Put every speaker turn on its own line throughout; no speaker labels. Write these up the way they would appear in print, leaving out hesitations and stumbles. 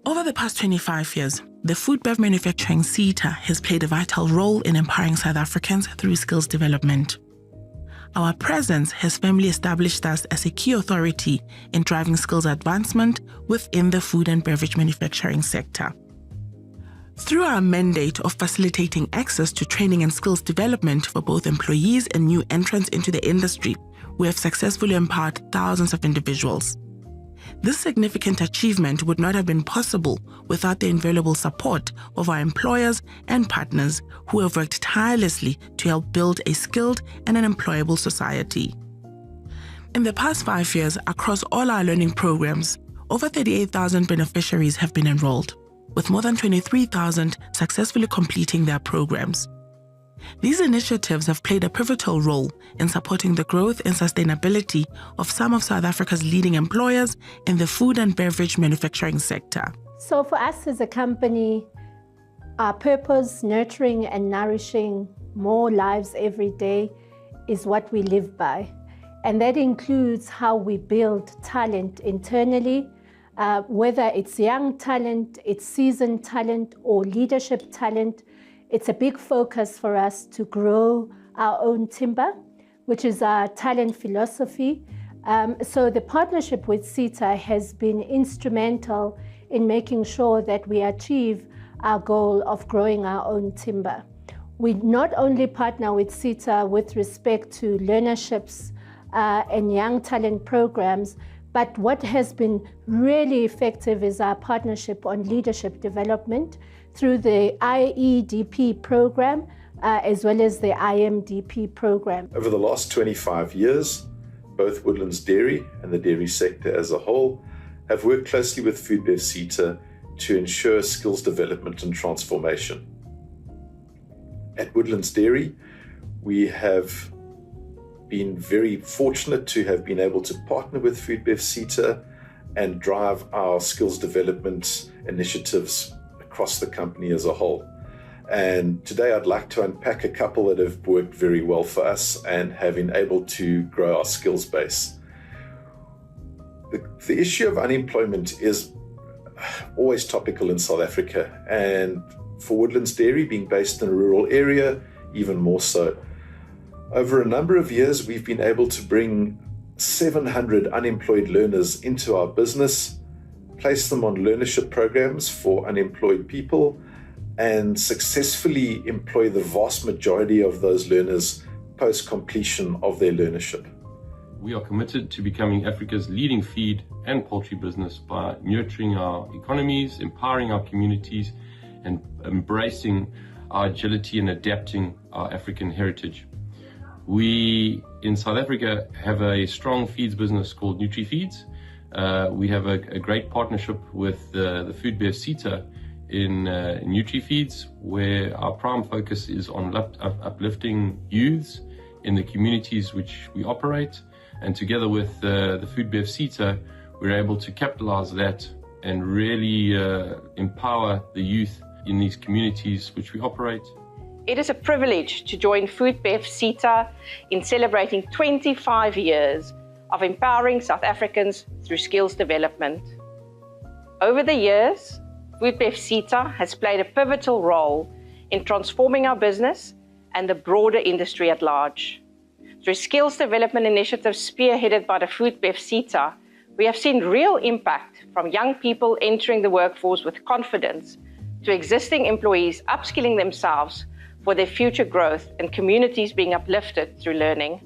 Over the past 25 years, the FoodBev Manufacturing SETA has played a vital role in empowering South Africans through skills development. Our presence has firmly established us as a key authority in driving skills advancement within the food and beverage manufacturing sector. Through our mandate of facilitating access to training and skills development for both employees and new entrants into the industry, we have successfully empowered thousands of individuals. This significant achievement would not have been possible without the invaluable support of our employers and partners who have worked tirelessly to help build a skilled and an employable society. In the past 5 years, across all our learning programs, over 38,000 beneficiaries have been enrolled, with more than 23,000 successfully completing their programs. These initiatives have played a pivotal role in supporting the growth and sustainability of some of South Africa's leading employers in the food and beverage manufacturing sector.
So for us as a company, our purpose, nurturing and nourishing more lives every day, is what we live by. And that includes how we build talent internally, whether it's young talent, it's seasoned talent, or leadership talent. It's a big focus for us to grow our own timber, which is our talent philosophy. So the partnership with SETA has been instrumental in making sure that we achieve our goal of growing our own timber. We not only partner with SETA with respect to learnerships and young talent programs, but what has been really effective is our partnership on leadership development through the IEDP program, as well as the IMDP program.
Over the last 25 years, both Woodlands Dairy and the dairy sector as a whole have worked closely with FoodBev SETA to ensure skills development and transformation. At Woodlands Dairy, we have been very fortunate to have been able to partner with FoodBev SETA and drive our skills development initiatives across the company as a whole. And today I'd like to unpack a couple that have worked very well for us and have been able to grow our skills base. The issue of unemployment is always topical in South Africa, and for Woodlands Dairy, being based in a rural area, even more so. Over a number of years, we've been able to bring 700 unemployed learners into our business, place them on learnership programs for unemployed people, and successfully employ the vast majority of those learners post-completion of their learnership.
We are committed to becoming Africa's leading feed and poultry business by nurturing our economies, empowering our communities, and embracing our agility and adapting our African heritage. We in South Africa have a strong feeds business called NutriFeeds. We have a great partnership with the FoodBev SETA in NutriFeeds, where our prime focus is on uplifting youths in the communities which we operate. And together with the FoodBev SETA, we're able to capitalize that and really empower the youth in these communities which we operate.
It is a privilege to join FoodBev SETA in celebrating 25 years of empowering South Africans through skills development. Over the years, FoodBev SETA has played a pivotal role in transforming our business and the broader industry at large. Through skills development initiatives spearheaded by the FoodBev SETA, we have seen real impact from young people entering the workforce with confidence to existing employees upskilling themselves for their future growth and communities being uplifted through learning.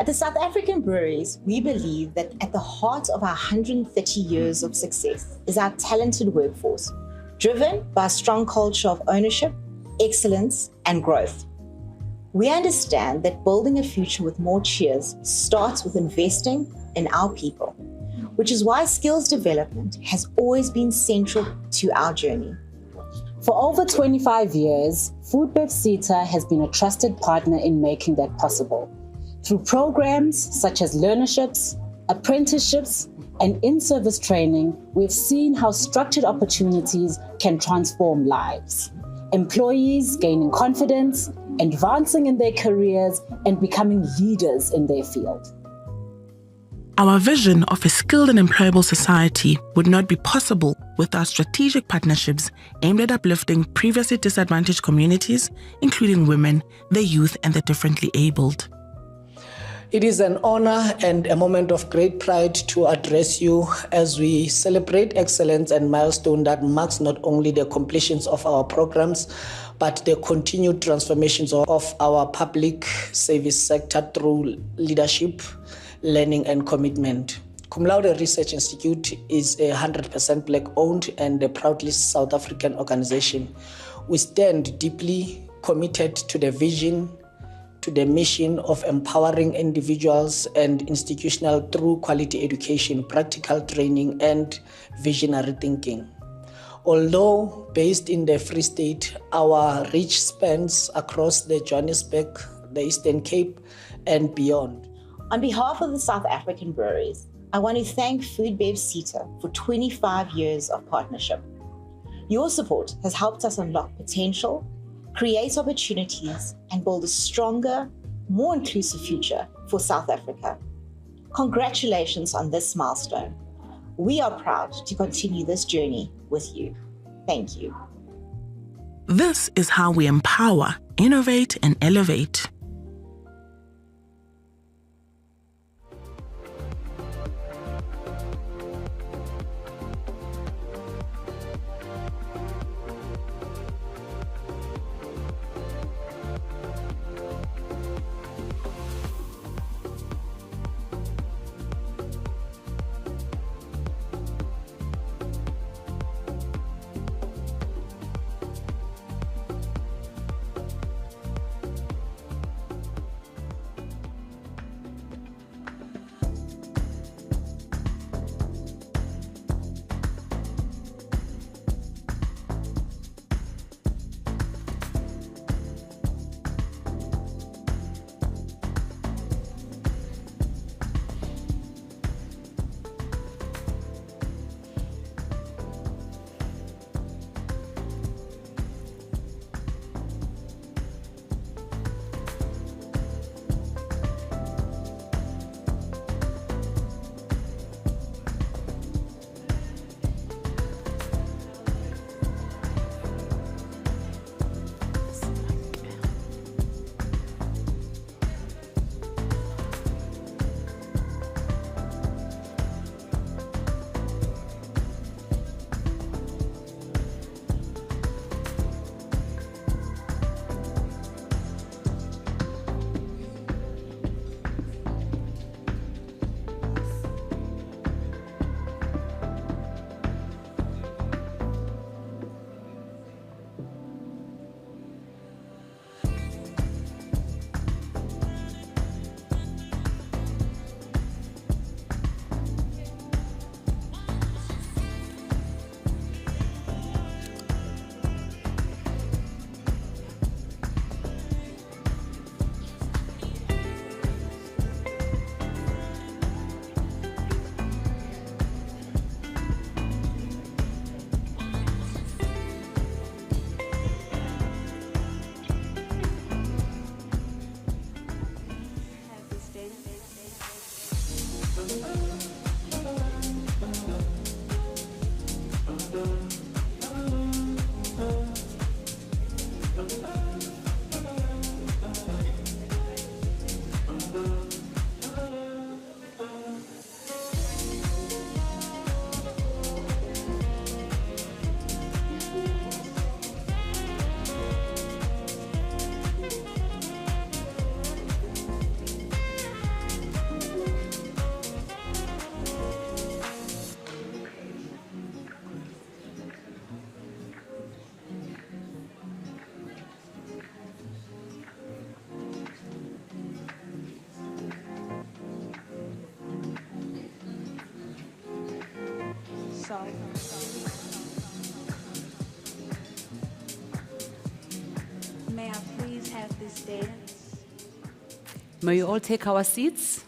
At the South African breweries, we believe that at the heart of our 130 years of success is our talented workforce, driven by a strong culture of ownership, excellence, and growth. We understand that building a future with more cheers starts with investing in our people, which is why skills development has always been central to our journey.
For over 25 years, FoodBev SETA has been a trusted partner in making that possible. Through programs such as learnerships, apprenticeships, and in-service training, we've seen how structured opportunities can transform lives. Employees gaining confidence, advancing in their careers, and becoming leaders in their field.
Our vision of a skilled and employable society would not be possible without strategic partnerships aimed at uplifting previously disadvantaged communities, including women, the youth, and the differently abled.
It is an honor and a moment of great pride to address you as we celebrate excellence and milestone that marks not only the completions of our programs, but the continued transformations of our public service sector through leadership, learning, and commitment. Cum Laude Research Institute is a 100% Black-owned and a proudly South African organization. We stand deeply committed to the vision, to the mission of empowering individuals and institutions through quality education, practical training, and visionary thinking. Although based in the Free State, our reach spans across the Johannesburg, the Eastern Cape, and beyond.
On behalf of the South African breweries, I want to thank FoodBev SETA for 25 years of partnership. Your support has helped us unlock potential, create opportunities, and build a stronger, more inclusive future for South Africa. Congratulations on this milestone. We are proud to continue this journey with you. Thank you.
This is how we empower, innovate, and elevate.
May I please have this dance?
May you all take our seats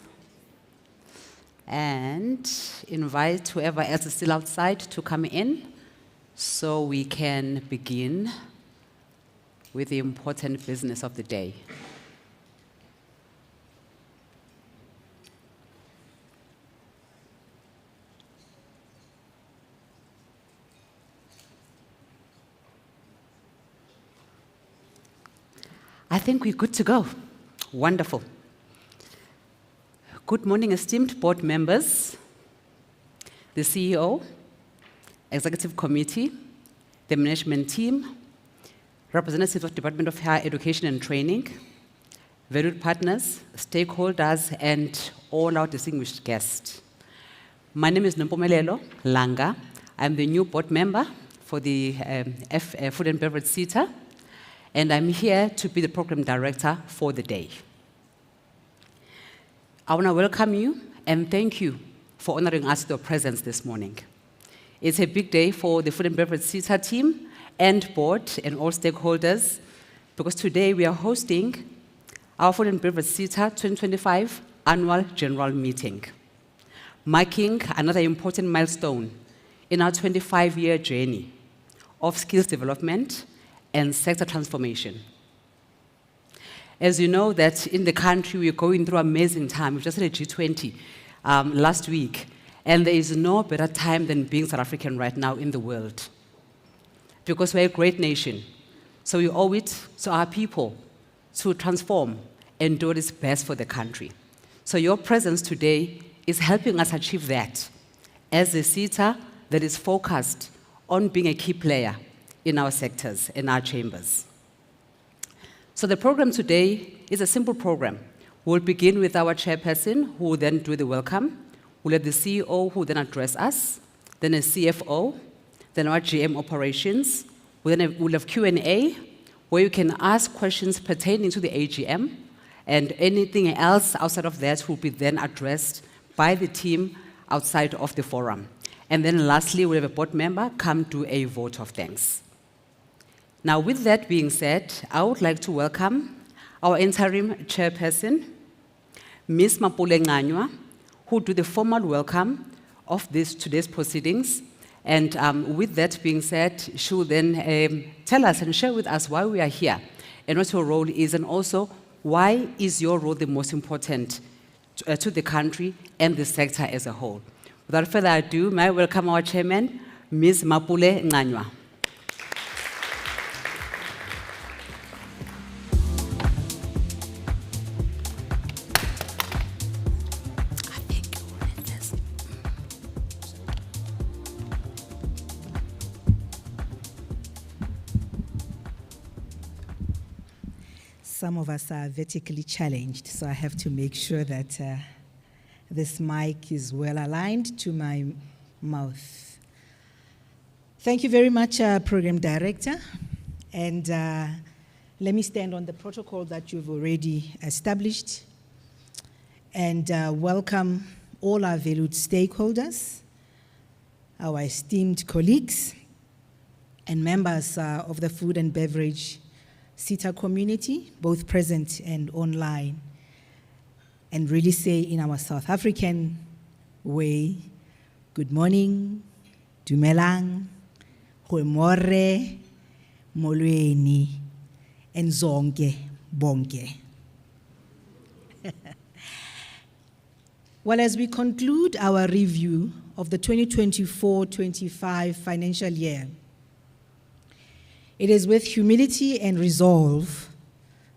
and invite whoever else is still outside to come in so we can begin with the important business of the day. I think we're good to go. Wonderful. Good morning, esteemed board members, the CEO, Executive Committee, the management team, representatives of Department of Higher Education and Training, valued partners, stakeholders, and all our distinguished guests. My name is Nompumelelo Langa. I'm the new board member for the Food and Beverage SETA, and I'm here to be the program director for the day. I want to welcome you and thank you for honoring us with your presence this morning. It's a big day for the Food and Beverage SETA team and board and all stakeholders, because today we are hosting our Food and Beverage SETA 2025 Annual General Meeting, marking another important milestone in our 25-year journey of skills development and sector transformation. As you know, that in the country we're going through amazing time. We just had a G20 last week, and there is no better time than being South African right now in the world, because we're a great nation. So we owe it to our people to transform and do what is best for the country. So your presence today is helping us achieve that as a SETA that is focused on being a key player in our sectors, in our chambers. So the program today is a simple program. We'll begin with our chairperson, who will then do the welcome. We'll have the CEO, who will then address us, then a CFO, then our GM operations. We'll have Q&A, where you can ask questions pertaining to the AGM, and anything else outside of that will be then addressed by the team outside of the forum. And then lastly, we'll have a board member come do a vote of thanks. Now, with that being said, I would like to welcome our interim chairperson, Ms. Mapule Nganywa, who will do the formal welcome of today's proceedings. And with that being said, she will then tell us and share with us why we are here and what your role is, and also why is your role the most important to the country and the sector as a whole. Without further ado, may I welcome our chairman, Ms. Mapule Nganywa.
Some of us are vertically challenged, so I have to make sure that this mic is well aligned to my mouth. Thank you very much, Program Director. And let me stand on the protocol that you've already established and welcome all our valued stakeholders, our esteemed colleagues, and members of the Food and Beverage SETA community, both present and online, and really say in our South African way, good morning, dumelang, goeiemorgen, molweni, and zonke bonke. Well, as we conclude our review of the 2024-25 financial year, it is with humility and resolve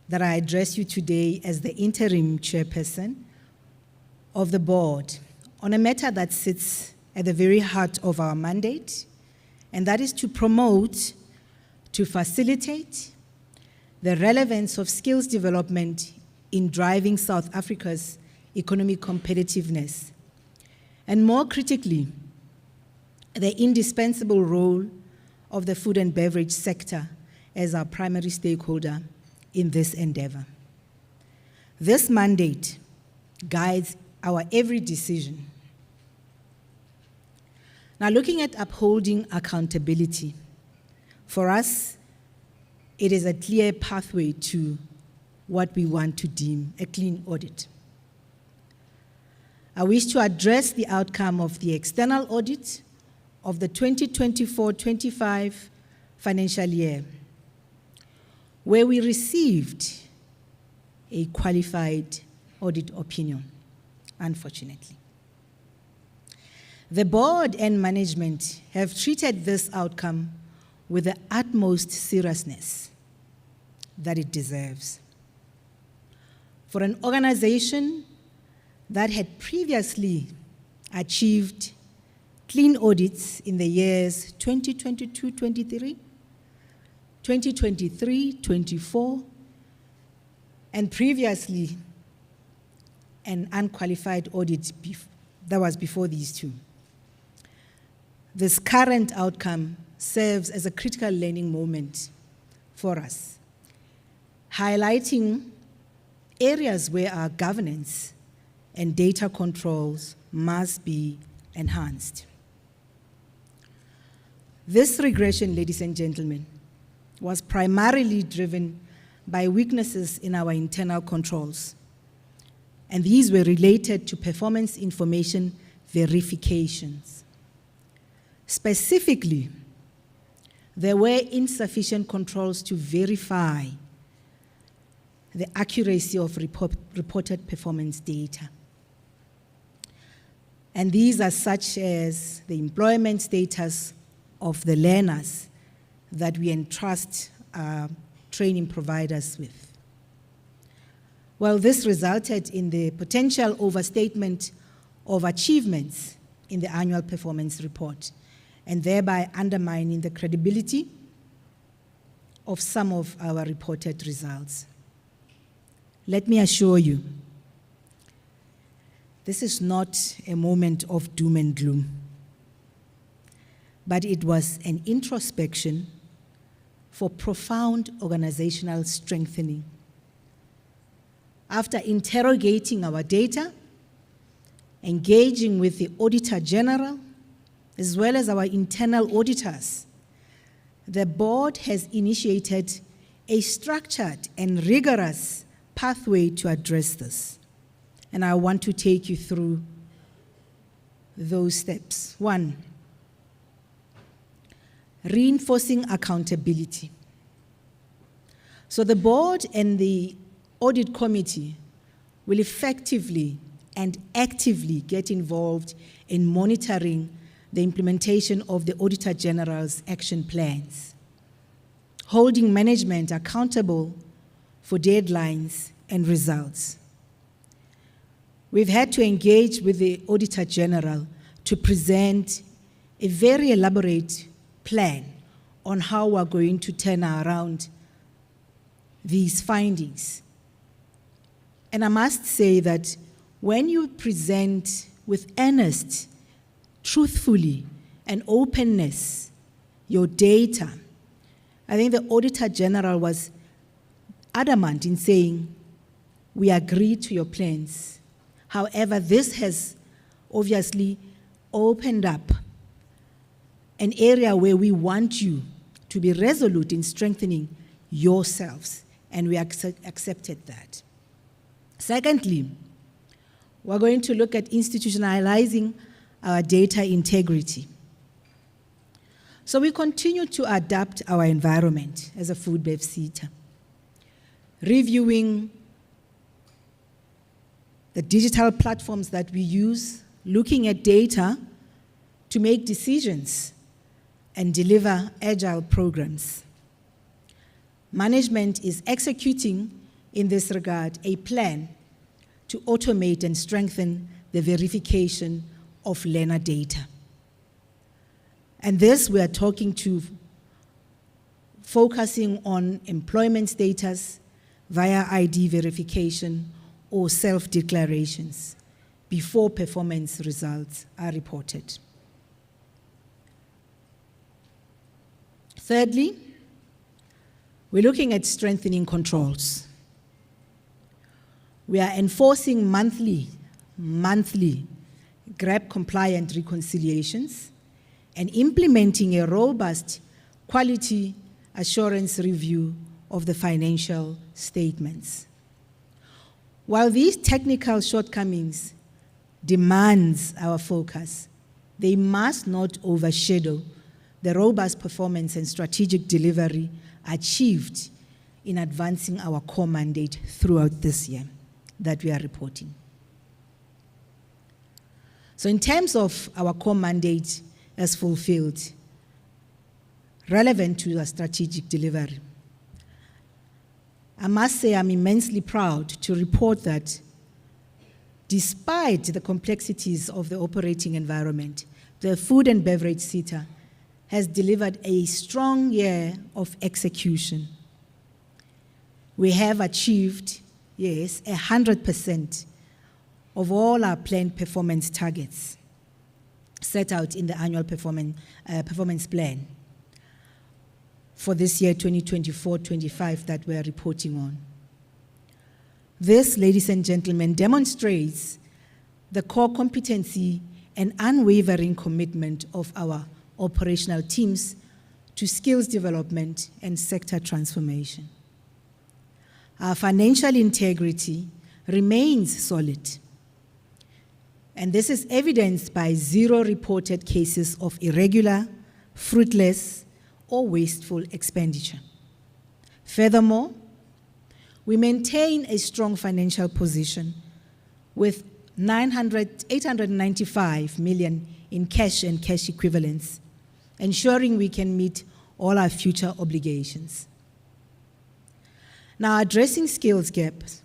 that I address you today as the interim chairperson of the board on a matter that sits at the very heart of our mandate, and that is to promote, to facilitate the relevance of skills development in driving South Africa's economic competitiveness, and more critically, the indispensable role of the food and beverage sector as our primary stakeholder in this endeavor. This mandate guides our every decision. Now, looking at upholding accountability, for us, it is a clear pathway to what we want to deem a clean audit. I wish to address the outcome of the external audit of the 2024-25 financial year, where we received a qualified audit opinion, unfortunately. The board and management have treated this outcome with the utmost seriousness that it deserves. For an organization that had previously achieved clean audits in the years 2022-23, 2023-24, and previously an unqualified audit that was before these two. This current outcome serves as a critical learning moment for us, highlighting areas where our governance and data controls must be enhanced. This regression, ladies and gentlemen, was primarily driven by weaknesses in our internal controls, and these were related to performance information verifications. Specifically, there were insufficient controls to verify the accuracy of reported performance data. And these are such as the employment status of the learners that we entrust our training providers with. Well, this resulted in the potential overstatement of achievements in the annual performance report, and thereby undermining the credibility of some of our reported results. Let me assure you, this is not a moment of doom and gloom, but it was an introspection for profound organizational strengthening. After interrogating our data, engaging with the Auditor General, as well as our internal auditors, the board has initiated a structured and rigorous pathway to address this. And I want to take you through those steps. 1, reinforcing accountability. So the board and the audit committee will effectively and actively get involved in monitoring the implementation of the Auditor General's action plans, holding management accountable for deadlines and results. We've had to engage with the Auditor General to present a very elaborate plan on how we're going to turn around these findings. And I must say that when you present with earnest, truthfully, and openness your data, I think the Auditor General was adamant in saying, we agree to your plans. However, this has obviously opened up an area where we want you to be resolute in strengthening yourselves, and we accepted that. Secondly, we're going to look at institutionalizing our data integrity. So we continue to adapt our environment as a FoodBev SETA, reviewing the digital platforms that we use, looking at data to make decisions and deliver agile programs. Management is executing, in this regard, a plan to automate and strengthen the verification of learner data. And this we are talking to focusing on employment status via ID verification or self-declarations before performance results are reported. Thirdly, we're looking at strengthening controls. We are enforcing monthly GRAP-compliant reconciliations and implementing a robust quality assurance review of the financial statements. While these technical shortcomings demands our focus, they must not overshadow the robust performance and strategic delivery achieved in advancing our core mandate throughout this year that we are reporting. So in terms of our core mandate as fulfilled, relevant to our strategic delivery, I must say I'm immensely proud to report that despite the complexities of the operating environment, the Food and Beverage SETA has delivered a strong year of execution. We have achieved, yes, 100% of all our planned performance targets set out in the annual performance plan for this year, 2024-25, that we're reporting on. This, ladies and gentlemen, demonstrates the core competency and unwavering commitment of our operational teams to skills development and sector transformation. Our financial integrity remains solid, and this is evidenced by 0 reported cases of irregular, fruitless, or wasteful expenditure. Furthermore, we maintain a strong financial position with 895 million in cash and cash equivalents, ensuring we can meet all our future obligations. Now, addressing skills gaps,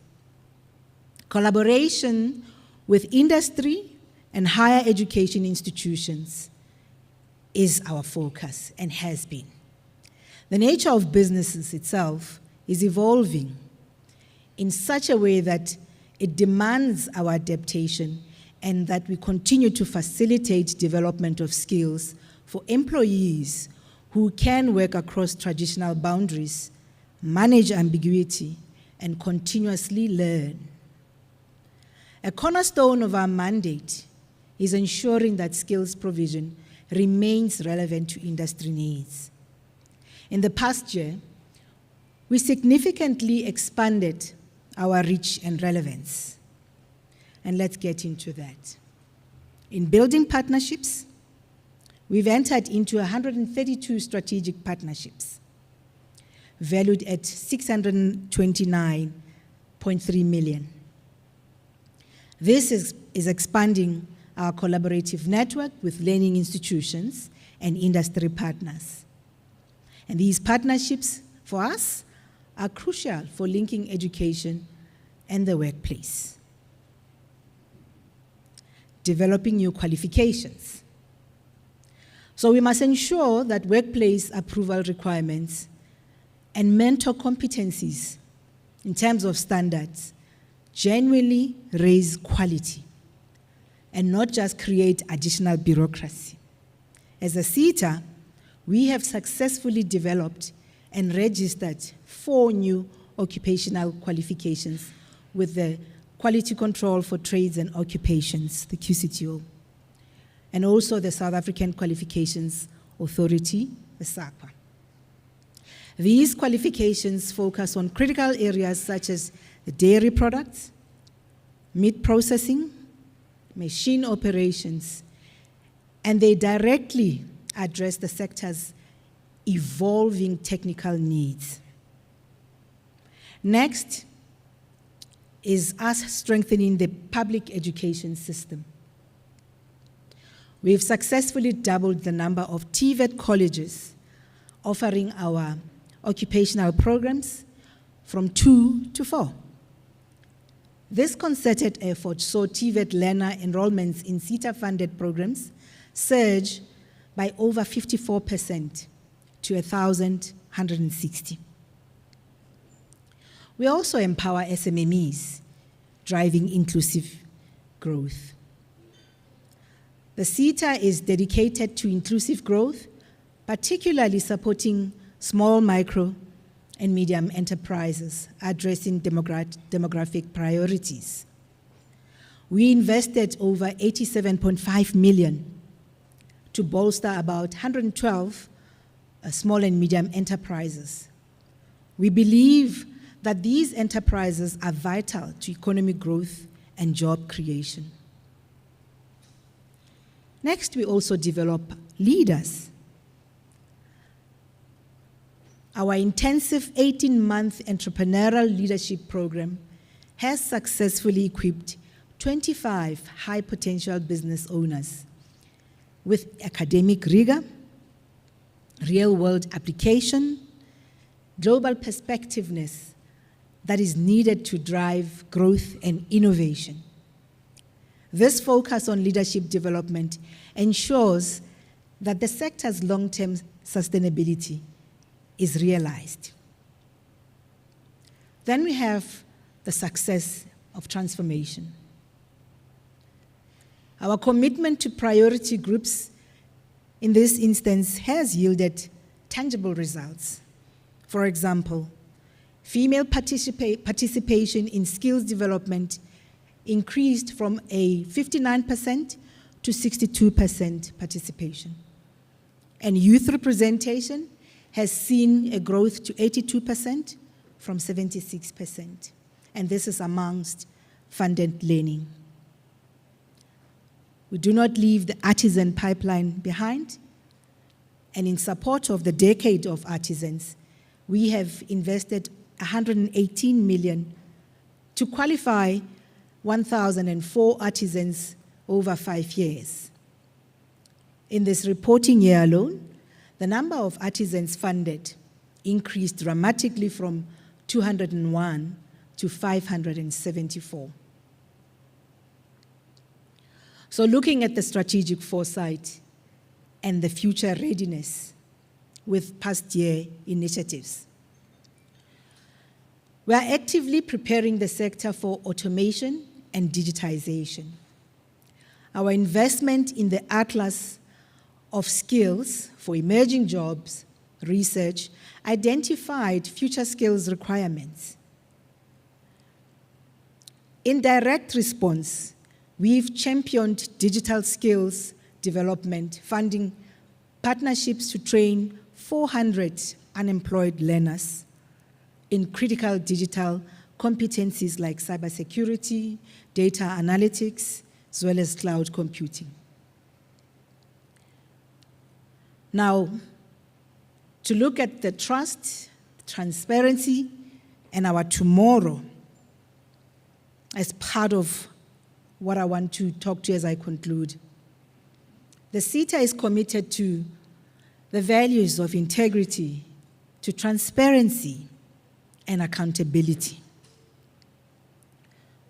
collaboration with industry and higher education institutions is our focus and has been. The nature of businesses itself is evolving in such a way that it demands our adaptation and that we continue to facilitate development of skills for employees who can work across traditional boundaries, manage ambiguity, and continuously learn. A cornerstone of our mandate is ensuring that skills provision remains relevant to industry needs. In the past year, we significantly expanded our reach and relevance. And let's get into that. In building partnerships, we've entered into 132 strategic partnerships, valued at 629.3 million. This is expanding our collaborative network with learning institutions and industry partners. And these partnerships, for us, are crucial for linking education and the workplace. Developing new qualifications. So we must ensure that workplace approval requirements and mentor competencies in terms of standards genuinely raise quality and not just create additional bureaucracy. As a SETA, we have successfully developed and registered 4 new occupational qualifications with the Quality Control for Trades and Occupations, the QCTO, and also the South African Qualifications Authority, the SAQA. These qualifications focus on critical areas such as the dairy products, meat processing, machine operations, and they directly address the sector's evolving technical needs. Next is us strengthening the public education system. We've successfully doubled the number of TVET colleges offering our occupational programs from 2 to 4. This concerted effort saw TVET learner enrollments in SETA-funded programs surge by over 54% to 1,160. We also empower SMMEs, driving inclusive growth. The SETA is dedicated to inclusive growth, particularly supporting small, micro, and medium enterprises, addressing demographic priorities. We invested over 87.5 million to bolster about 112 small and medium enterprises. We believe that these enterprises are vital to economic growth and job creation. Next, we also develop leaders. Our intensive 18-month entrepreneurial leadership program has successfully equipped 25 high-potential business owners with academic rigor, real-world application, global perspectiveness, that is needed to drive growth and innovation. This focus on leadership development ensures that the sector's long-term sustainability is realized. Then we have the success of transformation. Our commitment to priority groups in this instance has yielded tangible results. For example, female participation in skills development increased from a 59% to 62% participation. And youth representation has seen a growth to 82% from 76%. And this is amongst funded learning. We do not leave the artisan pipeline behind. And in support of the decade of artisans, we have invested 118 million to qualify 1,004 artisans over 5 years. In this reporting year alone, the number of artisans funded increased dramatically from 201 to 574. So looking at the strategic foresight and the future readiness with past year initiatives, we are actively preparing the sector for automation and digitization. Our investment in the Atlas of Skills for Emerging Jobs research identified future skills requirements. In direct response, we've championed digital skills development, funding partnerships to train 400 unemployed learners in critical digital competencies like cybersecurity, data analytics, as well as cloud computing. Now, to look at the trust, transparency, and our tomorrow as part of what I want to talk to as I conclude. The SETA is committed to the values of integrity, to transparency, and accountability.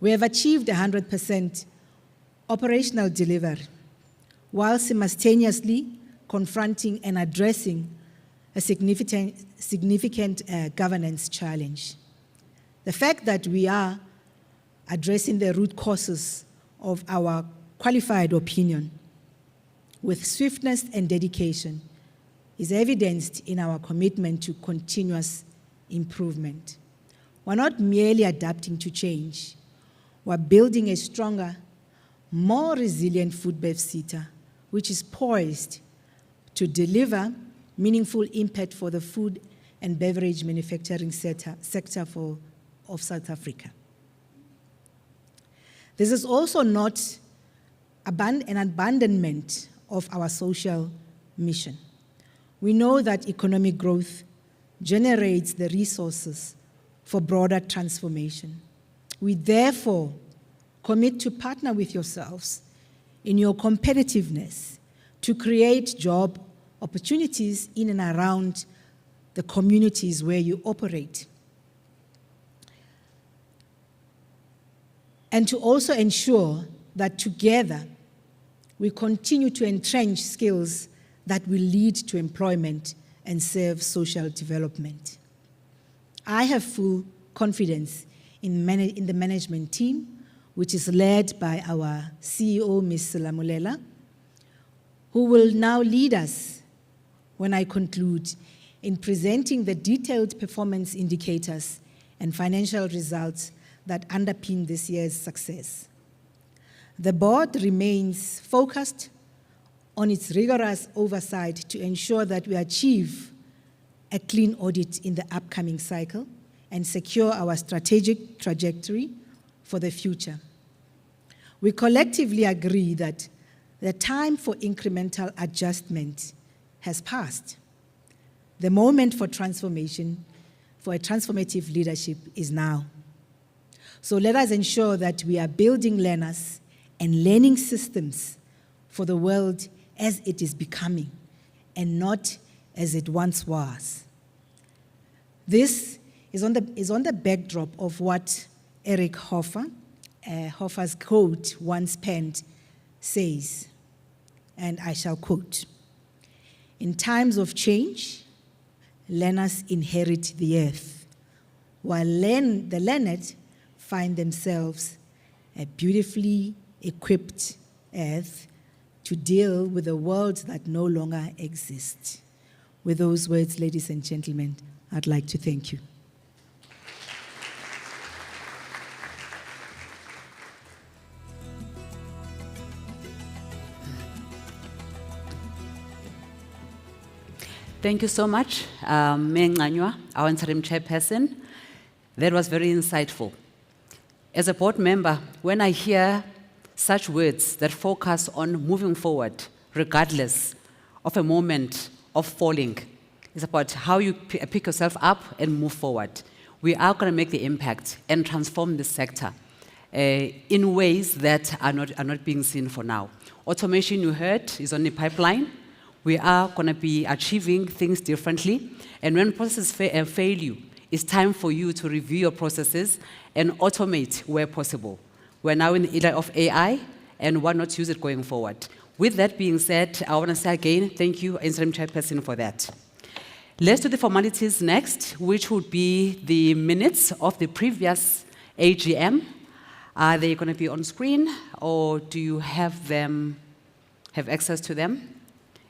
We have achieved 100% operational delivery while simultaneously confronting and addressing a significant governance challenge. The fact that we are addressing the root causes of our qualified opinion with swiftness and dedication is evidenced in our commitment to continuous improvement. We're not merely adapting to change, we're building a stronger, more resilient FoodBev SETA, which is poised to deliver meaningful impact for the food and beverage manufacturing sector of South Africa. This is also not an abandonment of our social mission. We know that economic growth generates the resources for broader transformation. We therefore commit to partner with yourselves in your competitiveness to create job opportunities in and around the communities where you operate. And to also ensure that together we continue to entrench skills that will lead to employment and serve social development. I have full confidence in the management team, which is led by our CEO, Ms. Lamulela, who will now lead us, when I conclude, in presenting the detailed performance indicators and financial results that underpin this year's success. The board remains focused on its rigorous oversight to ensure that we achieve a clean audit in the upcoming cycle and secure our strategic trajectory for the future. We collectively agree that the time for incremental adjustment has passed. The moment for transformation, for a transformative leadership is now. So let us ensure that we are building learners and learning systems for the world as it is becoming and not as it once was. This is on the backdrop of what Eric Hoffer's quote once penned says, and I shall quote, "In times of change, learners inherit the earth, while the learned find themselves a beautifully equipped earth to deal with a world that no longer exists." With those words, ladies and gentlemen, I'd like to thank you.
Thank you so much, Mayor Nganywa, our interim chairperson. That was very insightful. As a board member, when I hear such words that focus on moving forward, regardless of a moment of falling, it's about how you pick yourself up and move forward. We are going to make the impact and transform the sector in ways that are not being seen for now. Automation, you heard, is on the pipeline. We are going to be achieving things differently. And when processes fail you, it's time for you to review your processes and automate where possible. We're now in the era of AI, and why not use it going forward? With that being said, I want to say again, thank you, Interim Chairperson, for that. Let's do the formalities next, which would be the minutes of the previous AGM. Are they going to be on screen, or do you have access to them?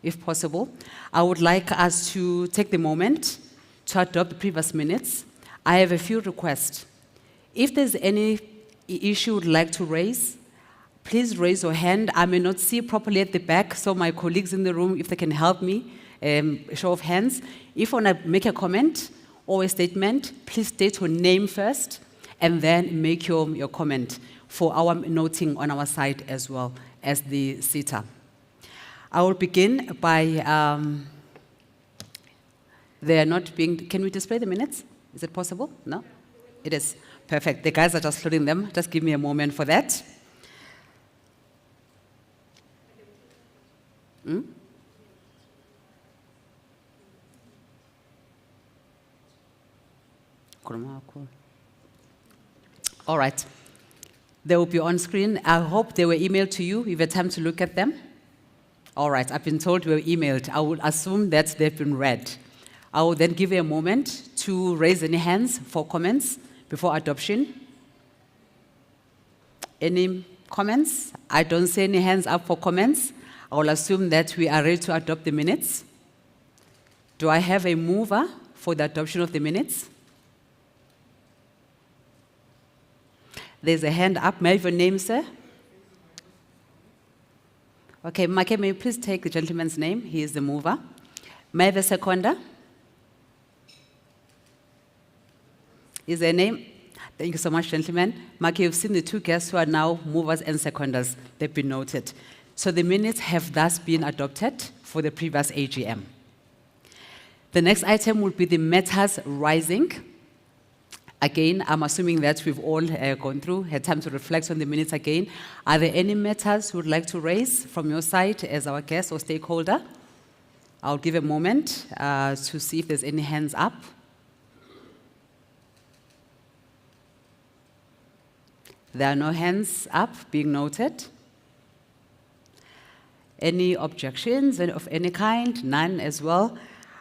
If possible, I would like us to take the moment to adopt the previous minutes. I have a few requests. If there's any issue you'd like to raise, please raise your hand. I may not see properly at the back, so my colleagues in the room, if they can help me, show of hands. If you want to make a comment or a statement, please state your name first, and then make your comment for our noting on our side as well as the SETA. I will begin by, they are not being, can we display the minutes? Is it possible? No? It is. Perfect. The guys are just loading them. Just give me a moment for that. All right. They will be on screen. I hope they were emailed to you. You've had time to look at them. All right, I've been told we were emailed. I would assume that they've been read. I will then give you a moment to raise any hands for comments before adoption. Any comments? I don't see any hands up for comments. I will assume that we are ready to adopt the minutes. Do I have a mover for the adoption of the minutes? There's a hand up. May I have your name, sir? Okay, Make, may you please take the gentleman's name? He is the mover. May I have a seconder? Is there a name? Thank you so much, gentlemen. Make, you've seen the two guests who are now movers and seconders. They've been noted. So the minutes have thus been adopted for the previous AGM. The next item will be the matters rising. Again, I'm assuming that we've all gone through, had time to reflect on the minutes again. Are there any matters you would like to raise from your side as our guest or stakeholder? I'll give a moment to see if there's any hands up. There are no hands up being noted. Any objections of any kind? None as well.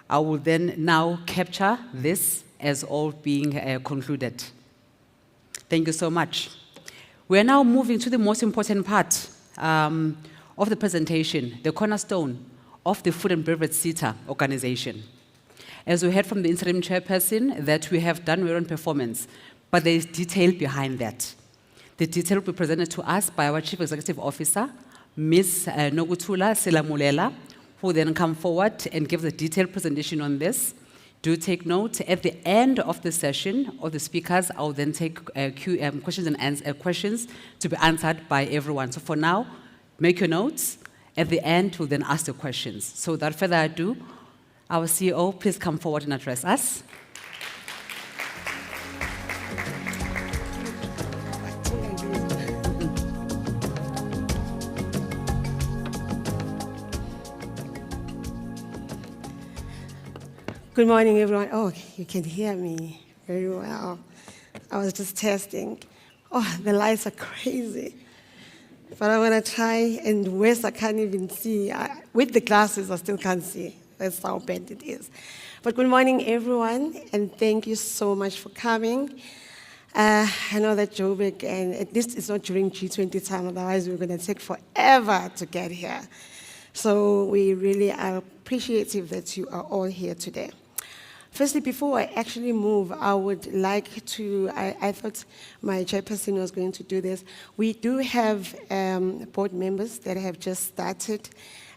I will then now capture this as all being concluded. Thank you so much. We are now moving to the most important part of the presentation, the cornerstone of the Food and Beverage SETA organization. As we heard from the interim chairperson, that we have done well on performance, but there is detail behind that. The detail will be presented to us by our Chief Executive Officer, Ms. Noguthula Selamulela, who will then come forward and give the detailed presentation on this. Do take note, at the end of the session of the speakers, I'll then take questions to be answered by everyone. So for now, make your notes. At the end, we'll then ask the questions. So without further ado, our CEO, please come forward and address us.
Good morning, everyone. Oh, you can hear me. Very well. I was just testing. Oh, the lights are crazy. But I'm going to try, and worse, I can't even see. With the glasses, I still can't see. That's how bad it is. But good morning, everyone, and thank you so much for coming. I know that Joburg, and at least it's not during G20 time, otherwise we're going to take forever to get here. So we really are appreciative that you are all here today. Firstly, before I actually move, I would like to, I thought my chairperson was going to do this. We do have board members that have just started.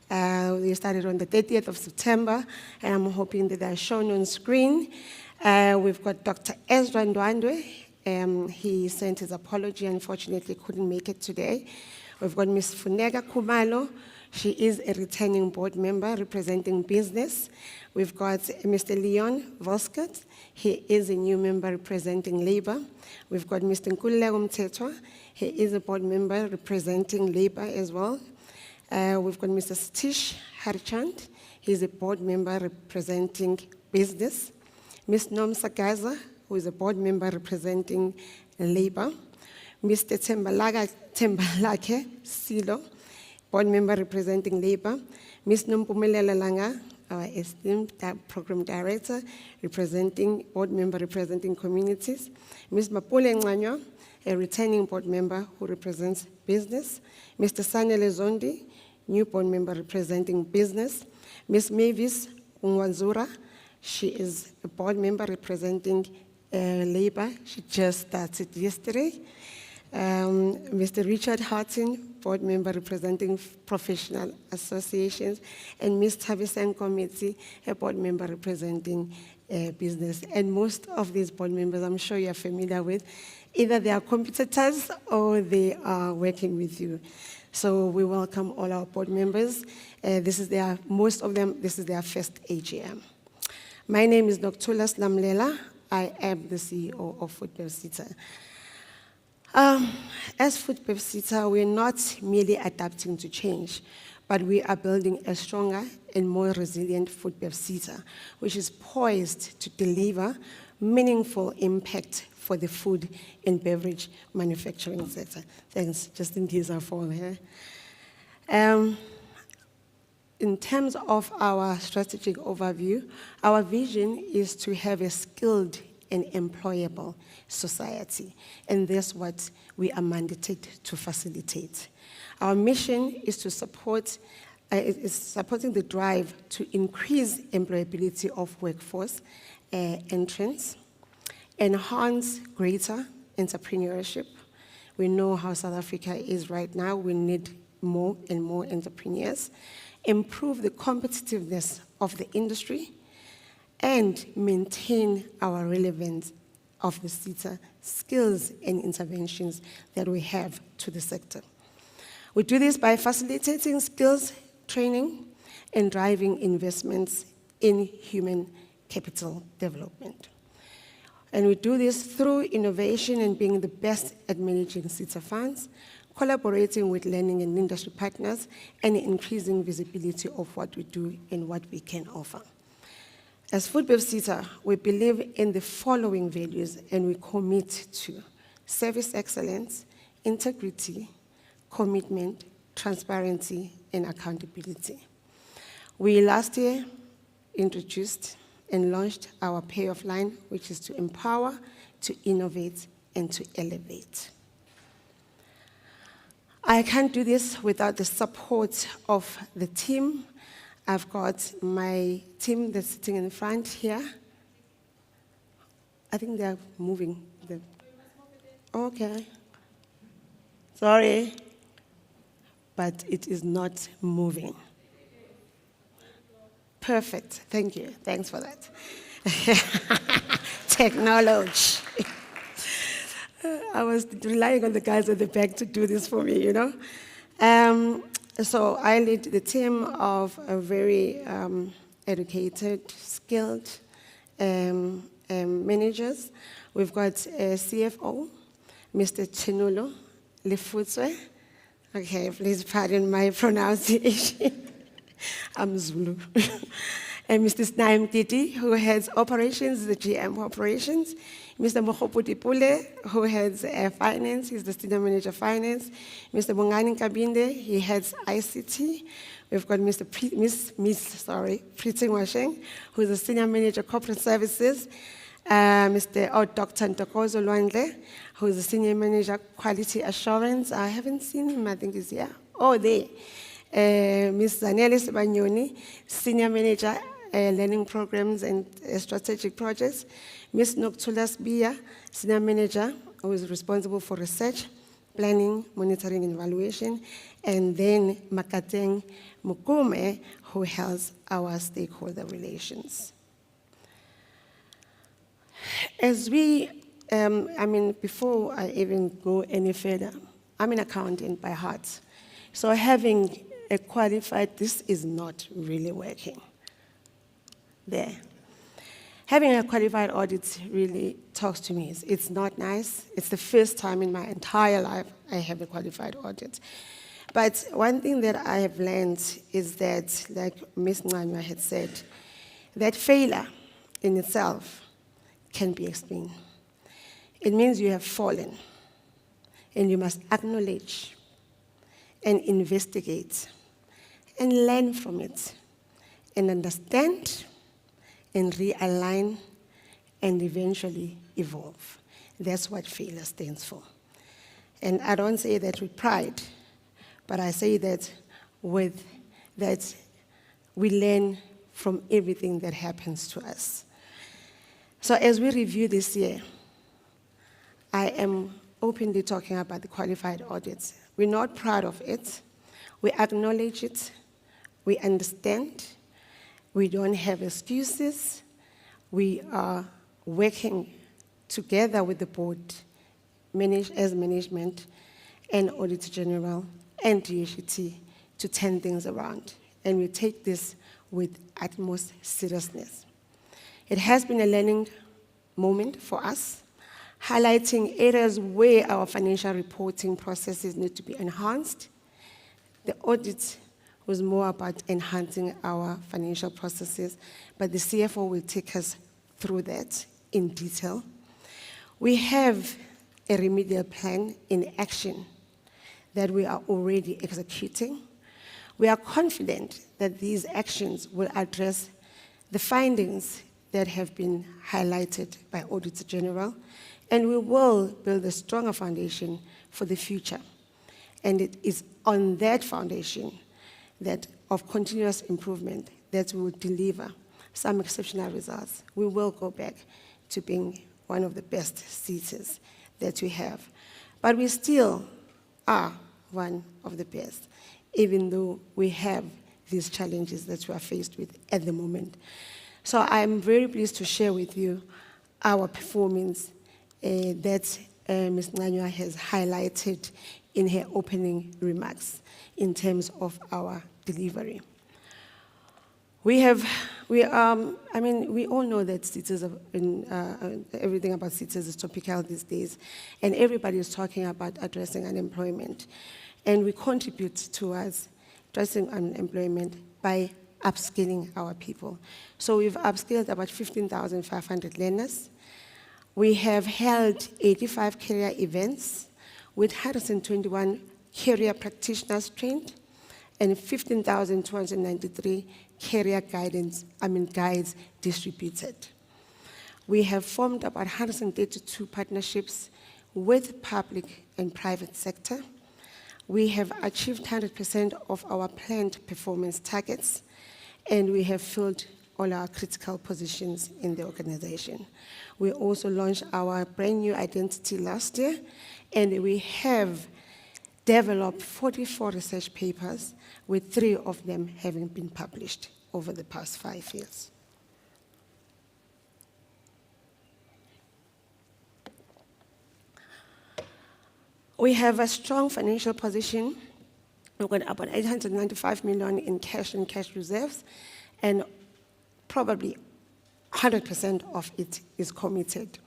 They started on the 30th of September, and I'm hoping that they're shown on screen. We've got Dr. Ezra Ndwandwe. He sent his apology, unfortunately couldn't make it today. We've got Ms. Funeka Khumalo. She is a returning board member representing business. We've got Mr. Leon Volskert. He is a new member representing labor. We've got Mr. Nkululeko Mthethwa. He is a board member representing labor as well. We've got Mr. Satish Harchand. He's a board member representing business. Ms. Nom Sagaza, who is a board member representing labor. Mr. Tembalake Silo, board member representing labor. Ms. Nompumelelo Langa, our esteemed program director, board member representing communities. Ms. Mapule Nganywa, a returning board member who represents business. Mr. Sanele Zondi, new board member representing business. Ms. Mavis Unwanzura, she is a board member representing labor. She just started yesterday. Mr. Richard Hartin, board member representing professional associations, and Ms. Tabisan Committee, a board member representing business. And most of these board members, I'm sure you're familiar with, either they are competitors or they are working with you. So we welcome all our board members. Most of them, this is their first AGM. My name is Dr. Lamlela. I am the CEO of FoodBev SETA. As FoodBev SETA, we're not merely adapting to change, but we are building a stronger and more resilient FoodBev SETA, which is poised to deliver meaningful impact for the food and beverage manufacturing sector. Thanks, just in case I fall here. In terms of our strategic overview, our vision is to have a skilled and employable society, and that's what we are mandated to facilitate. Our mission is to supporting the drive to increase employability of workforce entrants, enhance greater entrepreneurship. We know how South Africa is right now. We need more and more entrepreneurs. Improve the competitiveness of the industry, and maintain our relevance of the SETA skills and interventions that we have to the sector. We do this by facilitating skills training and driving investments in human capital development. And we do this through innovation and being the best at managing SETA funds, collaborating with learning and industry partners, and increasing visibility of what we do and what we can offer. As FoodBev SETA, we believe in the following values, and we commit to service excellence, integrity, commitment, transparency, and accountability. We last year introduced and launched our payoff line, which is to empower, to innovate, and to elevate. I can't do this without the support of the team. I've got my team that's sitting in front here. I think they're moving. Okay. Sorry, but it is not moving. Perfect, thank you, thanks for that. Technology. I was relying on the guys at the back to do this for me, you know. So I lead the team of a very educated, skilled managers. We've got a CFO, Mr. Chinulo Lefutswe. Okay, please pardon my pronunciation. I'm Zulu. and Mr. Snaim Titi, who heads operations, the GM for operations. Mr. Mohoputi Pule, who heads finance, he's the senior manager of finance. Mr. Bongani Kabinde, he heads ICT. We've got Miss Priting Washeng, who's the senior manager of corporate services. Dr. Ntokozo Lwandle, who is the senior manager quality assurance. I haven't seen him, I think he's here. Oh, there. Ms. Zanele Sebanyoni, senior manager learning programs and strategic projects. Ms. Noktulas Bia, senior manager who is responsible for research, planning, monitoring, and evaluation. And then Makateng Mukume, who helps our stakeholder relations. As we, before I even go any further, I'm an accountant by heart. So having a qualified, this is not really working there. Having a qualified audit really talks to me. It's not nice. It's the first time in my entire life I have a qualified audit. But one thing that I have learned is that, like Ms. Nganywa had said, that failure in itself can be explained. It means you have fallen, and you must acknowledge and investigate and learn from it and understand and realign and eventually evolve. That's what failure stands for. And I don't say that with pride, but I say that with that we learn from everything that happens to us. So as we review this year, I am openly talking about the qualified audits. We're not proud of it. We acknowledge it. We understand. We don't have excuses. We are working together with the board, as management, and Auditor General, and DHET to turn things around. And we take this with utmost seriousness. It has been a learning moment for us, highlighting areas where our financial reporting processes need to be enhanced. The audit was more about enhancing our financial processes, but the CFO will take us through that in detail. We have a remedial plan in action that we are already executing. We are confident that these actions will address the findings that have been highlighted by Auditor General, and we will build a stronger foundation for the future. And it is on that foundation that of continuous improvement that we will deliver some exceptional results. We will go back to being one of the best SETAs that we have. But we still are one of the best, even though we have these challenges that we are faced with at the moment. So I'm very pleased to share with you our performance that Ms. Nganywa has highlighted in her opening remarks in terms of our delivery. We all know that SETAs everything about SETAs is topical these days, and everybody is talking about addressing unemployment. And we contribute towards addressing unemployment by upskilling our people. So we've upskilled about 15,500 learners. We have held 85 career events with 121 career practitioners trained and 15,293 career guides distributed. We have formed about 132 partnerships with public and private sector. We have achieved 100% of our planned performance targets, and we have filled all our critical positions in the organization. We also launched our brand new identity last year, and we have developed 44 research papers, with 3 of them having been published over the past 5 years. We have a strong financial position. We've got about 895 million in cash and cash reserves, and probably 100% of it is committed.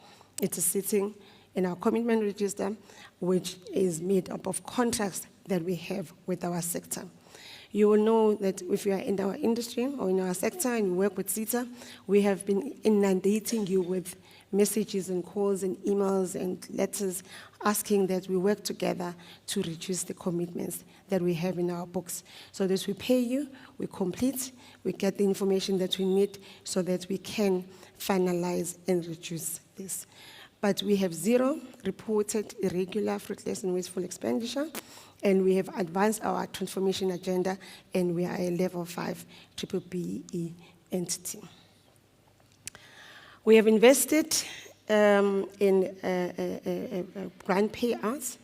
It is sitting in our commitment register, which is made up of contracts that we have with our sector. You will know that if you are in our industry or in our sector and you work with SETA, we have been inundating you with messages and calls and emails and letters asking that we work together to reduce the commitments that we have in our books. So that we pay you, we complete, we get the information that we need so that we can finalize and reduce this. But we have 0 reported irregular, fruitless, and wasteful expenditure, and we have advanced our transformation agenda, and we are a level 5 BBBE entity. We have invested in grant payouts.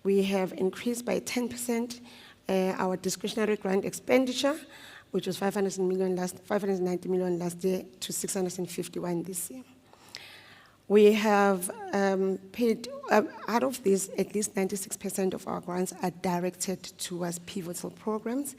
We have increased by 10% our discretionary grant expenditure, which was 590 million last year to 651 this year. We have paid, out of this, at least 96% of our grants are directed towards pivotal programs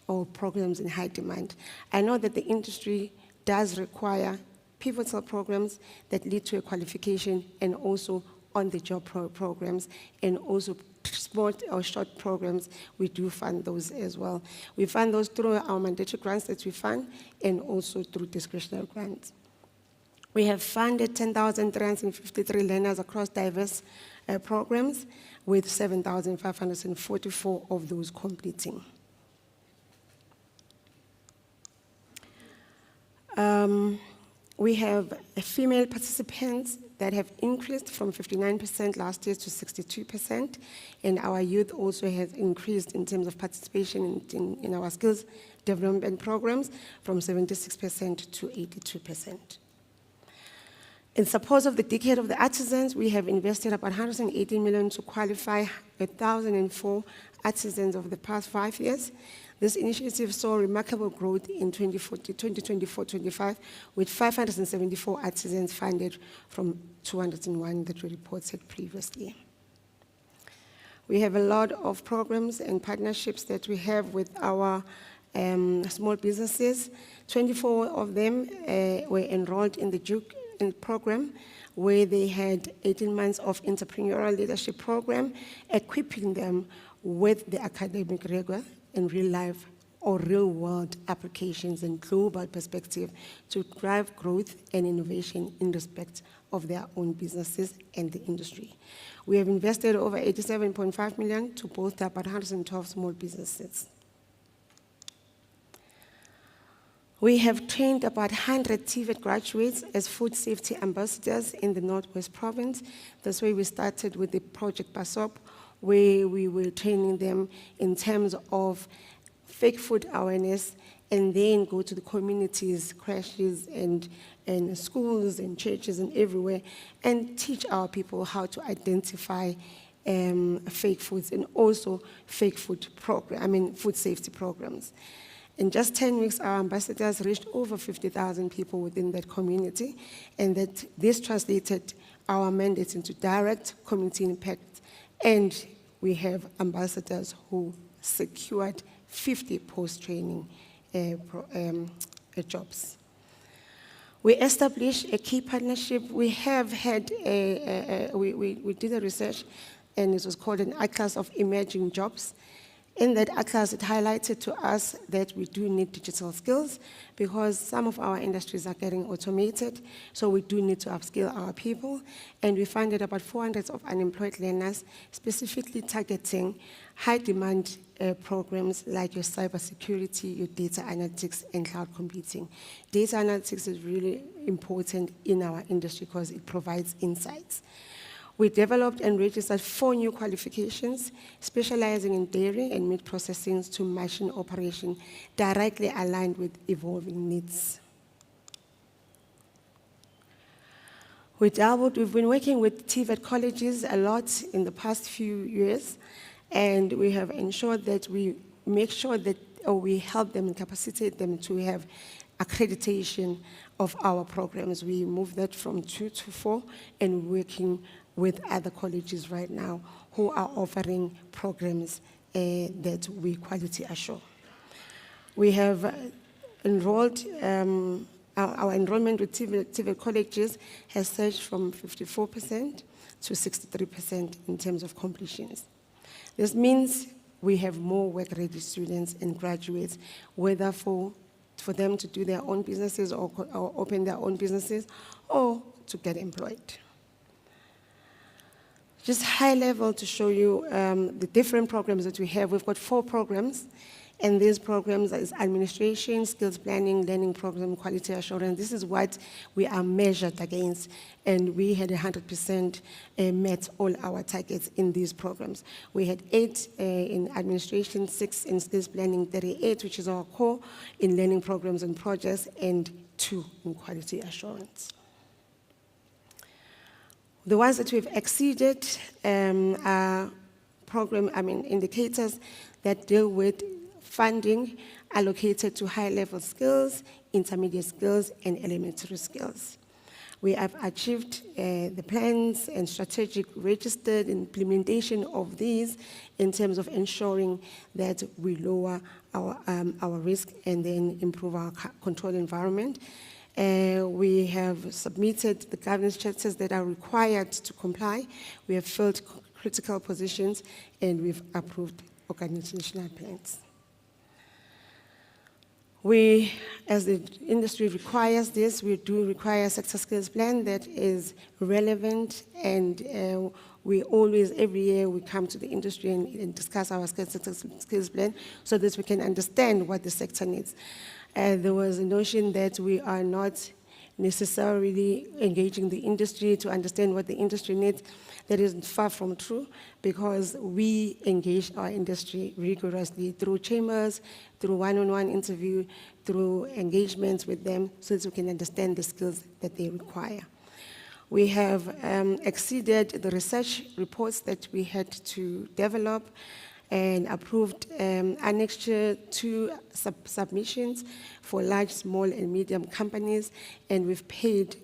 or programs in high demand. I know that the industry does require pivotal programs that lead to a qualification, and also on-the-job programs, and also sport or short programs. We do fund those as well. We fund those through our mandatory grants that we fund, and also through discretionary grants. We have funded 10,353 learners across diverse programs, with 7,544 of those completing. We have female participants that have increased from 59% last year to 62%, and our youth also has increased in terms of participation in our skills development programs from 76% to 82%. In support of the Decade of the Artisans, we have invested about 180 million to qualify 1,004 artisans over the past 5 years. This initiative saw remarkable growth in 2024-25, with 574 artisans funded from 201 that were reported previously. We have a lot of programs and partnerships that we have with our small businesses. 24 of them were enrolled in the Duke program, where they had 18 months of entrepreneurial leadership program, equipping them with the academic rigor in real life or real world applications and global perspective to drive growth and innovation in respect of their own businesses and the industry. We have invested over 87.5 million to bolster about 112 small businesses. We have trained about 100 TVET graduates as food safety ambassadors in the Northwest Province. That's where we started with the Project BASOP, where we were training them in terms of fake food awareness, and then go to the communities, crashes, and schools and churches and everywhere, and teach our people how to identify fake foods and also fake food food safety programs. In just 10 weeks, our ambassadors reached over 50,000 people within that community, and that this translated our mandates into direct community impact, and we have ambassadors who secured 50 post-training jobs. We established a key partnership. We have had we did a research, and it was called an Atlas of Emerging Jobs. In that atlas, it highlighted to us that we do need digital skills because some of our industries are getting automated, so we do need to upskill our people. And we funded about 400 of unemployed learners, specifically targeting high-demand programs like your cybersecurity, your data analytics, and cloud computing. Data analytics is really important in our industry because it provides insights. We developed and registered 4 new qualifications, specializing in dairy and meat processing to machine operation, directly aligned with evolving needs. We've been working with TVET colleges a lot in the past few years, and we have ensured that we make sure that we help them and capacitate them to have accreditation of our programs. We moved that from 2 to 4, and working with other colleges right now who are offering programs that we quality assure. We have enrolled, our enrollment with TVET colleges has surged from 54% to 63% in terms of completions. This means we have more work-ready students and graduates, whether for them to do their own businesses or open their own businesses or to get employed. Just high level to show you the different programs that we have. We've got 4 programs, and these programs is administration, skills planning, learning program, quality assurance. This is what we are measured against, and we had 100% met all our targets in these programs. We had 8 in administration, 6 in skills planning, 38, which is our core, in learning programs and projects, and 2 in quality assurance. The ones that we've exceeded are indicators that deal with funding allocated to high-level skills, intermediate skills, and elementary skills. We have achieved the plans and strategic registered implementation of these in terms of ensuring that we lower our risk and then improve our control environment. We have submitted the governance chapters that are required to comply. We have filled critical positions, and we've approved organizational plans. We, as the industry requires this, we do require a sector skills plan that is relevant, and we always, every year, we come to the industry and discuss our sector skills plan so that we can understand what the sector needs. There was a notion that we are not necessarily engaging the industry to understand what the industry needs. That is far from true, because we engage our industry rigorously through chambers, through one-on-one interview, through engagements with them, so that we can understand the skills that they require. We have exceeded the research reports that we had to develop and approved annexure 2 submissions for large, small, and medium companies, and we've paid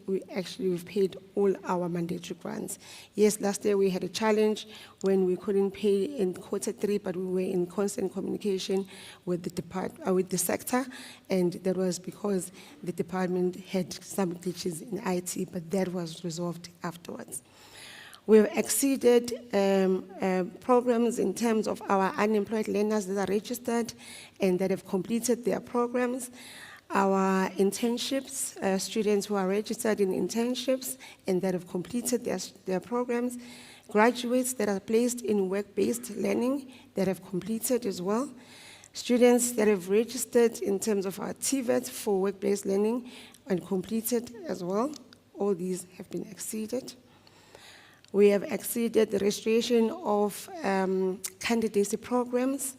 all our mandatory grants. Yes, last year we had a challenge when we couldn't pay in Q3, but we were in constant communication with the sector, and that was because the department had some glitches in IT, but that was resolved afterwards. We've exceeded programs in terms of our unemployed learners that are registered and that have completed their programs. Our internships, students who are registered in internships and that have completed their programs. Graduates that are placed in work-based learning that have completed as well. Students that have registered in terms of our TVET for work-based learning and completed as well. All these have been exceeded. We have exceeded the registration of candidacy programs.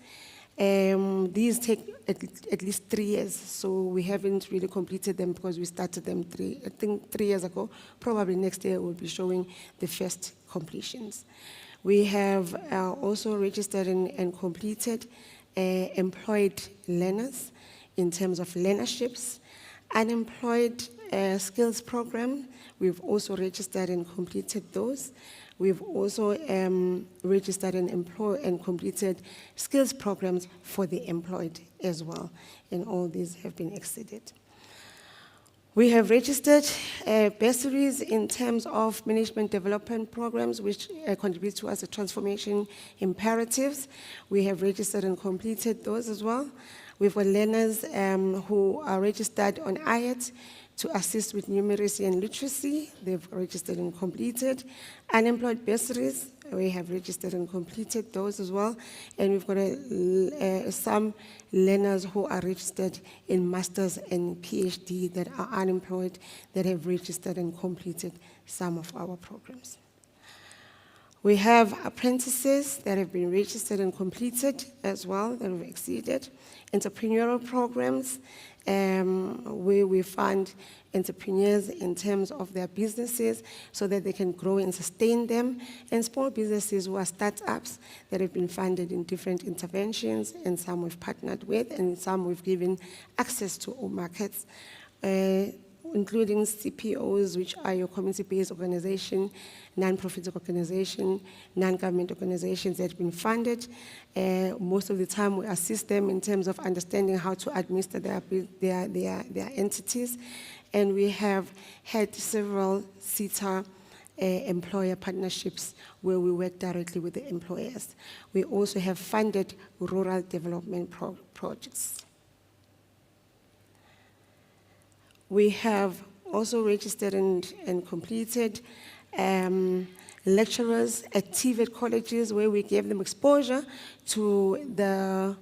These take at least 3 years, so we haven't really completed them because we started them 3 years ago. Probably next year we'll be showing the first completions. We have also registered and completed employed learners in terms of learnerships. Unemployed skills program, we've also registered and completed those. We've also registered and completed skills programs for the employed as well, and all these have been exceeded. We have registered bursaries in terms of management development programs, which contribute towards the transformation imperatives. We have registered and completed those as well. We've got learners who are registered on IET to assist with numeracy and literacy. They've registered and completed. Unemployed bursaries, we have registered and completed those as well. And we've got some learners who are registered in masters and PhD that are unemployed that have registered and completed some of our programs. We have apprentices that have been registered and completed as well, that have exceeded. Entrepreneurial programs, where we fund entrepreneurs in terms of their businesses so that they can grow and sustain them, and small businesses who are startups that have been funded in different interventions, and some we've partnered with, and some we've given access to all markets, including CPOs, which are your community-based organization, non-profit organization, non-government organizations that have been funded. Most of the time we assist them in terms of understanding how to administer their entities. And we have had several SETA employer partnerships where we work directly with the employers. We also have funded rural development projects. We have also registered and completed lecturers at TVET colleges where we gave them exposure to the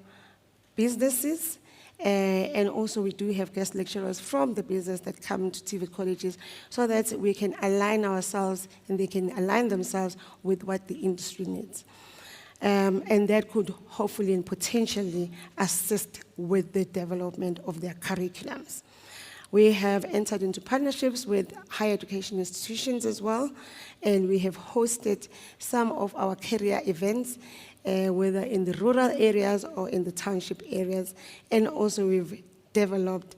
businesses. And also we do have guest lecturers from the business that come to TVET colleges so that we can align ourselves and they can align themselves with what the industry needs. And that could hopefully and potentially assist with the development of their curriculums. We have entered into partnerships with higher education institutions as well, and we have hosted some of our career events, whether in the rural areas or in the township areas. And also we've developed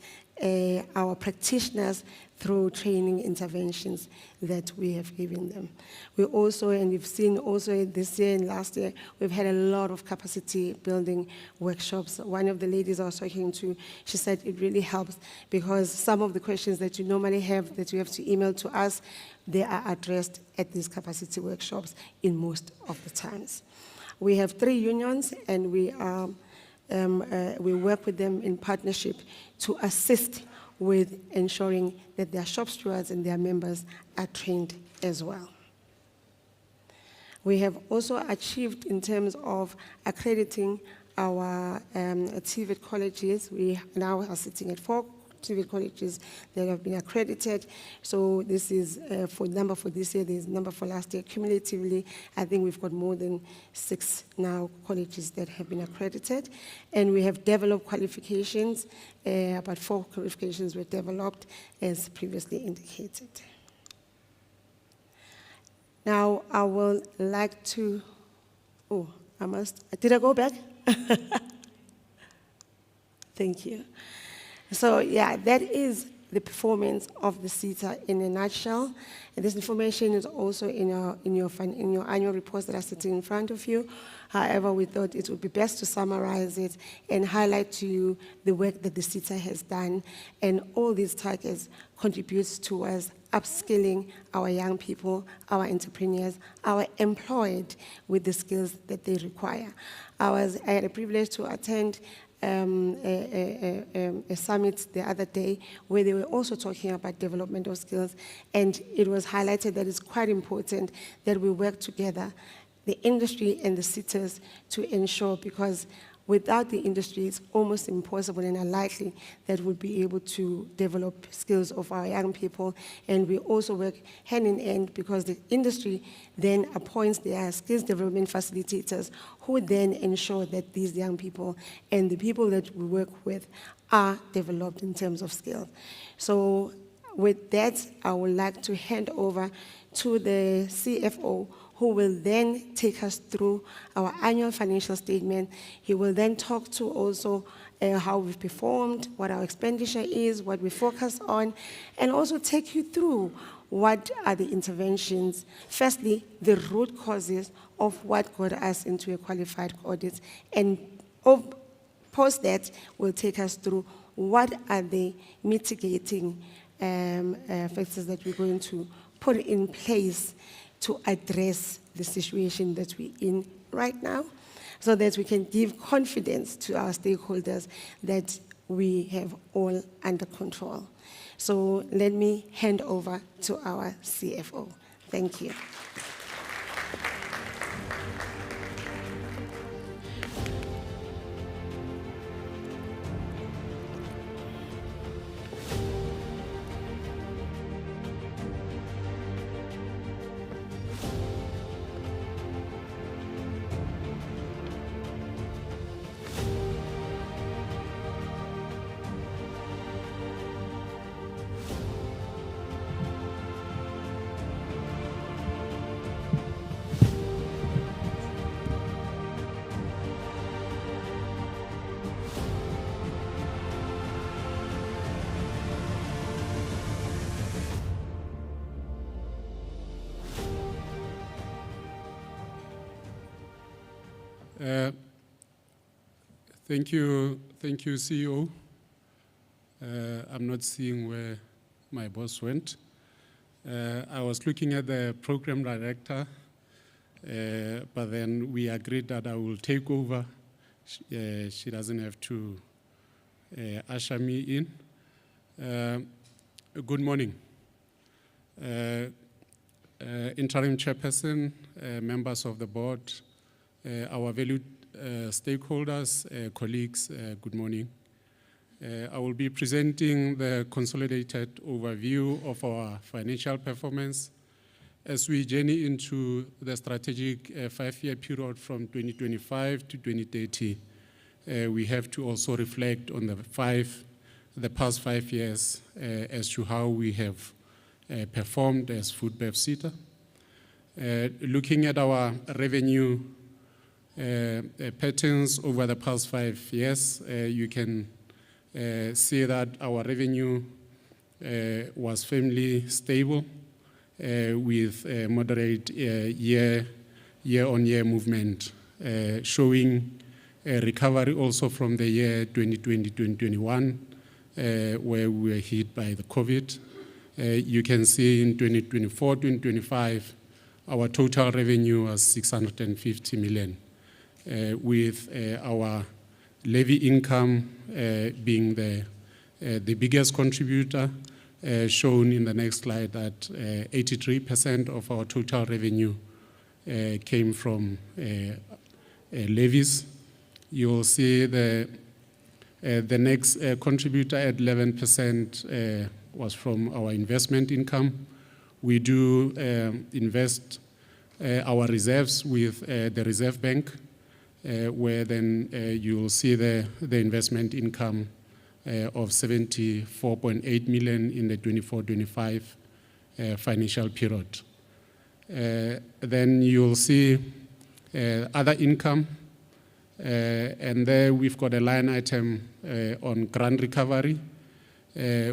our practitioners through training interventions that we have given them. We also, and we've seen also this year and last year, we've had a lot of capacity building workshops. One of the ladies I was talking to, she said it really helps because some of the questions that you normally have that you have to email to us, they are addressed at these capacity workshops in most of the times. We have 3 unions and we work with them in partnership to assist with ensuring that their shop stewards and their members are trained as well. We have also achieved in terms of accrediting our TVET colleges. We now are sitting at 4 TVET colleges that have been accredited. So this is for number for this year, there's number for last year. Cumulatively, I think we've got more than 6 now colleges that have been accredited. And we have developed qualifications, about 4 qualifications were developed as previously indicated. Now I would like to, did I go back? Thank you. So yeah, that is the performance of the SETA in a nutshell. And this information is also in your annual reports that are sitting in front of you. However, we thought it would be best to summarize it and highlight to you the work that the SETA has done. And all these targets contributes towards upskilling our young people, our entrepreneurs, our employed with the skills that they require. I had a privilege to attend a summit the other day where they were also talking about development of skills, and it was highlighted that it's quite important that we work together, the industry and the SETAs, to ensure, because without the industry it's almost impossible and unlikely that we'll be able to develop skills of our young people. And we also work hand in hand because the industry then appoints their skills development facilitators who then ensure that these young people and the people that we work with are developed in terms of skills. So with that, I would like to hand over to the CFO, who will then take us through our annual financial statement. He will then talk to also how we've performed, what our expenditure is, what we focus on, and also take you through what are the interventions. Firstly, the root causes of what got us into a qualified audit, and post that will take us through what are the mitigating factors that we're going to put in place to address the situation that we're in right now, so that we can give confidence to our stakeholders that we have all under control. So let me hand over to our CFO. Thank you.
Thank you, CEO. I'm not seeing where my boss went. I was looking at the program director, but then we agreed that I will take over. She doesn't have to usher me in. Good morning. Interim chairperson, members of the board, our valued stakeholders, colleagues, good morning. I will be presenting the consolidated overview of our financial performance as we journey into the strategic 5-year period from 2025 to 2030. We have to also reflect on the past 5 years as to how we have performed as FoodBev SETA. Looking at our revenue patterns over the past 5 years, you can see that our revenue was firmly stable with moderate year-on-year movement, showing a recovery also from the year 2020-2021, where we were hit by the COVID. You can see in 2024-2025, our total revenue was 650 million, with our levy income being the biggest contributor, shown in the next slide that 83% of our total revenue came from levies. You'll see the next contributor at 11% was from our investment income. We do invest our reserves with the Reserve Bank, where then you'll see the investment income of 74.8 million in the 24-25 financial period. Then you'll see other income, and there we've got a line item on grant recovery,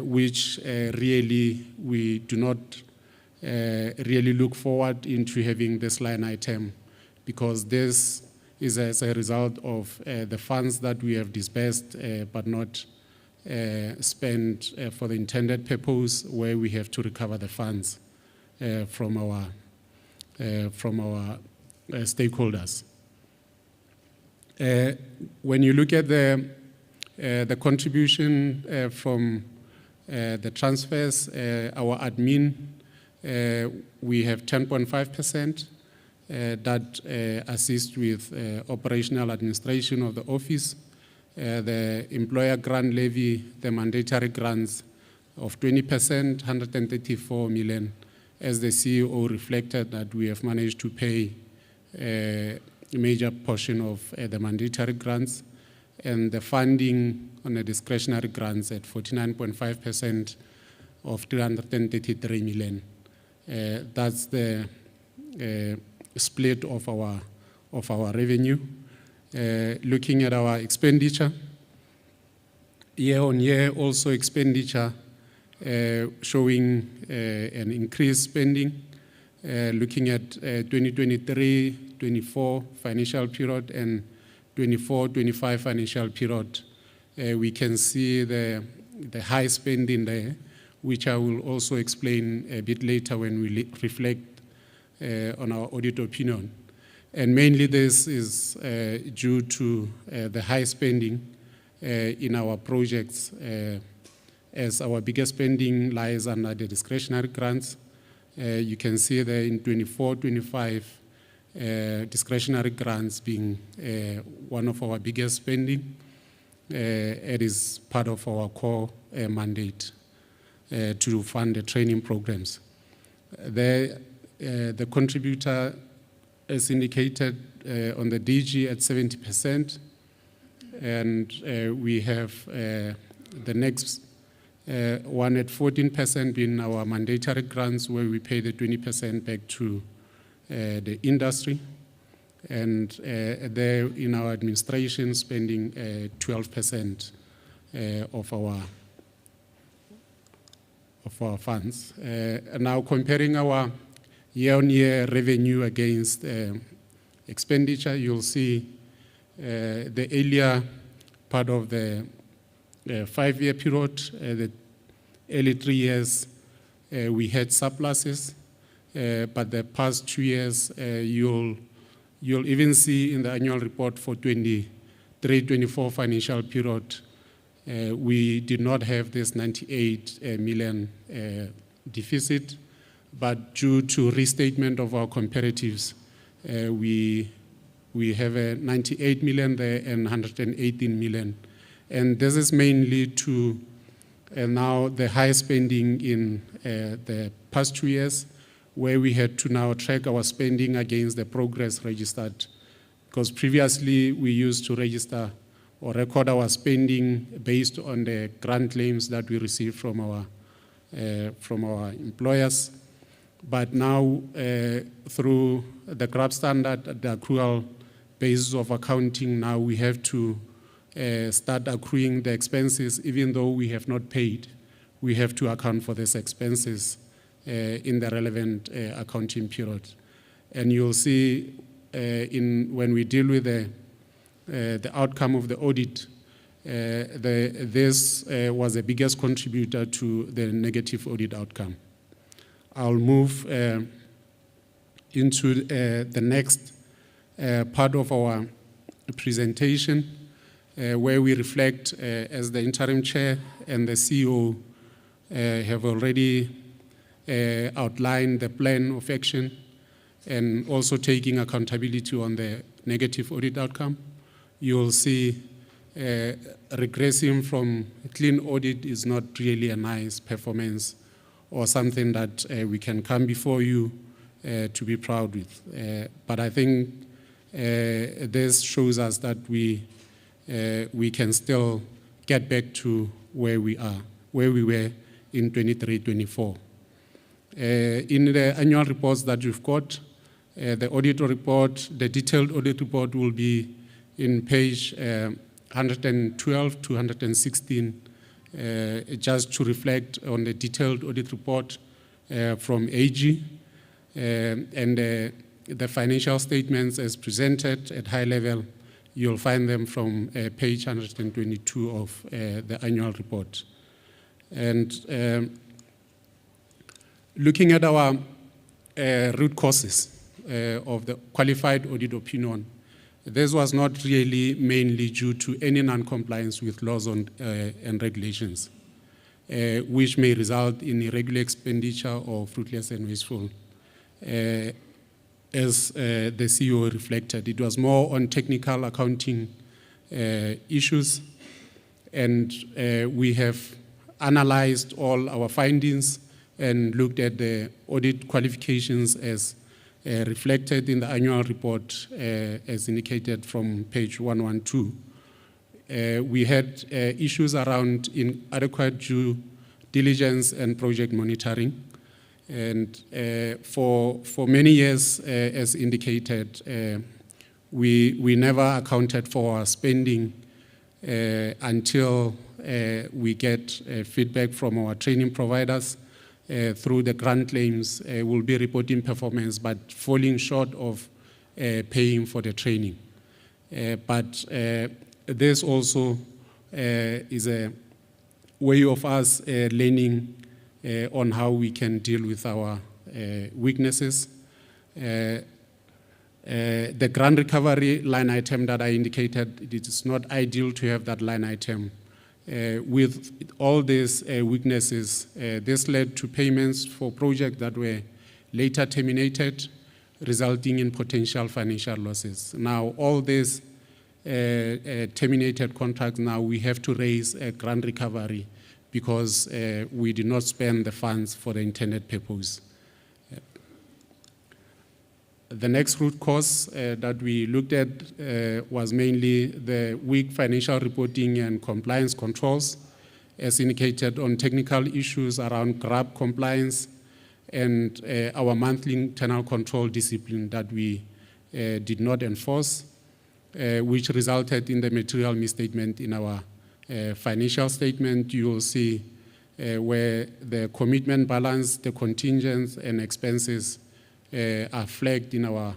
which really we do not really look forward into having this line item, because this is as a result of the funds that we have disbursed but not spent for the intended purpose, where we have to recover the funds from our stakeholders. When you look at the contribution from the transfers, our admin, we have 10.5%. That assists with operational administration of the office. The employer grant levy, the mandatory grants of 20%, 134 million, as the CEO reflected that we have managed to pay a major portion of the mandatory grants, and the funding on the discretionary grants at 49.5% of 333 million. That's the split of our revenue. Looking at our expenditure, year on year, also expenditure showing an increased spending. Looking at 2023-24 financial period and 24-25 financial period, we can see the high spending there, which I will also explain a bit later when we reflect on our audit opinion. And mainly this is due to the high spending in our projects, as our biggest spending lies under the discretionary grants. You can see there in 24-25 discretionary grants being one of our biggest spending. It is part of our core mandate to fund the training programs. The contributor is indicated on the DG at 70%, and we have the next one at 14% being our mandatory grants, where we pay the 20% back to the industry, and there in our administration spending 12% of our funds. Now comparing our year-on-year revenue against expenditure, you'll see the earlier part of the 5-year period, the early 3 years, we had surpluses, but the past 2 years, you'll even see in the annual report for 23-24 financial period, we did not have this 98 million deficit, but due to restatement of our comparatives, we have a 98 million there and 118 million. And this is mainly to now the high spending in the past 2 years, where we had to now track our spending against the progress registered. Because previously we used to register or record our spending based on the grant claims that we received from our employers. But now, through the GRAP standard, the accrual basis of accounting, now we have to start accruing the expenses, even though we have not paid. We have to account for these expenses in the relevant accounting period. And you'll see when we deal with the outcome of the audit, this was the biggest contributor to the negative audit outcome. I'll move into the next part of our presentation, where we reflect, as the interim chair and the CEO have already outlined the plan of action and also taking accountability on the negative audit outcome. You'll see regressing from clean audit is not really a nice performance or something that we can come before you to be proud with. But I think this shows us that we can still get back to where we were in 23-24. In the annual reports that you've got, the audit report, the detailed audit report will be in page 112 to 116, just to reflect on the detailed audit report from AG, and the financial statements as presented at high level. You'll find them from page 122 of the annual report. And looking at our root causes of the qualified audit opinion, this was not really mainly due to any non-compliance with laws and regulations, which may result in irregular expenditure or fruitless and wasteful. As the CEO reflected, it was more on technical accounting issues, and we have analyzed all our findings and looked at the audit qualifications as reflected in the annual report as indicated from page 112. We had issues around inadequate due diligence and project monitoring. And for many years, as indicated, we never accounted for our spending until we get feedback from our training providers. Through the grant claims, we'll be reporting performance, but falling short of paying for the training. But this also is a way of us learning on how we can deal with our weaknesses. The grant recovery line item that I indicated, it is not ideal to have that line item. With all these weaknesses, this led to payments for projects that were later terminated, resulting in potential financial losses. Now, all these terminated contracts, now we have to raise a grant recovery because we did not spend the funds for the intended purpose. The next root cause that we looked at was mainly the weak financial reporting and compliance controls, as indicated on technical issues around GRAP compliance and our monthly internal control discipline that we did not enforce, which resulted in the material misstatement in our financial statement. You will see where the commitment balance, the contingents and expenses are flagged in our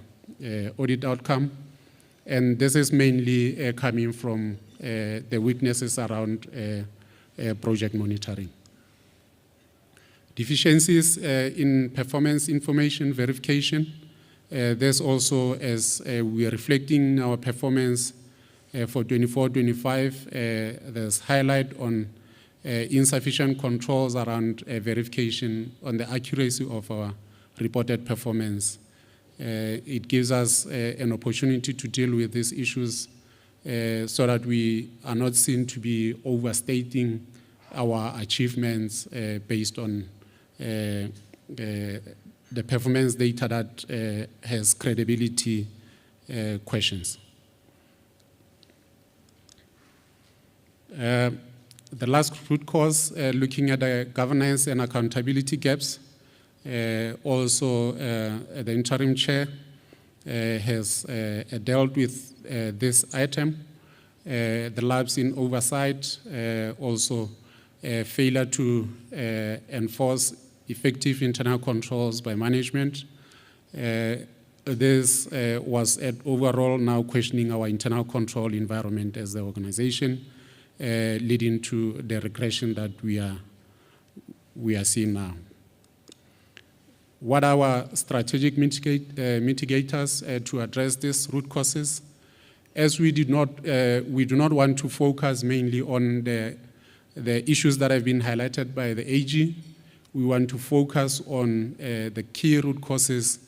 audit outcome. And this is mainly coming from the weaknesses around project monitoring. Deficiencies in performance information verification. There's also, as we are reflecting our performance for 24-25, there's highlight on insufficient controls around verification on the accuracy of our reported performance. It gives us an opportunity to deal with these issues so that we are not seen to be overstating our achievements based on the performance data that has credibility questions. The last root cause, looking at the governance and accountability gaps. Also, the interim chair has dealt with this item. The lapse in oversight, also failure to enforce effective internal controls by management. This was at overall now questioning our internal control environment as the organization, leading to the regression that we are seeing now. What are our strategic mitigators to address these root causes? As we do not want to focus mainly on the issues that have been highlighted by the AG. We want to focus on the key root causes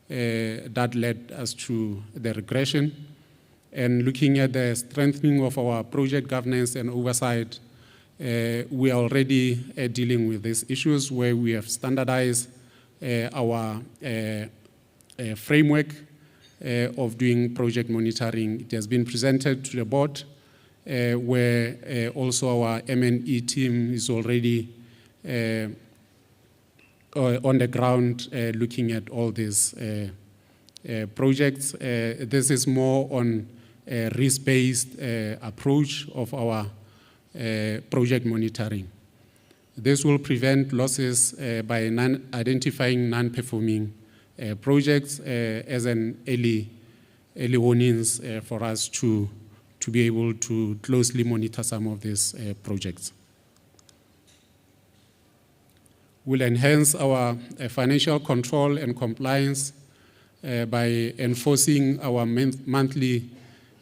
that led us to the regression. And looking at the strengthening of our project governance and oversight, we are already dealing with these issues where we have standardized our framework of doing project monitoring. It has been presented to the board, where also our M&E team is already on the ground looking at all these projects. This is more on a risk-based approach of our project monitoring. This will prevent losses by identifying non-performing projects as an early warnings for us to be able to closely monitor some of these projects. We'll enhance our financial control and compliance by enforcing our monthly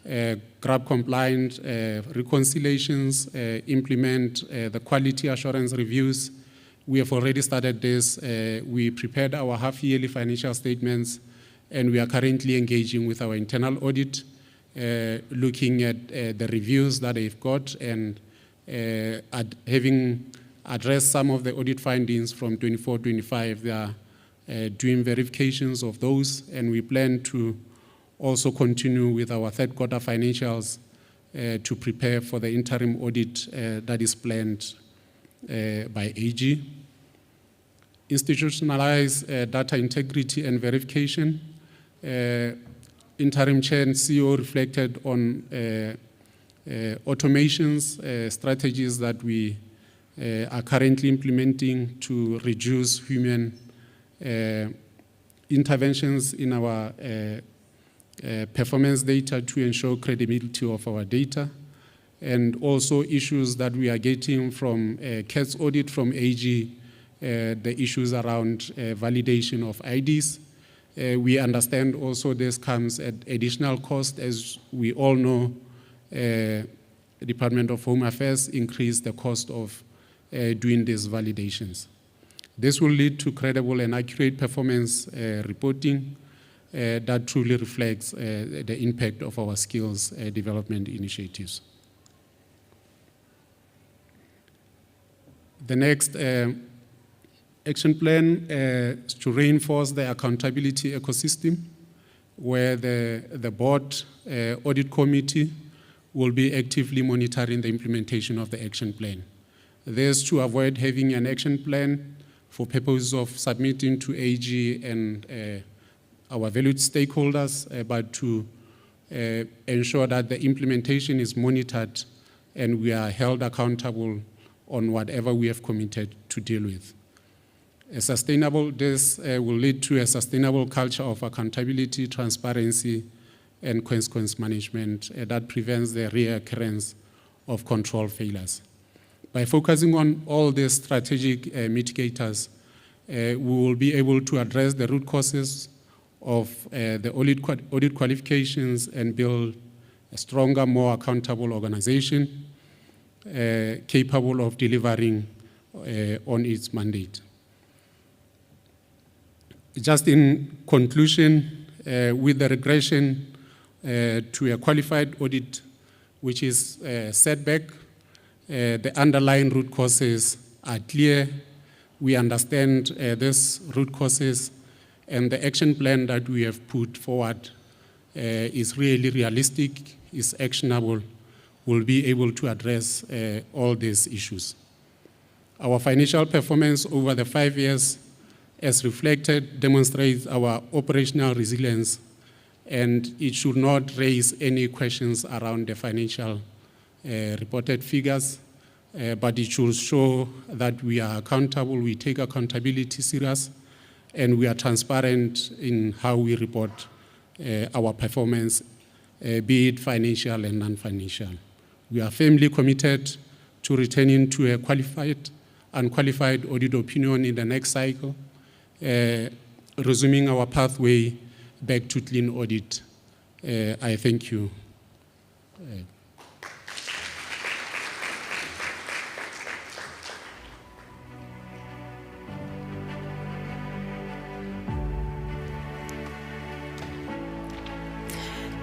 GRAB compliant reconciliations, implement the quality assurance reviews. We have already started this. We prepared our half-yearly financial statements, and we are currently engaging with our internal audit, looking at the reviews that they've got, and having addressed some of the audit findings from 24-25. They are doing verifications of those, and we plan to also continue with our third quarter financials to prepare for the interim audit that is planned by AG. Institutionalize data integrity and verification. Interim Chair and CEO reflected on automations, strategies that we are currently implementing to reduce human interventions in our performance data to ensure credibility of our data, and also issues that we are getting from CAT's audit from AG, the issues around validation of IDs. We understand also this comes at additional cost. As we all know, the Department of Home Affairs increased the cost of doing these validations. This will lead to credible and accurate performance reporting that truly reflects the impact of our skills development initiatives. The next action plan is to reinforce the accountability ecosystem, where the board audit committee will be actively monitoring the implementation of the action plan. This to avoid having an action plan for purposes of submitting to AG and our valued stakeholders, but to ensure that the implementation is monitored and we are held accountable on whatever we have committed to deal with. This will lead to a sustainable culture of accountability, transparency, and consequence management that prevents the reoccurrence of control failures. By focusing on all these strategic mitigators, we will be able to address the root causes of the audit qualifications and build a stronger, more accountable organization capable of delivering on its mandate. Just in conclusion, with the regression to a qualified audit, which is a setback, the underlying root causes are clear. We understand these root causes, and the action plan that we have put forward is really realistic, is actionable, will be able to address all these issues. Our financial performance over the 5 years, as reflected, demonstrates our operational resilience, and it should not raise any questions around the financial reported figures, but it should show that we are accountable, we take accountability serious, and we are transparent in how we report our performance, be it financial and non-financial. We are firmly committed to returning to a qualified, unqualified audit opinion in the next cycle, resuming our pathway back to clean audit. I thank you.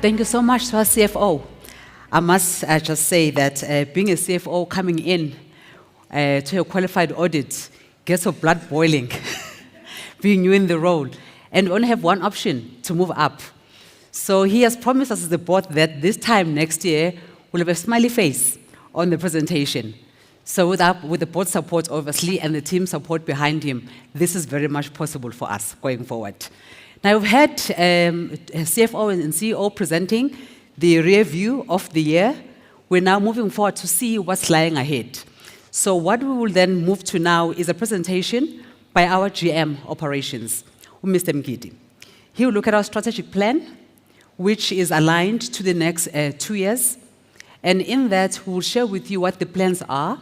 Thank you so much to our CFO. I must just say that being a CFO coming in to a qualified audit gets your blood boiling, being new in the role, and we only have one option to move up. So he has promised us as the board that this time next year, we'll have a smiley face on the presentation. So with the board support, obviously, and the team support behind him, this is very much possible for us going forward. Now, we've had CFO and CEO presenting the rear view of the year. We're now moving forward to see what's lying ahead. So what we will then move to now is a presentation by our GM operations, Mr. Mgidi. He will look at our strategic plan, which is aligned to the next 2 years. And in that, we will share with you what the plans are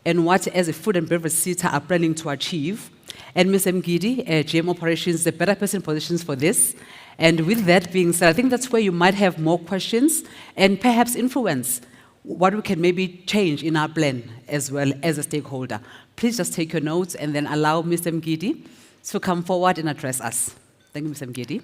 and what, as a food and beverage SETA, are planning to achieve. And Ms. Mgidi, GM Operations, is a better person positioned for this. And with that being said, I think that's where you might have more questions and perhaps influence what we can maybe change in our plan as well as a stakeholder. Please just take your notes and then allow Mr. Mgidi to come forward and address us. Thank you, Mr. Mgidi.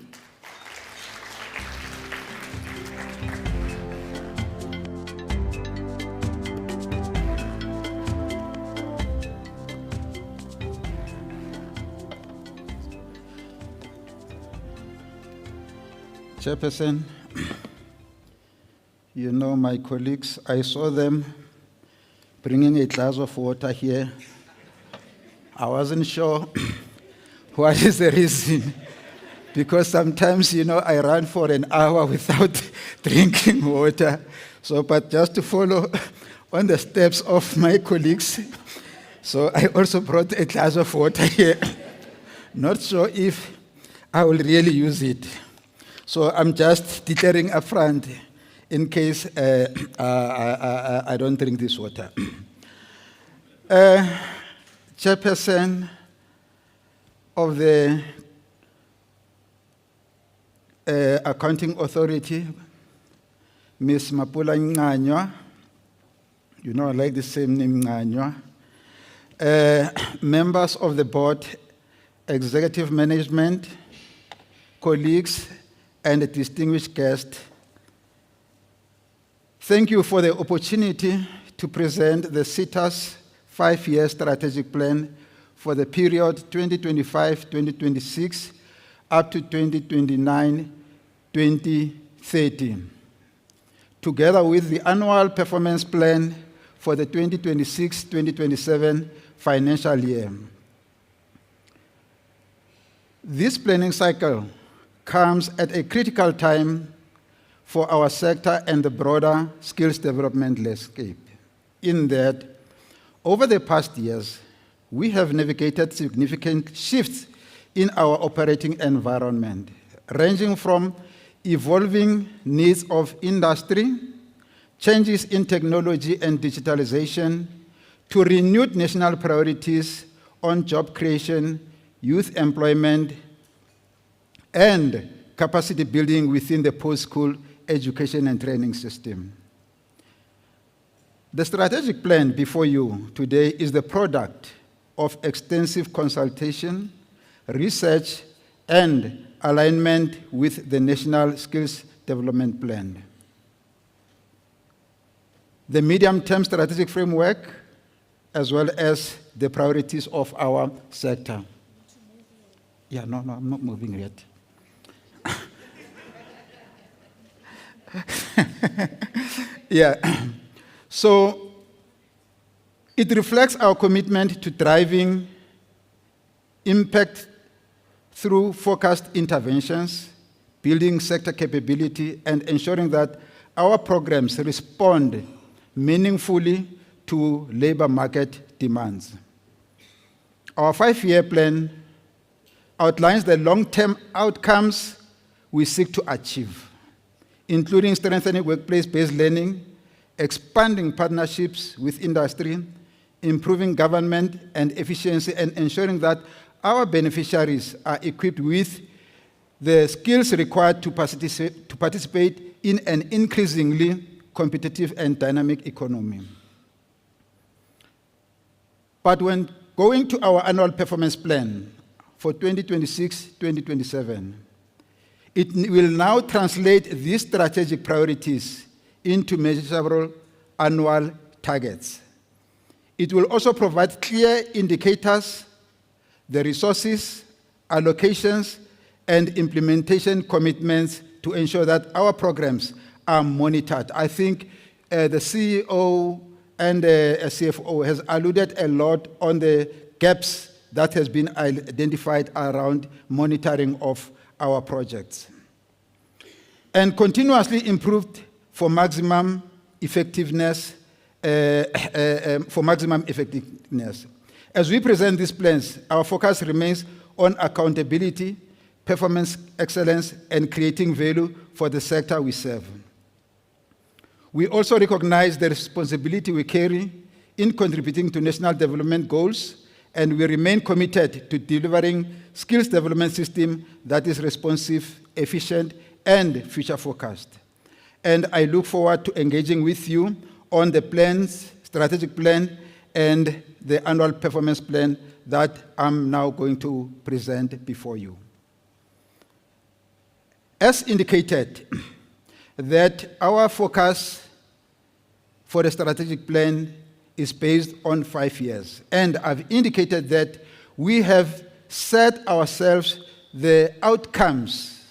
Chairperson, you know my colleagues, I saw them bringing a glass of water here. I wasn't sure what is the reason, because sometimes, you know, I run for an hour without drinking water. So, but just to follow on the steps of my colleagues, so I also brought a glass of water here. Not sure if I will really use it. So I'm just declaring upfront in case I don't drink this water. Chairperson of the Accounting Authority, Ms. Mapula Nganywa, you know I like the same name, Nganywa, members of the board, executive management, colleagues, and a distinguished guest, thank you for the opportunity to present the SETA's 5-year strategic plan for the period 2025-2026 up to 2029-2030, together with the annual performance plan for the 2026-2027 financial year. This planning cycle comes at a critical time for our sector and the broader skills development landscape, in that over the past years, we have navigated significant shifts in our operating environment, ranging from evolving needs of industry, changes in technology and digitalization, to renewed national priorities on job creation, youth employment, and capacity building within the post-school education and training system. The strategic plan before you today is the product of extensive consultation, research, and alignment with the National Skills Development Plan. The medium-term strategic framework, as well as the priorities of our sector. Yeah, no, I'm not moving yet. Yeah. So it reflects our commitment to driving impact through focused interventions, building sector capability, and ensuring that our programs respond meaningfully to labor market demands. Our 5-year plan outlines the long-term outcomes we seek to achieve, including strengthening workplace-based learning, expanding partnerships with industry, improving government and efficiency, and ensuring that our beneficiaries are equipped with the skills required to participate in an increasingly competitive and dynamic economy. But when going to our annual performance plan for 2026-2027, it will now translate these strategic priorities into measurable annual targets. It will also provide clear indicators, the resources, allocations, and implementation commitments to ensure that our programs are monitored. I think the CEO and the CFO has alluded a lot on the gaps that has been identified around monitoring of our projects. And continuously improved for maximum effectiveness. As we present these plans, our focus remains on accountability, performance excellence, and creating value for the sector we serve. We also recognize the responsibility we carry in contributing to national development goals, and we remain committed to delivering skills development system that is responsive, efficient, and future-focused. And I look forward to engaging with you on the plans, strategic plan, and the annual performance plan that I'm now going to present before you. As indicated, that our focus for the strategic plan is based on 5 years. And I've indicated that we have set ourselves the outcomes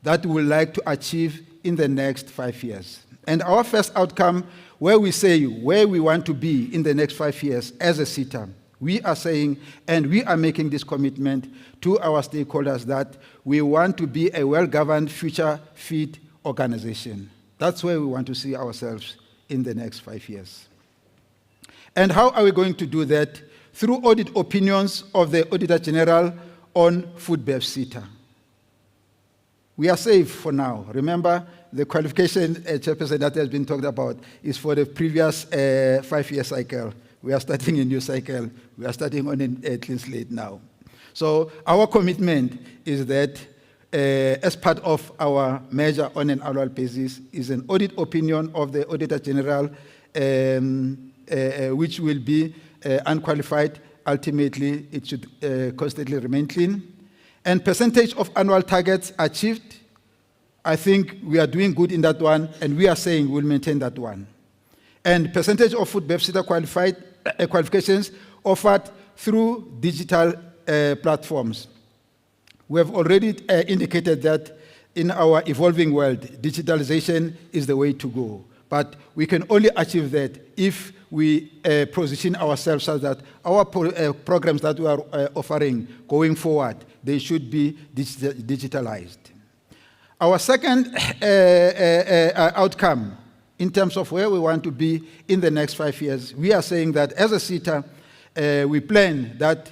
that we would like to achieve in the next 5 years. And our first outcome, where we say where we want to be in the next 5 years as a SETA, we are saying, and we are making this commitment to our stakeholders, that we want to be a well-governed, future-fit organization. That's where we want to see ourselves in the next 5 years. And how are we going to do that? Through audit opinions of the Auditor General on FoodBev SETA. We are safe for now. Remember, the qualification chairperson that has been talked about is for the previous 5-year cycle. We are starting a new cycle. We are starting on a clean slate now. So our commitment is that as part of our measure on an annual basis is an audit opinion of the Auditor General, which will be unqualified. Ultimately, it should constantly remain clean. And percentage of annual targets achieved, I think we are doing good in that one, and we are saying we'll maintain that one. And percentage of FoodBev SETA qualifications offered through digital platforms. We have already indicated that in our evolving world, digitalization is the way to go. But we can only achieve that if we position ourselves so that our programs that we are offering going forward, they should be digitalized. Our second outcome in terms of where we want to be in the next 5 years, we are saying that as a SETA, we plan that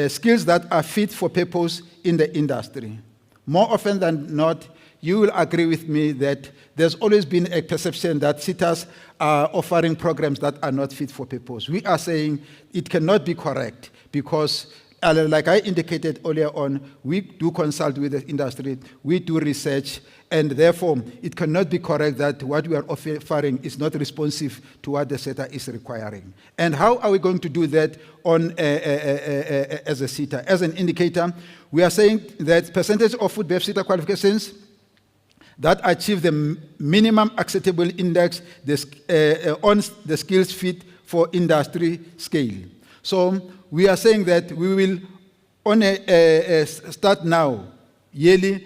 skills that are fit for purpose in the industry. More often than not, you will agree with me that there's always been a perception that SETAs are offering programs that are not fit for purpose. We are saying it cannot be correct because, like I indicated earlier on, we do consult with the industry, we do research, and therefore it cannot be correct that what we are offering is not responsive to what the SETA is requiring. And how are we going to do that on as a SETA? As an indicator, we are saying that percentage of FoodBev SETA qualifications that achieve the minimum acceptable index on the skills fit for industry scale. So we are saying that we will start now, yearly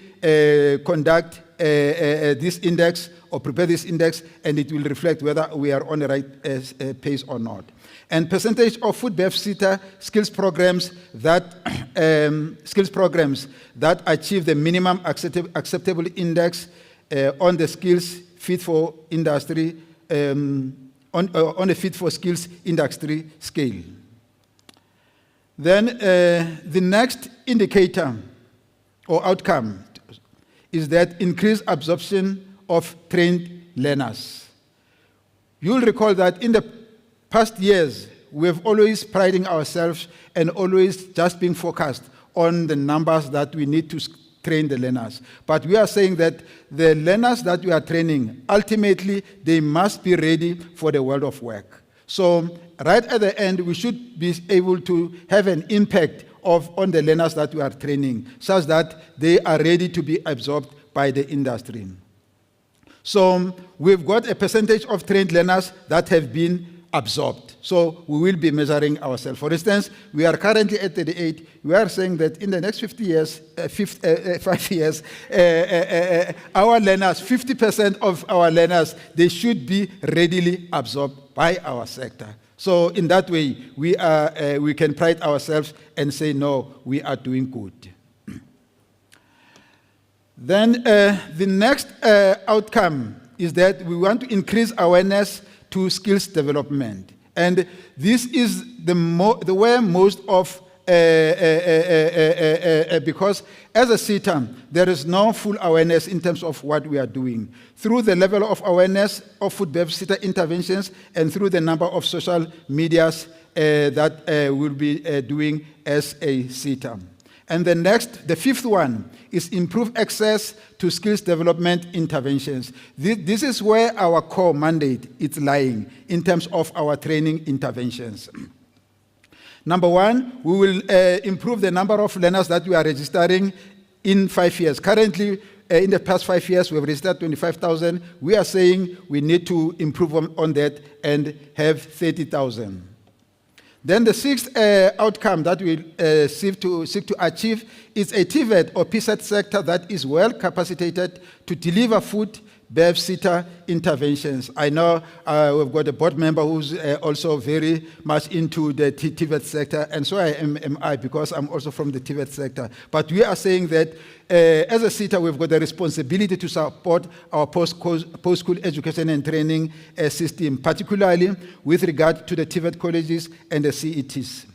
conduct this index or prepare this index, and it will reflect whether we are on the right pace or not. And percentage of FoodBev SETA skills programs that achieve the minimum acceptable index on the skills fit for industry on a fit for skills industry scale. Then the next indicator or outcome is that increased absorption of trained learners. You'll recall that in the past years, we have always priding ourselves and always just being focused on the numbers that we need to train the learners. But we are saying that the learners that we are training, ultimately, they must be ready for the world of work. So right at the end, we should be able to have an impact on the learners that we are training, such that they are ready to be absorbed by the industry. So we've got a percentage of trained learners that have been absorbed. So we will be measuring ourselves. For instance, we are currently at 38. We are saying that in the next 5 years, our learners, 50% of our learners, they should be readily absorbed by our sector. So in that way, we can pride ourselves and say, no, we are doing good. Then the next outcome is that we want to increase awareness to skills development. And this is the way most of, because as a SETA, there is no full awareness in terms of what we are doing. Through the level of awareness of FoodBev SETA interventions and through the number of social medias that we'll be doing as a SETA. And the fifth one is improve access to skills development interventions. This is where our core mandate is lying in terms of our training interventions. Number one, we will improve the number of learners that we are registering in 5 years. Currently, in the past 5 years, we have registered 25,000. We are saying we need to improve on that and have 30,000. Then the sixth outcome that we seek to achieve is a TVET or PSET sector that is well capacitated to deliver food, bev, SETA interventions. I know we've got a board member who's also very much into the TVET sector, and so am I, because I'm also from the TVET sector. But we are saying that as a SETA, we've got the responsibility to support our post-school education and training system, particularly with regard to the TVET colleges and the CETs.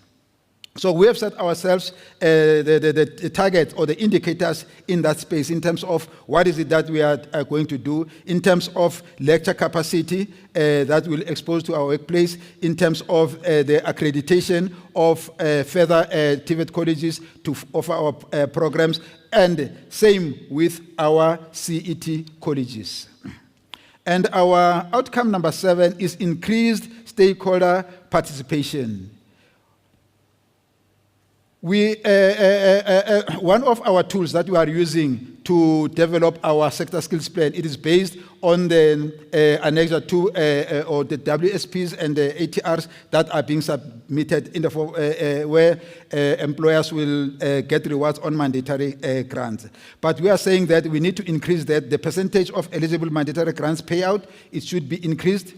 So we have set ourselves the targets or the indicators in that space in terms of what is it that we are going to do, in terms of lecture capacity that we'll expose to our workplace, in terms of the accreditation of further TVET colleges to offer our programs, and same with our CET colleges. And our outcome number 7 is increased stakeholder participation. One of our tools that we are using to develop our sector skills plan, it is based on the Annex 2 or the WSPs and the ATRs that are being submitted in the form where employers will get rewards on mandatory grants. But we are saying that we need to increase that. The percentage of eligible mandatory grants payout, it should be increased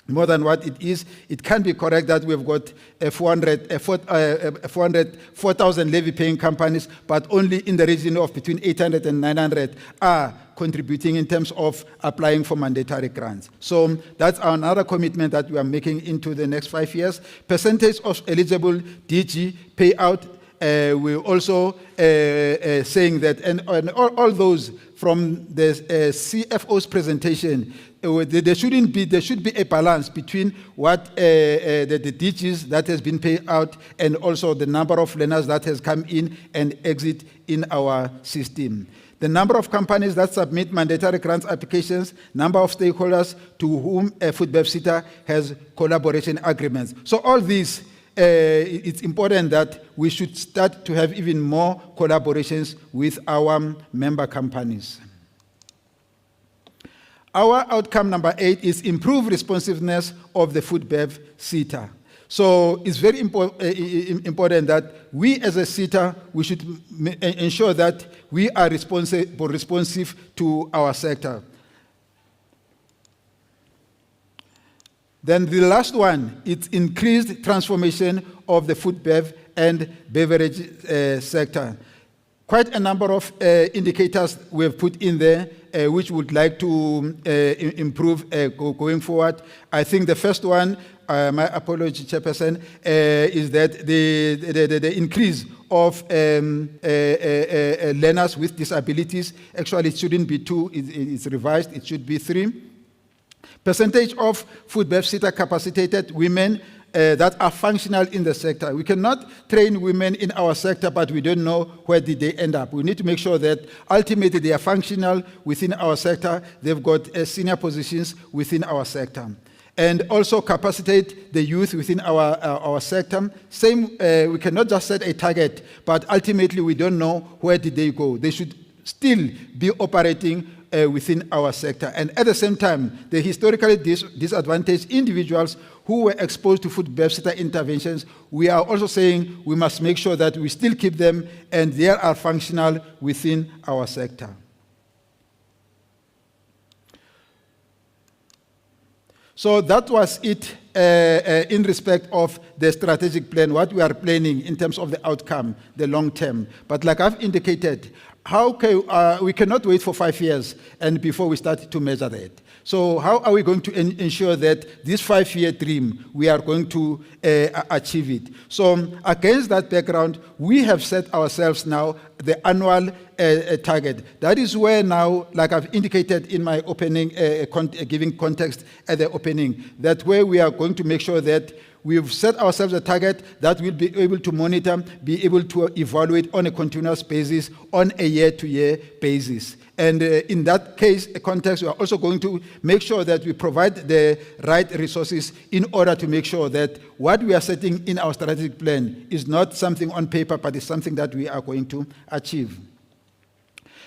more than what it is. It can be correct that we've got 4,000 levy-paying companies, but only in the region of between 800 and 900 are contributing in terms of applying for mandatory grants. So that's another commitment that we are making into the next 5 years. Percentage of eligible DG payout we're also saying that, and all those from the CFO's presentation, there should be a balance between what the DGs that has been paid out and also the number of learners that has come in and exit in our system. The number of companies that submit mandatory grants applications, number of stakeholders to whom FoodBev SETA has collaboration agreements. So all these, it's important that we should start to have even more collaborations with our member companies. Our outcome number 8 is improve responsiveness of the FoodBev SETA. So it's very important that we as a SETA, we should ensure that we are responsive to our sector. Then the last one, it's increased transformation of the food bev and beverage sector. Quite a number of indicators we have put in there, which would like to improve going forward. I think the first one, my apology, Chairperson, is that the increase of learners with disabilities, actually it shouldn't be 2, it's revised, it should be 3. Percentage of FoodBev SETA capacitated women that are functional in the sector. We cannot train women in our sector, but we don't know where did they end up. We need to make sure that ultimately they are functional within our sector. They've got senior positions within our sector. And also capacitate the youth within our sector. Same, we cannot just set a target, but ultimately we don't know where did they go. They should still be operating within our sector. And at the same time, the historically disadvantaged individuals who were exposed to FoodBev SETA interventions, we are also saying we must make sure that we still keep them and they are functional within our sector. So that was it in respect of the strategic plan, what we are planning in terms of the outcome, the long term. But like I've indicated, we cannot wait for 5 years and before we start to measure that. So how are we going to ensure that this 5-year dream, we are going to achieve it? So against that background, we have set ourselves now the annual target. That is where now, like I've indicated in my opening, giving context at the opening, that where we are going to make sure that we've set ourselves a target that we'll be able to monitor, be able to evaluate on a continuous basis, on a year-to-year basis. And in that case, context, we are also going to make sure that we provide the right resources in order to make sure that what we are setting in our strategic plan is not something on paper, but is something that we are going to achieve.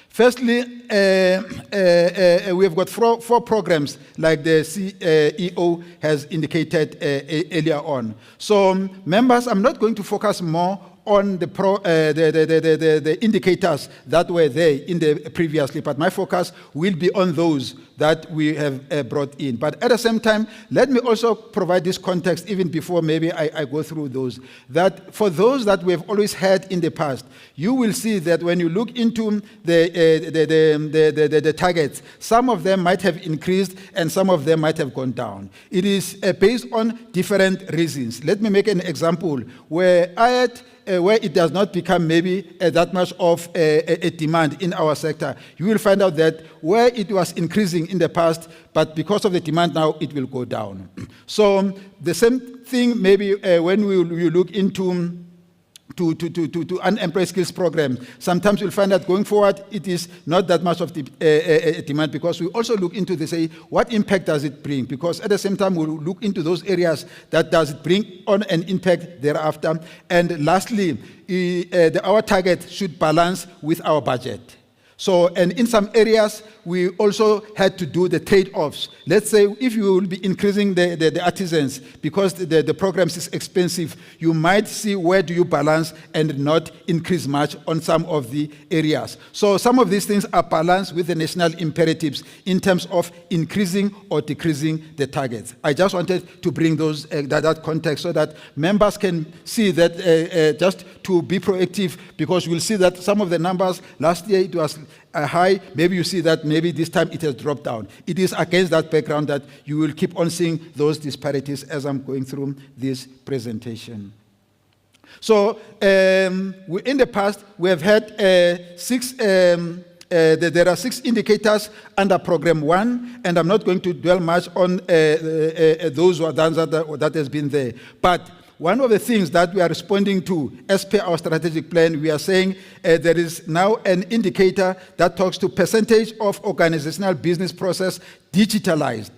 Firstly, we have got four programs, like the CEO has indicated earlier on. So, members, I'm not going to focus more on the indicators that were there in the previously, but my focus will be on those that we have brought in. But at the same time, let me also provide this context even before maybe I go through those. That for those that we have always had in the past, you will see that when you look into the targets, some of them might have increased and some of them might have gone down. It is based on different reasons. Let me make an example where where it does not become maybe that much of a demand in our sector, you will find out that where it was increasing in the past, but because of the demand now, it will go down. So the same thing maybe when we look into to unemployed skills program. Sometimes you'll find that going forward, it is not that much of the demand, because we also look into the say, what impact does it bring? Because at the same time, we'll look into those areas that does it bring on an impact thereafter. And lastly, our target should balance with our budget. So, and in some areas, we also had to do the trade-offs. Let's say if you will be increasing the artisans because the programs is expensive, you might see where do you balance and not increase much on some of the areas. So some of these things are balanced with the national imperatives in terms of increasing or decreasing the targets. I just wanted to bring those that context so that members can see that just to be proactive, because we'll see that some of the numbers last year it was high, maybe you see that maybe this time it has dropped down. It is against that background that you will keep on seeing those disparities as I'm going through this presentation. So in the past, we have had there are 6 indicators under Program 1, and I'm not going to dwell much on those that has been there. But one of the things that we are responding to, as per our strategic plan, we are saying there is now an indicator that talks to percentage of organizational business process digitalized.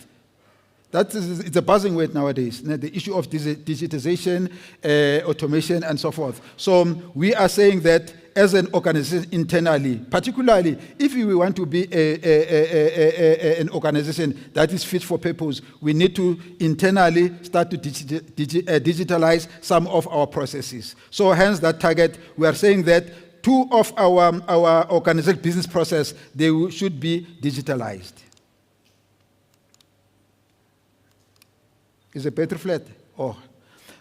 It's a buzzing word nowadays, the issue of digitization, automation, and so forth. So we are saying that as an organization internally, particularly if we want to be an organization that is fit for purpose, we need to internally start to digitalize some of our processes. So hence that target, we are saying that 2 of our organizational business process, they should be digitalized. Is it better flat? Oh,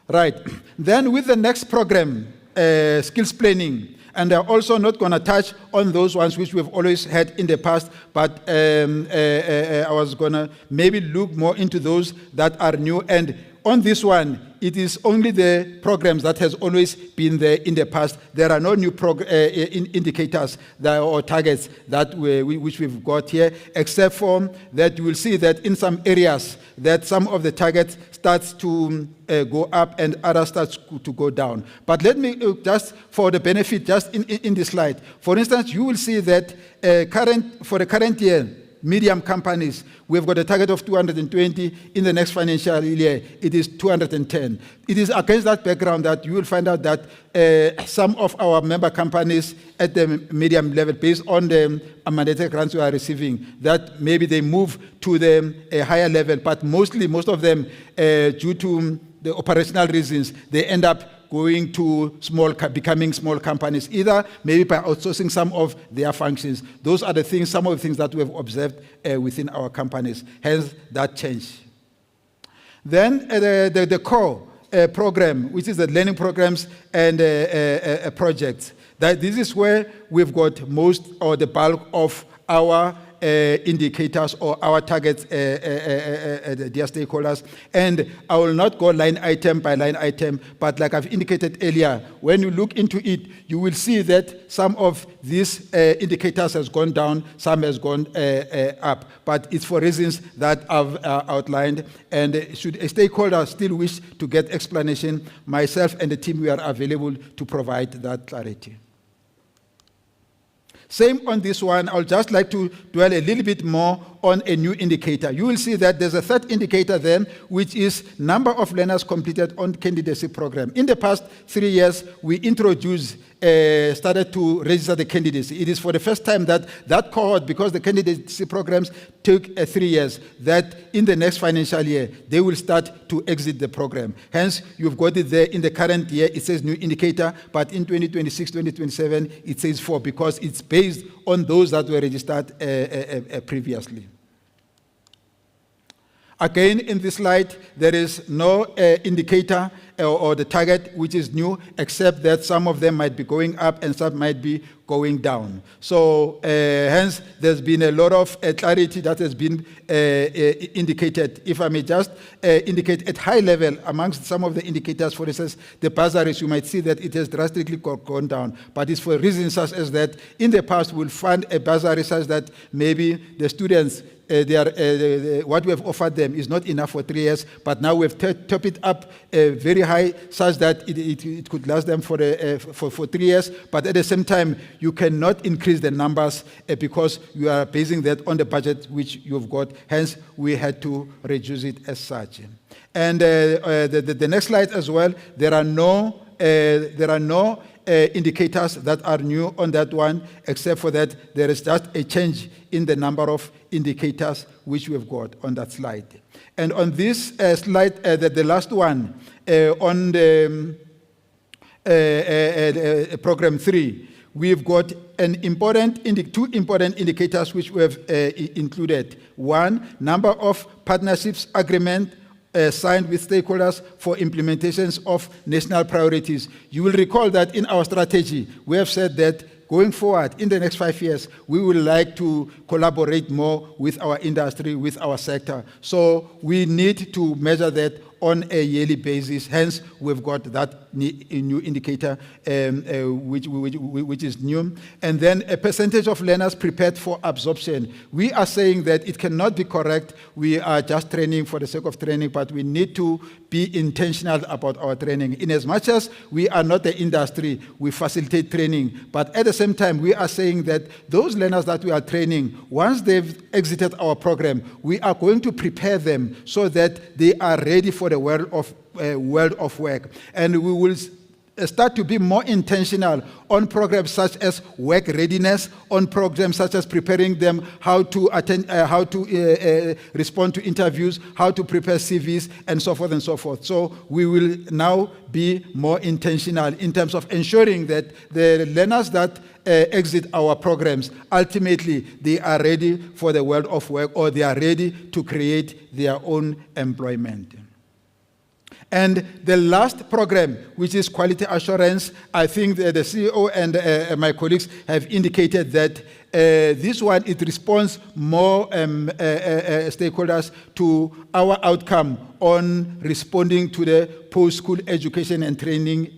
right. Then with the next program, skills planning, and I'm also not going to touch on those ones which we've always had in the past, but I was going to maybe look more into those that are new. And on this one, it is only the programs that has always been there in the past. There are no new indicators or targets that which we've got here, except for that you will see that in some areas that some of the targets starts to go up and others starts to go down. But let me just for the benefit, just in this slide. For instance, you will see that for the current year, medium companies, we've got a target of 220. In the next financial year, it is 210. It is against that background that you will find out that some of our member companies at the medium level, based on the mandated grants we are receiving, that maybe they move to the higher level, but most of them, due to the operational reasons, they end up going to becoming small companies, either maybe by outsourcing some of their functions. Those are some of the things that we have observed within our companies, hence that change. Then the core program, which is the learning programs and projects. This is where we've got most or the bulk of our indicators or our targets, dear stakeholders. And I will not go line item by line item, but like I've indicated earlier, when you look into it, you will see that some of these indicators has gone down, some has gone up. But it's for reasons that I've outlined. And should a stakeholder still wish to get explanation, myself and the team, we are available to provide that clarity. Same on this one, I would just like to dwell a little bit more on a new indicator. You will see that there's a third indicator then, which is number of learners completed on candidacy program. In the past 3 years, we introduced, started to register the candidacy. It is for the first time that cohort, because the candidacy programs took 3 years, that in the next financial year, they will start to exit the program. Hence, you've got it there in the current year, it says new indicator, but in 2026, 2027, it says 4, because it's based on those that were registered previously. Again, in this slide, there is no indicator or the target which is new, except that some of them might be going up and some might be going down. So hence, there's been a lot of clarity that has been indicated. If I may just indicate at high level, amongst some of the indicators, for instance, the bursaries, you might see that it has drastically gone down. But it's for reasons such as that in the past, we'll find a bursary such that maybe the students, what we have offered them is not enough for 3 years, but now we've topped it up very high such that it could last them for 3 years. But at the same time, you cannot increase the numbers because you are basing that on the budget which you've got. Hence, we had to reduce it as such. And the next slide as well, there are no indicators that are new on that one, except for that there is just a change in the number of indicators which we've got on that slide. And on this slide, the last one, on the program 3, we've got two important indicators which we have included. One, number of partnerships agreement signed with stakeholders for implementations of national priorities. You will recall that in our strategy, we have said that going forward, in the next 5 years, we would like to collaborate more with our industry, with our sector. So we need to measure that on a yearly basis. Hence, we've got that new indicator which is new. And then a percentage of learners prepared for absorption. We are saying that it cannot be correct. We are just training for the sake of training, but we need to be intentional about our training. In as much as we are not the industry, we facilitate training. But at the same time, we are saying that those learners that we are training, once they've exited our program, we are going to prepare them so that they are ready for the world of work. And we will start to be more intentional on programs such as work readiness, on programs such as preparing them how to respond to interviews, how to prepare CVs, and so forth and so forth. So we will now be more intentional in terms of ensuring that the learners that exit our programs, ultimately they are ready for the world of work, or they are ready to create their own employment. And the last program, which is quality assurance, I think the CEO and my colleagues have indicated that this one, it responds more stakeholders to our outcome on responding to the post-school education and training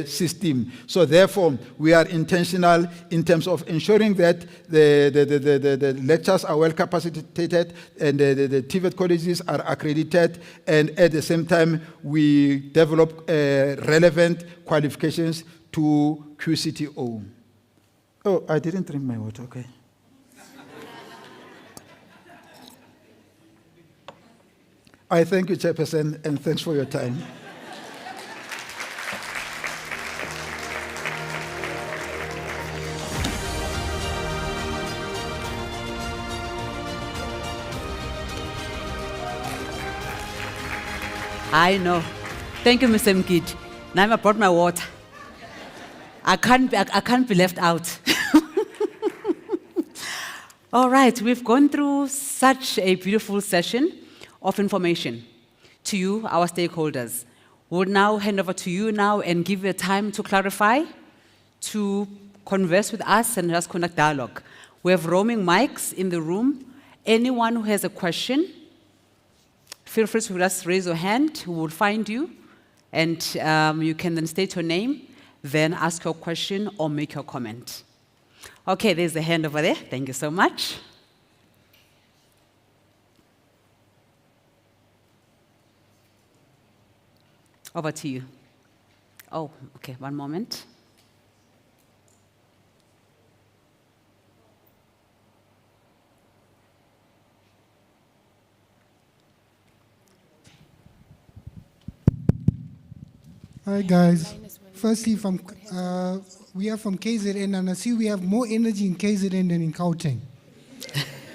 system. So therefore, we are intentional in terms of ensuring that the lectures are well capacitated and the TVET colleges are accredited, and at the same time, we develop relevant qualifications to QCTO. Oh, I didn't drink my water, okay. I thank you, Chairperson, and thanks for your time.
I know. Thank you, Mr. Mkid. Now I brought my water. I can't be left out. All right, we've gone through such a beautiful session of information to you, our stakeholders. We'll now hand over to you now and give you time to clarify, to converse with us and just conduct dialogue. We have roaming mics in the room. Anyone who has a question, feel free to just raise your hand. We will find you, and you can then state your name, then ask your question or make your comment. Okay, there's a hand over there. Thank you so much. Over to you. Oh, okay, one moment.
Hi guys. Firstly, we are from KZN, and I see we have more energy in KZN than in Gauteng.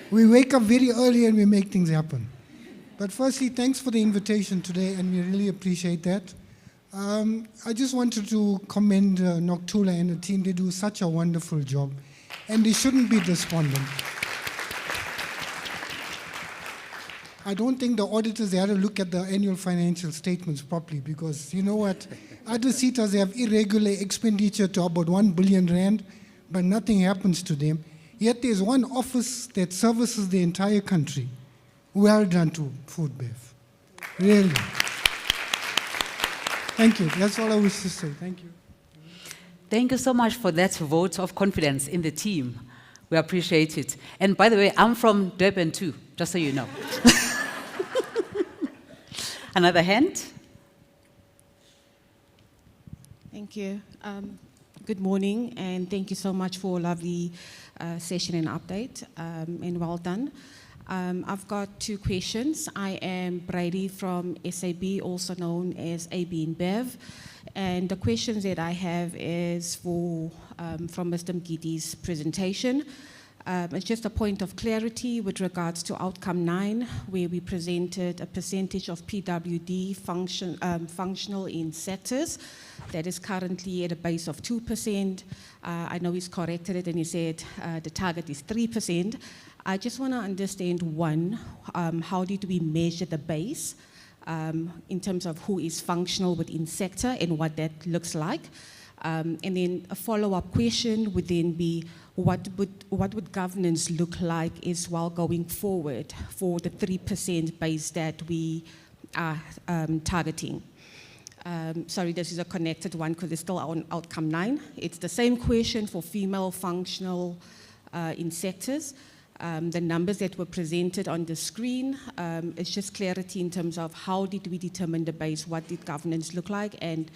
We wake up very early and we make things happen. But firstly, thanks for the invitation today, and we really appreciate that. I just wanted to commend Noktula and the team. They do such a wonderful job, and they shouldn't be despondent. I don't think the auditors, they had to look at the annual financial statements properly, because you know what? Other SETAs, they have irregular expenditure to about 1 billion rand, but nothing happens to them. Yet there's one office that services the entire country. Well done to FoodBev. Really. Thank you. That's all I wish to say. Thank you.
Thank you so much for that vote of confidence in the team. We appreciate it. And by the way, I'm from Durban too, just so you know. Another hand?
Thank you. Good morning, and thank you so much for a lovely session and update, and well done. I've got two questions. I am Brady from SAB, also known as AB in Bev, and the questions that I have is from Mr. Mgidi's presentation. It's just a point of clarity with regards to outcome 9, where we presented a percentage of PWD functional in sectors that is currently at a base of 2%. I know he's corrected it and he said the target is 3%. I just want to understand, one, how did we measure the base in terms of who is functional within sector and what that looks like? And then a follow-up question would then be, what would governance look like as well going forward for the 3% base that we are targeting? Sorry, this is a connected one because it's still on outcome 9. It's the same question for female functional in sectors. The numbers that were presented on the screen, it's just clarity in terms of how did we determine the base, what did governance look like, and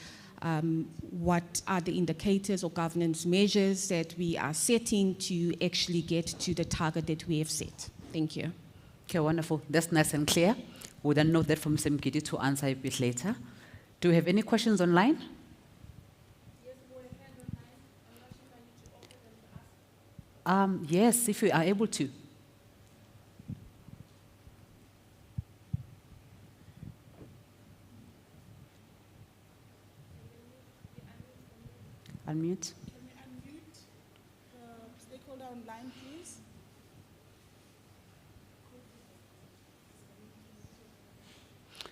what are the indicators or governance measures that we are setting to actually get to the target that we have set. Thank you.
Okay, wonderful. That's nice and clear. We'll then note that from Mr. Mgidi to answer a bit later. Do we have any questions online? Yes, if you are able to. Unmute.
Can we unmute the stakeholder online, please?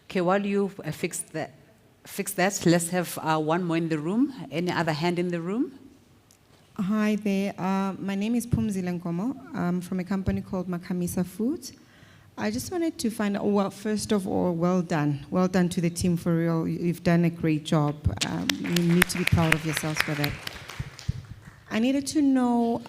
Okay, while you fix that, let's have one more in the room. Any other hand in the room?
Hi there. My name is Pumzile Nkomo. I'm from a company called Makamisa Foods. I just wanted to find out, well, first of all, well done. Well done to the team, for real. You've done a great job. You need to be proud of yourselves for that. I needed to know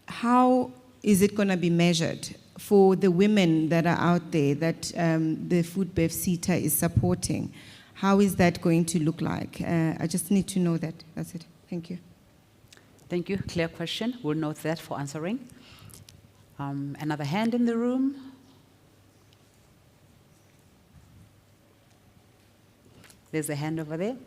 how is it going to be measured for the women that are out there that the FoodBev SETA is supporting? How is that going to look like? I just need to know that. That's it. Thank you.
Thank you. Clear question. We'll note that for answering. Another hand in the room? There's a hand over there.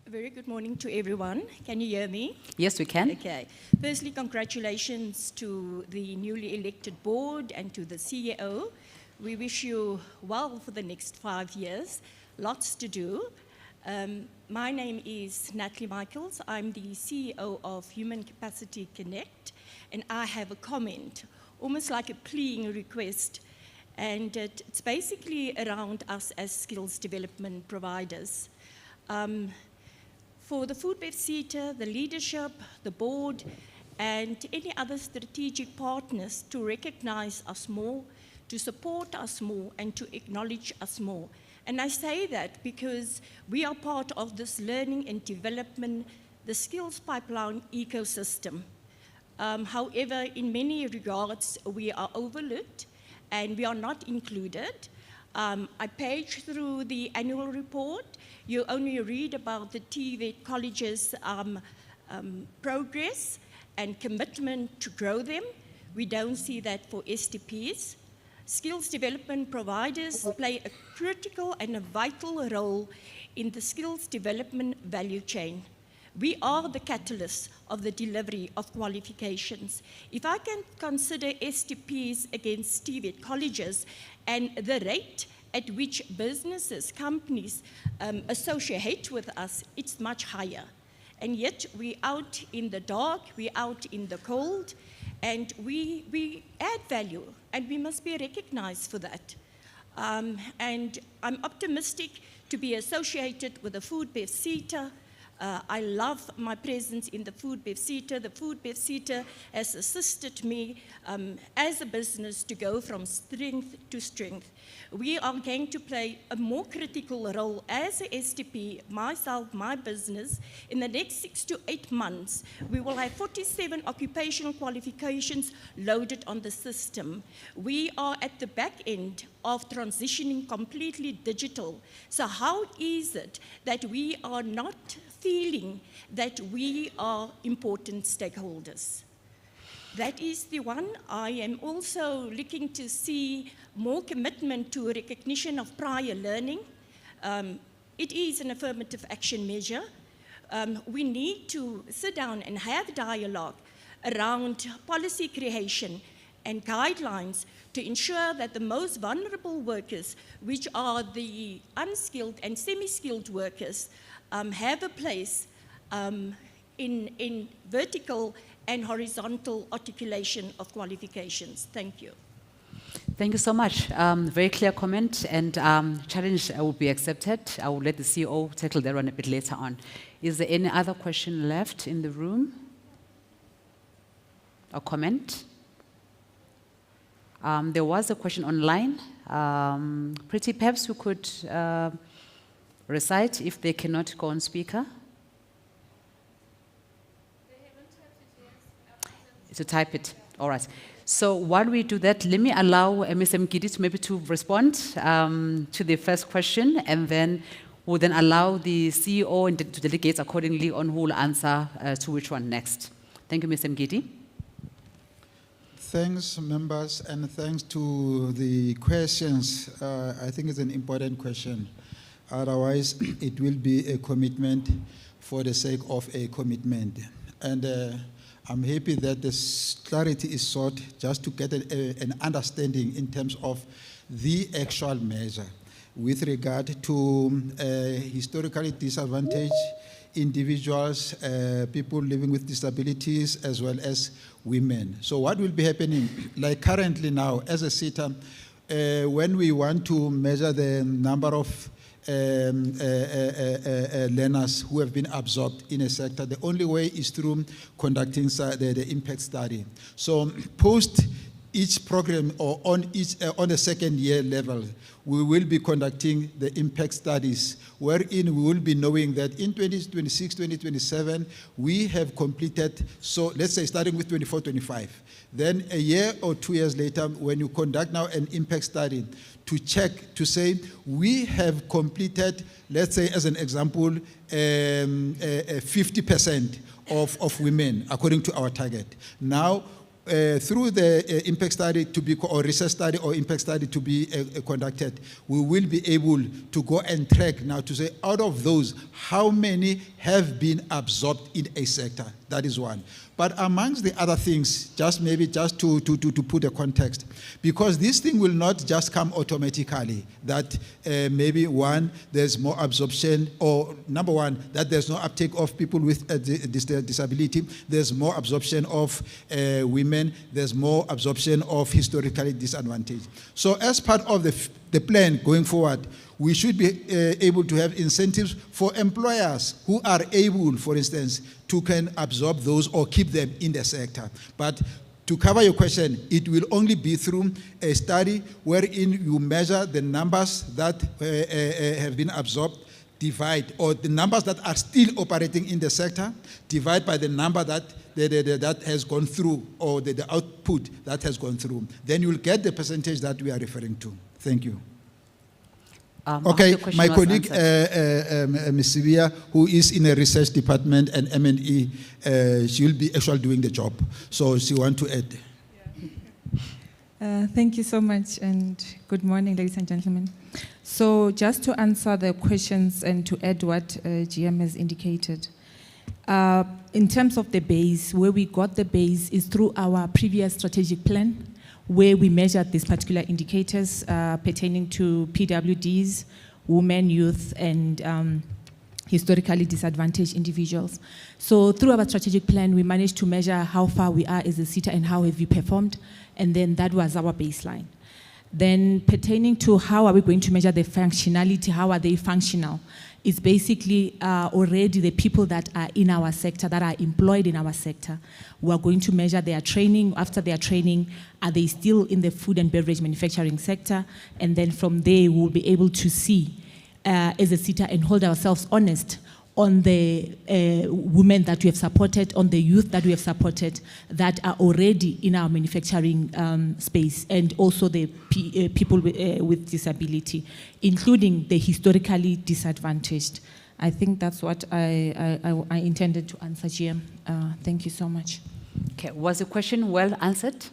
A very good morning to everyone. Can you hear me?
Yes, we can.
Okay. Firstly, congratulations to the newly elected board and to the CEO. We wish you well for the next 5 years. Lots to do. My name is Natalie Michaels. I'm the CEO of Human Capacity Connect, and I have a comment, almost like a pleading request, and it's basically around us as skills development providers. For the FoodBev SETA, the leadership, the board, and any other strategic partners to recognize us more, to support us more, and to acknowledge us more. And I say that because we are part of this learning and development, the skills pipeline ecosystem. However, in many regards, we are overlooked and we are not included. I page through the annual report. You only read about the TVET colleges' progress and commitment to grow them. We don't see that for STPs. Skills development providers play a critical and a vital role in the skills development value chain. We are the catalyst of the delivery of qualifications. If I can consider STPs against TVET colleges and the rate at which businesses, companies associate with us, it's much higher. And yet we're out in the dark, we're out in the cold, and we add value, and we must be recognized for that. And I'm optimistic to be associated with the FoodBev SETA. I love my presence in the FoodBev SETA. The FoodBev SETA has assisted me as a business to go from strength to strength. We are going to play a more critical role as a STP, myself, my business. In the next 6 to 8 months, we will have 47 occupational qualifications loaded on the system. We are at the back end of transitioning completely digital. So how is it that we are not feeling that we are important stakeholders? That is the one. I am also looking to see more commitment to recognition of prior learning. It is an affirmative action measure. We need to sit down and have dialogue around policy creation and guidelines to ensure that the most vulnerable workers, which are the unskilled and semi-skilled workers, have a place in vertical and horizontal articulation of qualifications. Thank you.
Thank you so much. Very clear comment, and challenge will be accepted. I will let the CEO tackle that one a bit later on. Is there any other question left in the room? or comment? There was a question online. Pretty, perhaps you could recite if they cannot go on speaker. To type it. All right. So while we do that, let me allow Ms. Mgidi to maybe to respond to the first question, and then we'll then allow the CEO and to delegates accordingly on who will answer to which one next. Thank you, Ms. Mgidi.
Thanks, members, and thanks to the questions. I think it's an important question. Otherwise, it will be a commitment for the sake of a commitment. And I'm happy that this clarity is sought just to get an understanding in terms of the actual measure with regard to historically disadvantaged individuals, people living with disabilities, as well as women. So what will be happening, like currently now, as a SETA, when we want to measure the number of learners who have been absorbed in a sector, the only way is through conducting the impact study. So post each program or on the second year level, we will be conducting the impact studies, wherein we will be knowing that in 2026, 2027, we have completed, so let's say starting with 24, 25. Then a year or 2 years later, when you conduct now an impact study, to check, to say, we have completed, let's say as an example, 50% of women, according to our target. Now, through the impact study to be, or research study or impact study to be conducted, we will be able to go and track now to say, out of those, how many have been absorbed in a sector? That is one. But amongst the other things, just maybe just to put a context, because this thing will not just come automatically, that maybe one, there's more absorption, or number one, that there's no uptake of people with disability, there's more absorption of women, there's more absorption of historically disadvantaged. So as part of the plan going forward, we should be able to have incentives for employers who are able, for instance, to can absorb those or keep them in the sector. But to cover your question, it will only be through a study wherein you measure the numbers that have been absorbed, divide, or the numbers that are still operating in the sector, divide by the number that that has gone through, or the output that has gone through. Then you'll get the percentage that we are referring to. Thank you. Okay, my colleague, Ms. Sibia, who is in a research department and M&E, she will be actually doing the job. So she wants to add.
Thank you so much, and good morning, ladies and gentlemen. So just to answer the questions and to add what GM has indicated, in terms of the base, where we got the base is through our previous strategic plan, where we measured these particular indicators pertaining to PWDs, women, youth, and historically disadvantaged individuals. So through our strategic plan, we managed to measure how far we are as a SETA and how have we performed, and then that was our baseline. Then pertaining to how are we going to measure the functionality, how are they functional, is basically already the people that are in our sector, that are employed in our sector. We are going to measure their training. After their training, are they still in the food and beverage manufacturing sector? And then from there, we will be able to see as a SETA and hold ourselves honest on the women that we have supported, on the youth that we have supported that are already in our manufacturing space, and also the people with disability, including the historically disadvantaged. I think that's what I intended to answer, GM. Thank you so much.
Okay, was the question well answered?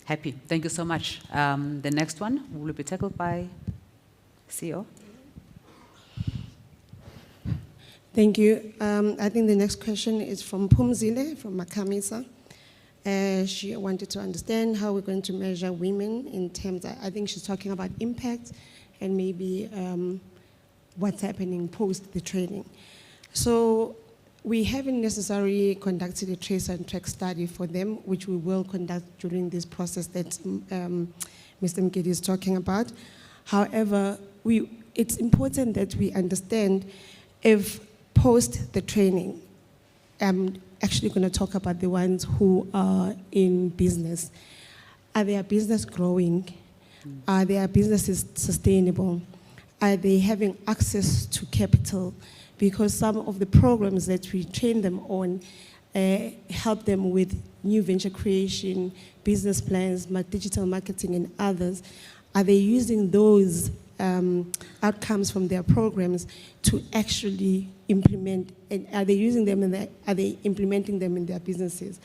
Happy, thank you so much. The next one will be tackled by CEO.
Thank you. I think the next question is from Pumzile from Makamisa. She wanted to understand how we're going to measure women in terms, I think she's talking about impact and maybe what's happening post the training. So we haven't necessarily conducted a trace and track study for them, which we will conduct during this process that Mr. Mkedi is talking about. However, it's important that we understand if post the training, I'm actually going to talk about the ones who are in business. Are their business growing? Are their businesses sustainable? Are they having access to capital? Because some of the programs that we train them on help them with new venture creation, business plans, digital marketing, and others. Are they using those outcomes from their programs to actually implement, and are they using them and are they implementing them in their businesses?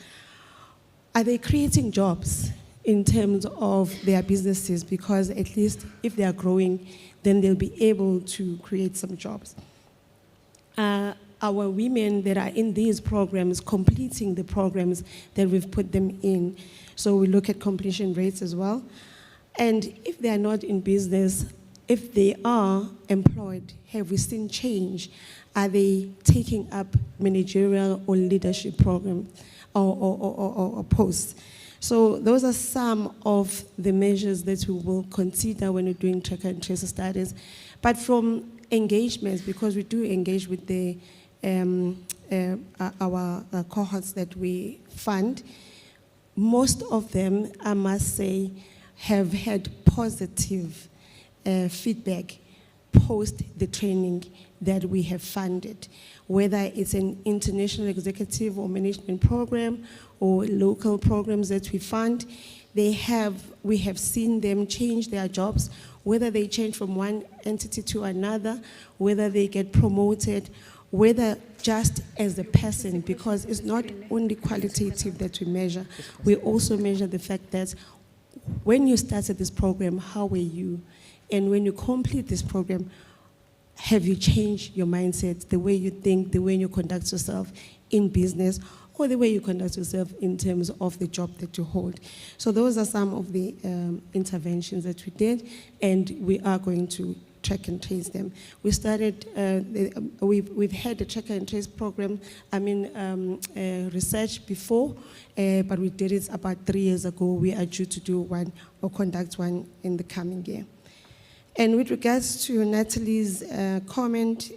Are they creating jobs in terms of their businesses? Because at least if they are growing, then they'll be able to create some jobs. Our women that are in these programs completing the programs that we've put them in. So we look at completion rates as well. And if they are not in business, if they are employed, have we seen change? Are they taking up managerial or leadership programs or posts? So those are some of the measures that we will consider when we're doing track and trace studies. But from engagements, because we do engage with the our cohorts that we fund, most of them, I must say, have had positive feedback post the training that we have funded, whether it's an international executive or management program or local programs that we fund. We have seen them change their jobs, whether they change from one entity to another, whether they get promoted, whether just as a person, because it's not only qualitative that we measure, we also measure the fact that when you started this program, how were you? And when you complete this program, have you changed your mindset, the way you think, the way you conduct yourself in business, or the way you conduct yourself in terms of the job that you hold? So those are some of the interventions that we did, and we are going to track and trace them. We started, we've had a track and trace program, research before, but we did it about 3 years ago. We are due to do one or conduct one in the coming year. And with regards to Natalie's comment,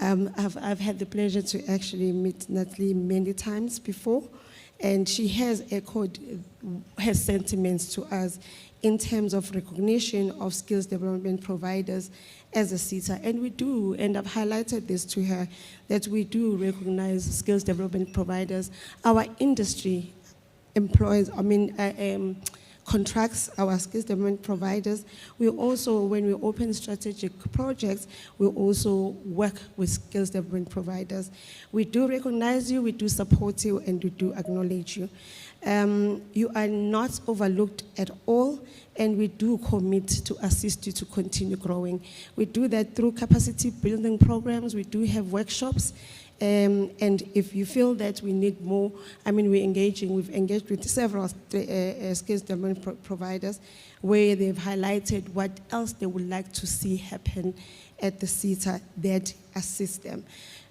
I've had the pleasure to actually meet Natalie many times before, and she has echoed her sentiments to us in terms of recognition of skills development providers as a SETA. And we do, and I've highlighted this to her, that we do recognize skills development providers. Our industry employs, contracts our skills development providers. We also, when we open strategic projects, we also work with skills development providers. We do recognize you, we do support you, and we do acknowledge you. You are not overlooked at all, and we do commit to assist you to continue growing. We do that through capacity building programs. We do have workshops. And if you feel that we need more, we've engaged with several skills development providers where they've highlighted what else they would like to see happen at the SETA that assist them.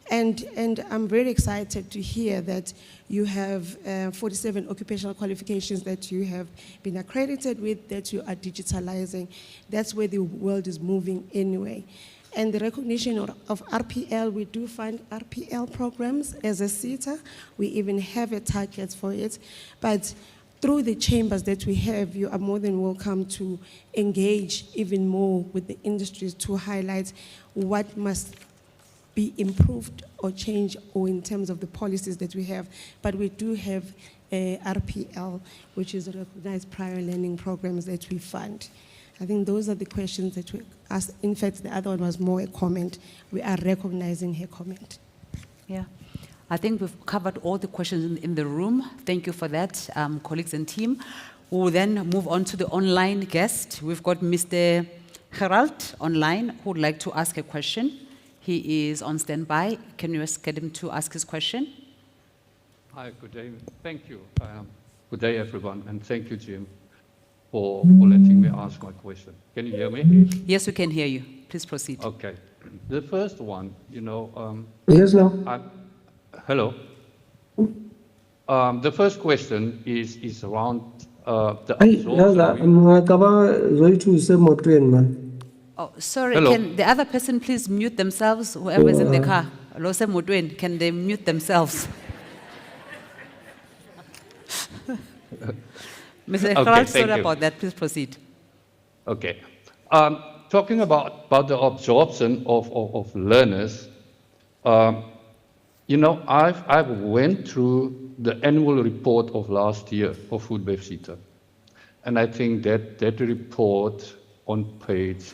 And I'm very excited to hear that you have 47 occupational qualifications that you have been accredited with, that you are digitalizing. That's where the world is moving anyway. And the recognition of RPL, we do fund RPL programs as a SETA. We even have a target for it. But through the chambers that we have, you are more than welcome to engage even more with the industries to highlight what must be improved or changed, or in terms of the policies that we have. But we do have RPL, which is recognized prior learning programs that we fund. I think those are the questions that we asked. In fact, the other one was more a comment. We are recognizing her comment.
Yeah. I think we've covered all the questions in the room. Thank you for that, colleagues and team. We'll then move on to the online guest. We've got Mr. Gerald online who would like to ask a question. He is on standby. Can you just get him to ask his question?
Hi, good day. Thank you. Good day, everyone, and thank you, Jim, for letting me ask my question. Can you hear me?
Yes, we can hear you. Please proceed.
Okay. The first one,
Yes, no.
Hello. The first question is around the
Oh, sorry.
Hello.
Can the other person please mute themselves, whoever is in the car? Lose Mutwen, can they mute themselves? Mr.
Okay,
sorry
thank you.
about that. Please proceed.
Okay. Talking about the absorption of learners, you know, I've went through the annual report of last year of FoodBev SETA. And I think that report on page,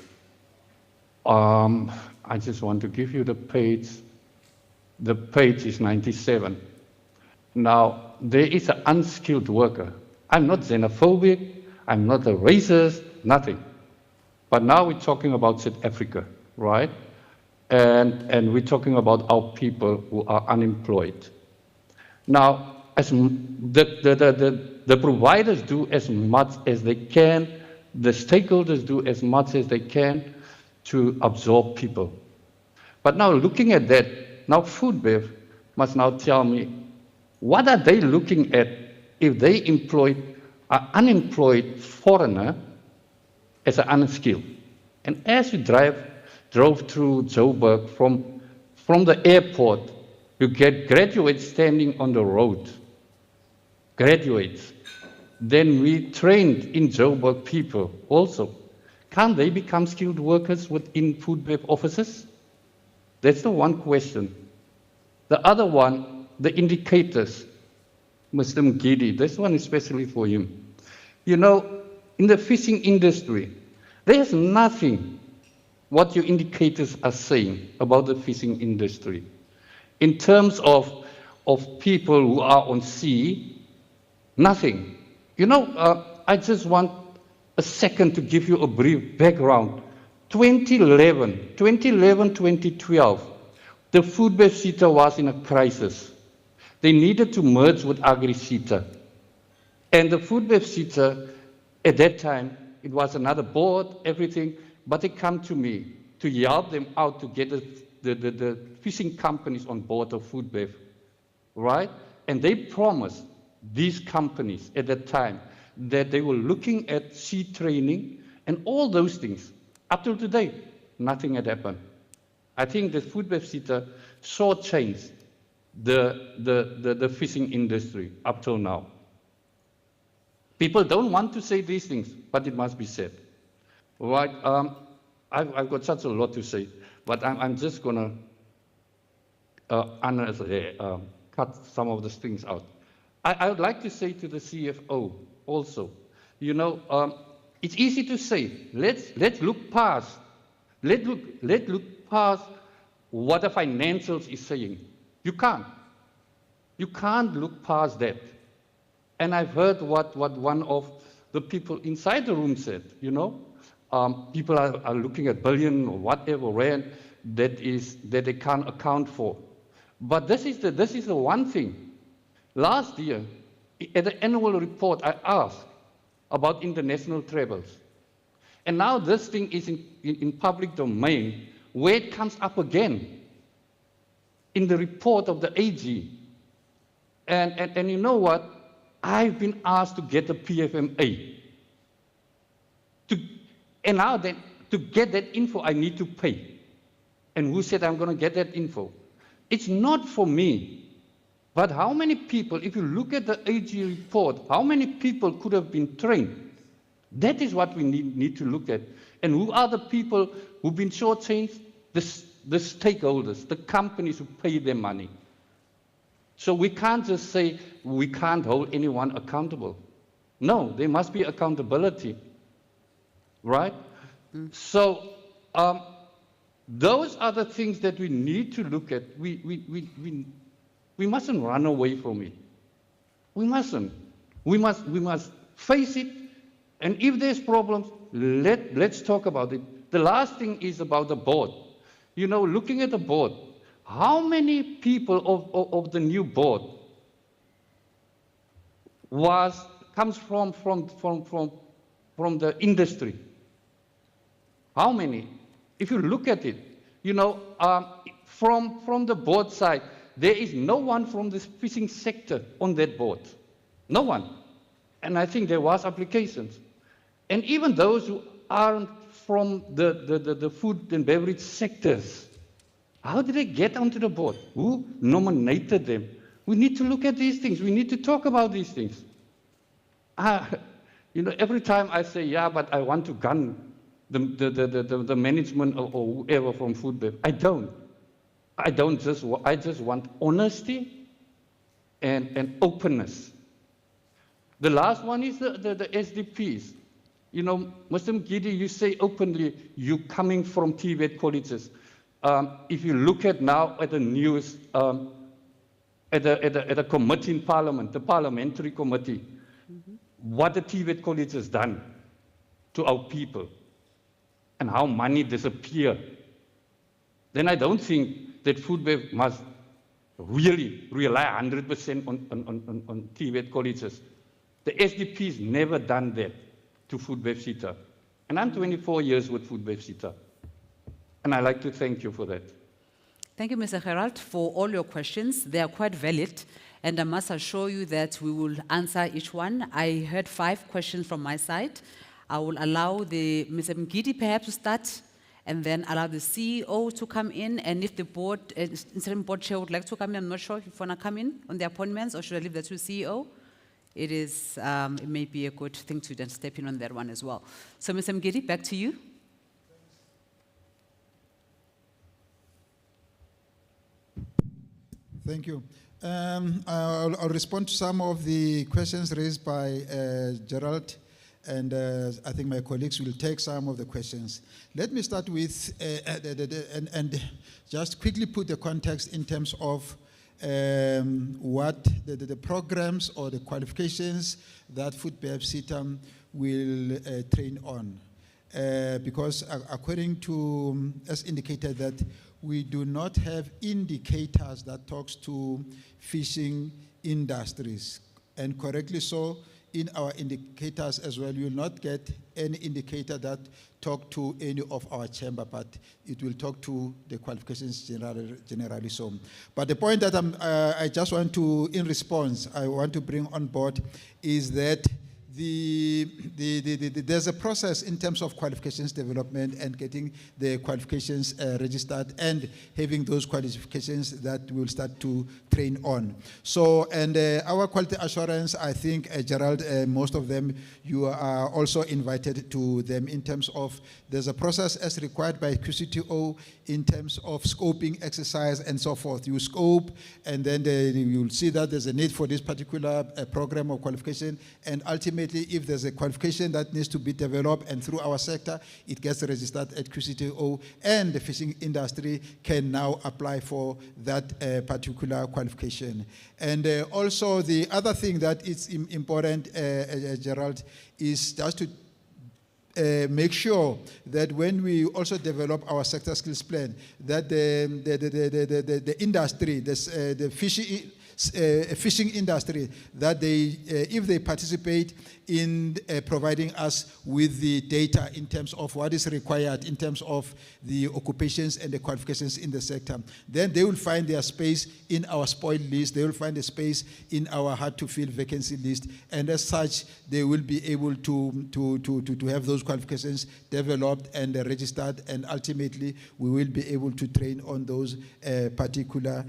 I just want to give you the page. The page is 97. Now, there is an unskilled worker. I'm not xenophobic, I'm not a racist, nothing. But now we're talking about South Africa, right? And we're talking about our people who are unemployed. Now, as the providers do as much as they can, the stakeholders do as much as they can to absorb people. But now looking at that, now FoodBev must now tell me, what are they looking at if they employ an unemployed foreigner as an unskilled? And as we drove through Joburg from the airport, you get graduates standing on the road. Graduates. Then we trained in Joburg people also. Can't they become skilled workers within FoodBev offices? That's the one question. The other one, the indicators. Mr. Mgidi, this one especially for him. You know, in the fishing industry, there's nothing what your indicators are saying about the fishing industry. In terms of people who are on sea, nothing. You know, I just want a second to give you a brief background. 2011, 2012, the FoodBev SETA was in a crisis. They needed to merge with Agri-SETA. And the FoodBev SETA, at that time, it was another board, everything, but they come to me to help them out to get the fishing companies on board of FoodBev, right? And they promised these companies at that time that they were looking at sea training and all those things. Up till today, nothing had happened. I think the FoodBev SETA shortchanged the fishing industry up till now. People don't want to say these things, but it must be said. Right? I've got such a lot to say, but I'm just going to cut some of the things out. I would like to say to the CFO also, you know, it's easy to say, let's look past, let's look past what the financials is saying. You can't. You can't look past that. And I've heard what one of the people inside the room said, you know, people are looking at billion or whatever rand that they can't account for. But this is the one thing. Last year, at the annual report, I asked about international travels. And now this thing is in public domain, where it comes up again in the report of the AG. And you know what? I've been asked to get a PFMA. And now then, to get that info, I need to pay. And who said I'm going to get that info? It's not for me. But how many people, if you look at the AG report, how many people could have been trained? That is what we need to look at. And who are the people who've been shortchanged? The stakeholders, the companies who pay their money. So we can't just say we can't hold anyone accountable. No, there must be accountability, right? So those are the things that we need to look at. We mustn't run away from it. We mustn't. We must face it. And if there's problems, let's talk about it. The last thing is about the board. You know, looking at the board, how many people of the new board comes from the industry? How many? If you look at it, you know, from the board side, there is no one from the fishing sector on that board. No one. And I think there was applications. And even those who aren't from the food and beverage sectors, How did they get onto the board? Who nominated them? We need to look at these things. We need to talk about these things. Every time I say, yeah, but I want to gun the management or whoever from FoodBev, I don't. I just want honesty and openness. The last one is the SDPs. Mr. Mgidi, you say openly, you're coming from TVET colleges. If you look at now at the news, at a committee in Parliament, the parliamentary committee, what the TVET college has done to our people and how money disappears, then I don't think that FoodBev must really rely 100% on TVET colleges. The SDP's never done that to FoodBev SETA. And I'm 24 years with FoodBev SETA. And I'd like to thank you for that.
Thank you, Mr. Gerald, for all your questions. They are quite valid, and I must assure you that we will answer each one. I heard 5 questions from my side. I will allow Mr. Mgidi perhaps to start, and then allow the CEO to come in, and if the board, interim board chair would like to come in, I'm not sure if you want to come in on the appointments, or should I leave that to CEO? It may be a good thing to then step in on that one as well. So, Mr. Mgidi, back to you.
Thank you. I'll respond to some of the questions raised by Gerald, and I think my colleagues will take some of the questions. Let me start with, and just quickly put the context in terms of what the programs or the qualifications that FoodBev SETA will train on. Because according to, as indicated, that we do not have indicators that talks to fishing industries. And correctly so, in our indicators as well, you will not get any indicator that talk to any of our chamber, but it will talk to the qualifications generally so. But the point that I just want to, in response, I want to bring on board is that there's a process in terms of qualifications development and getting the qualifications registered and having those qualifications that we'll start to train on. So, and our quality assurance, I think, Gerald, most of them, you are also invited to them in terms of there's a process as required by QCTO in terms of scoping exercise and so forth. You scope, and then you'll see that there's a need for this particular program or qualification, and ultimately, if there's a qualification that needs to be developed and through our sector, it gets registered at QCTO, and the fishing industry can now apply for that particular qualification. And also the other thing that is important, Gerald, is just to make sure that when we also develop our sector skills plan, that the industry, the fishing industry, that they, if they participate in providing us with the data in terms of what is required in terms of the occupations and the qualifications in the sector, then they will find their space in our spoiled list, they will find a space in our hard-to-fill vacancy list, and as such, they will be able to have those qualifications developed and registered, and ultimately, we will be able to train on those particular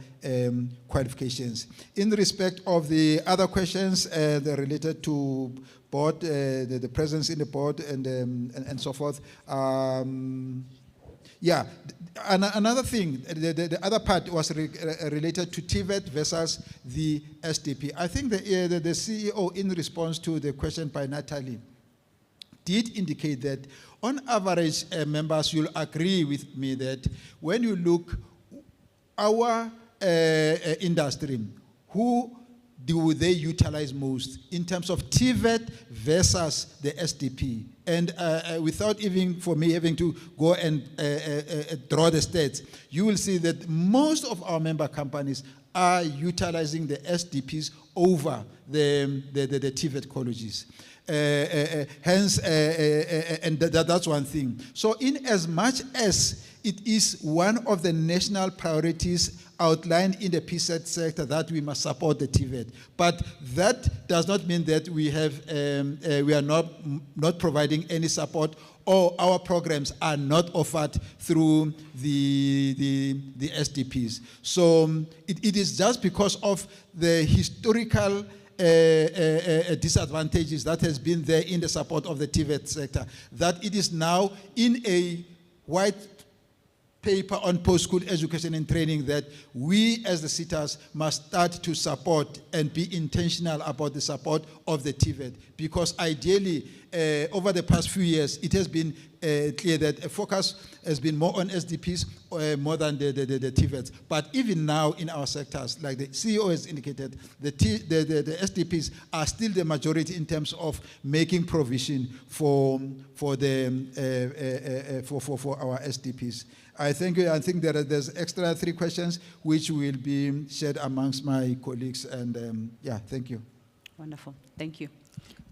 qualifications. In respect of the other questions that are related to board, the presence in the board and so forth, yeah, another thing, the other part was related to TVET versus the SDP. I think the CEO, in response to the question by Natalie, did indicate that on average, members, you'll agree with me that when you look our industry, who do they utilize most in terms of TVET versus the SDP? And without even for me having to go and draw the stats, you will see that most of our member companies are utilizing the SDPs over the TVET colleges. Hence, and that's one thing. So in as much as it is one of the national priorities outlined in the PSET sector that we must support the TVET. But that does not mean that we are not providing any support, or our programs are not offered through the SDPs. So it is just because of the historical disadvantages that has been there in the support of the TVET sector that it is now in a white paper on post-school education and training that we as the SETAs must start to support and be intentional about the support of the TVET, because ideally over the past few years it has been clear that a focus has been more on SDPs more than the TVETs. But even now in our sectors, like the CEO has indicated, the SDPs are still the majority in terms of making provision for our SDPs. I think there's extra 3 questions which will be shared amongst my colleagues, and yeah, thank you.
Wonderful, thank you.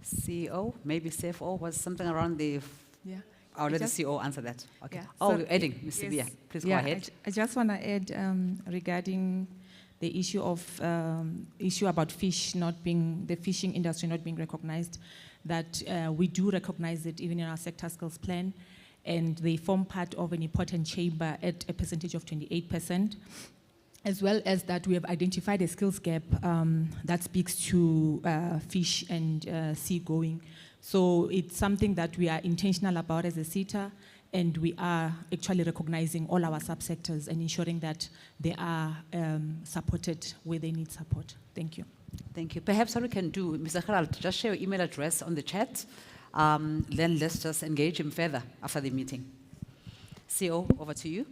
CEO, maybe CFO, was something around the...
Yeah.
I'll let the CEO answer that. Okay.
Yeah.
Oh,
So,
you're adding, Mr. Bia. Please go ahead.
I just want to add regarding the issue about fish not being, the fishing industry not being recognized, that we do recognize it even in our sector skills plan, and they form part of an important chamber at a percentage of 28%, as well as that we have identified a skills gap that speaks to fish and seagoing. So it's something that we are intentional about as a SETA, and we are actually recognizing all our subsectors and ensuring that they are supported where they need support. Thank you.
Thank you. Perhaps what we can do, Mr. Gerald, just share your email address on the chat. Then let's just engage him further after the meeting. CEO, over to you.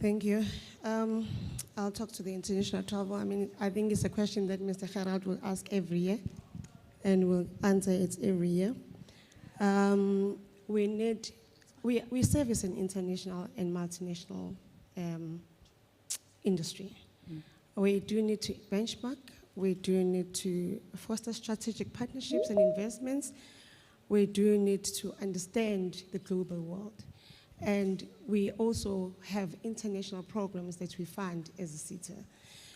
Thank you. I'll talk to the international travel. I mean, I think it's a question that Mr. Gerald will ask every year, and we'll answer it every year. We service an international and multinational industry. We do need to benchmark. We do need to foster strategic partnerships and investments. We do need to understand the global world. And we also have international programs that we fund as a SETA.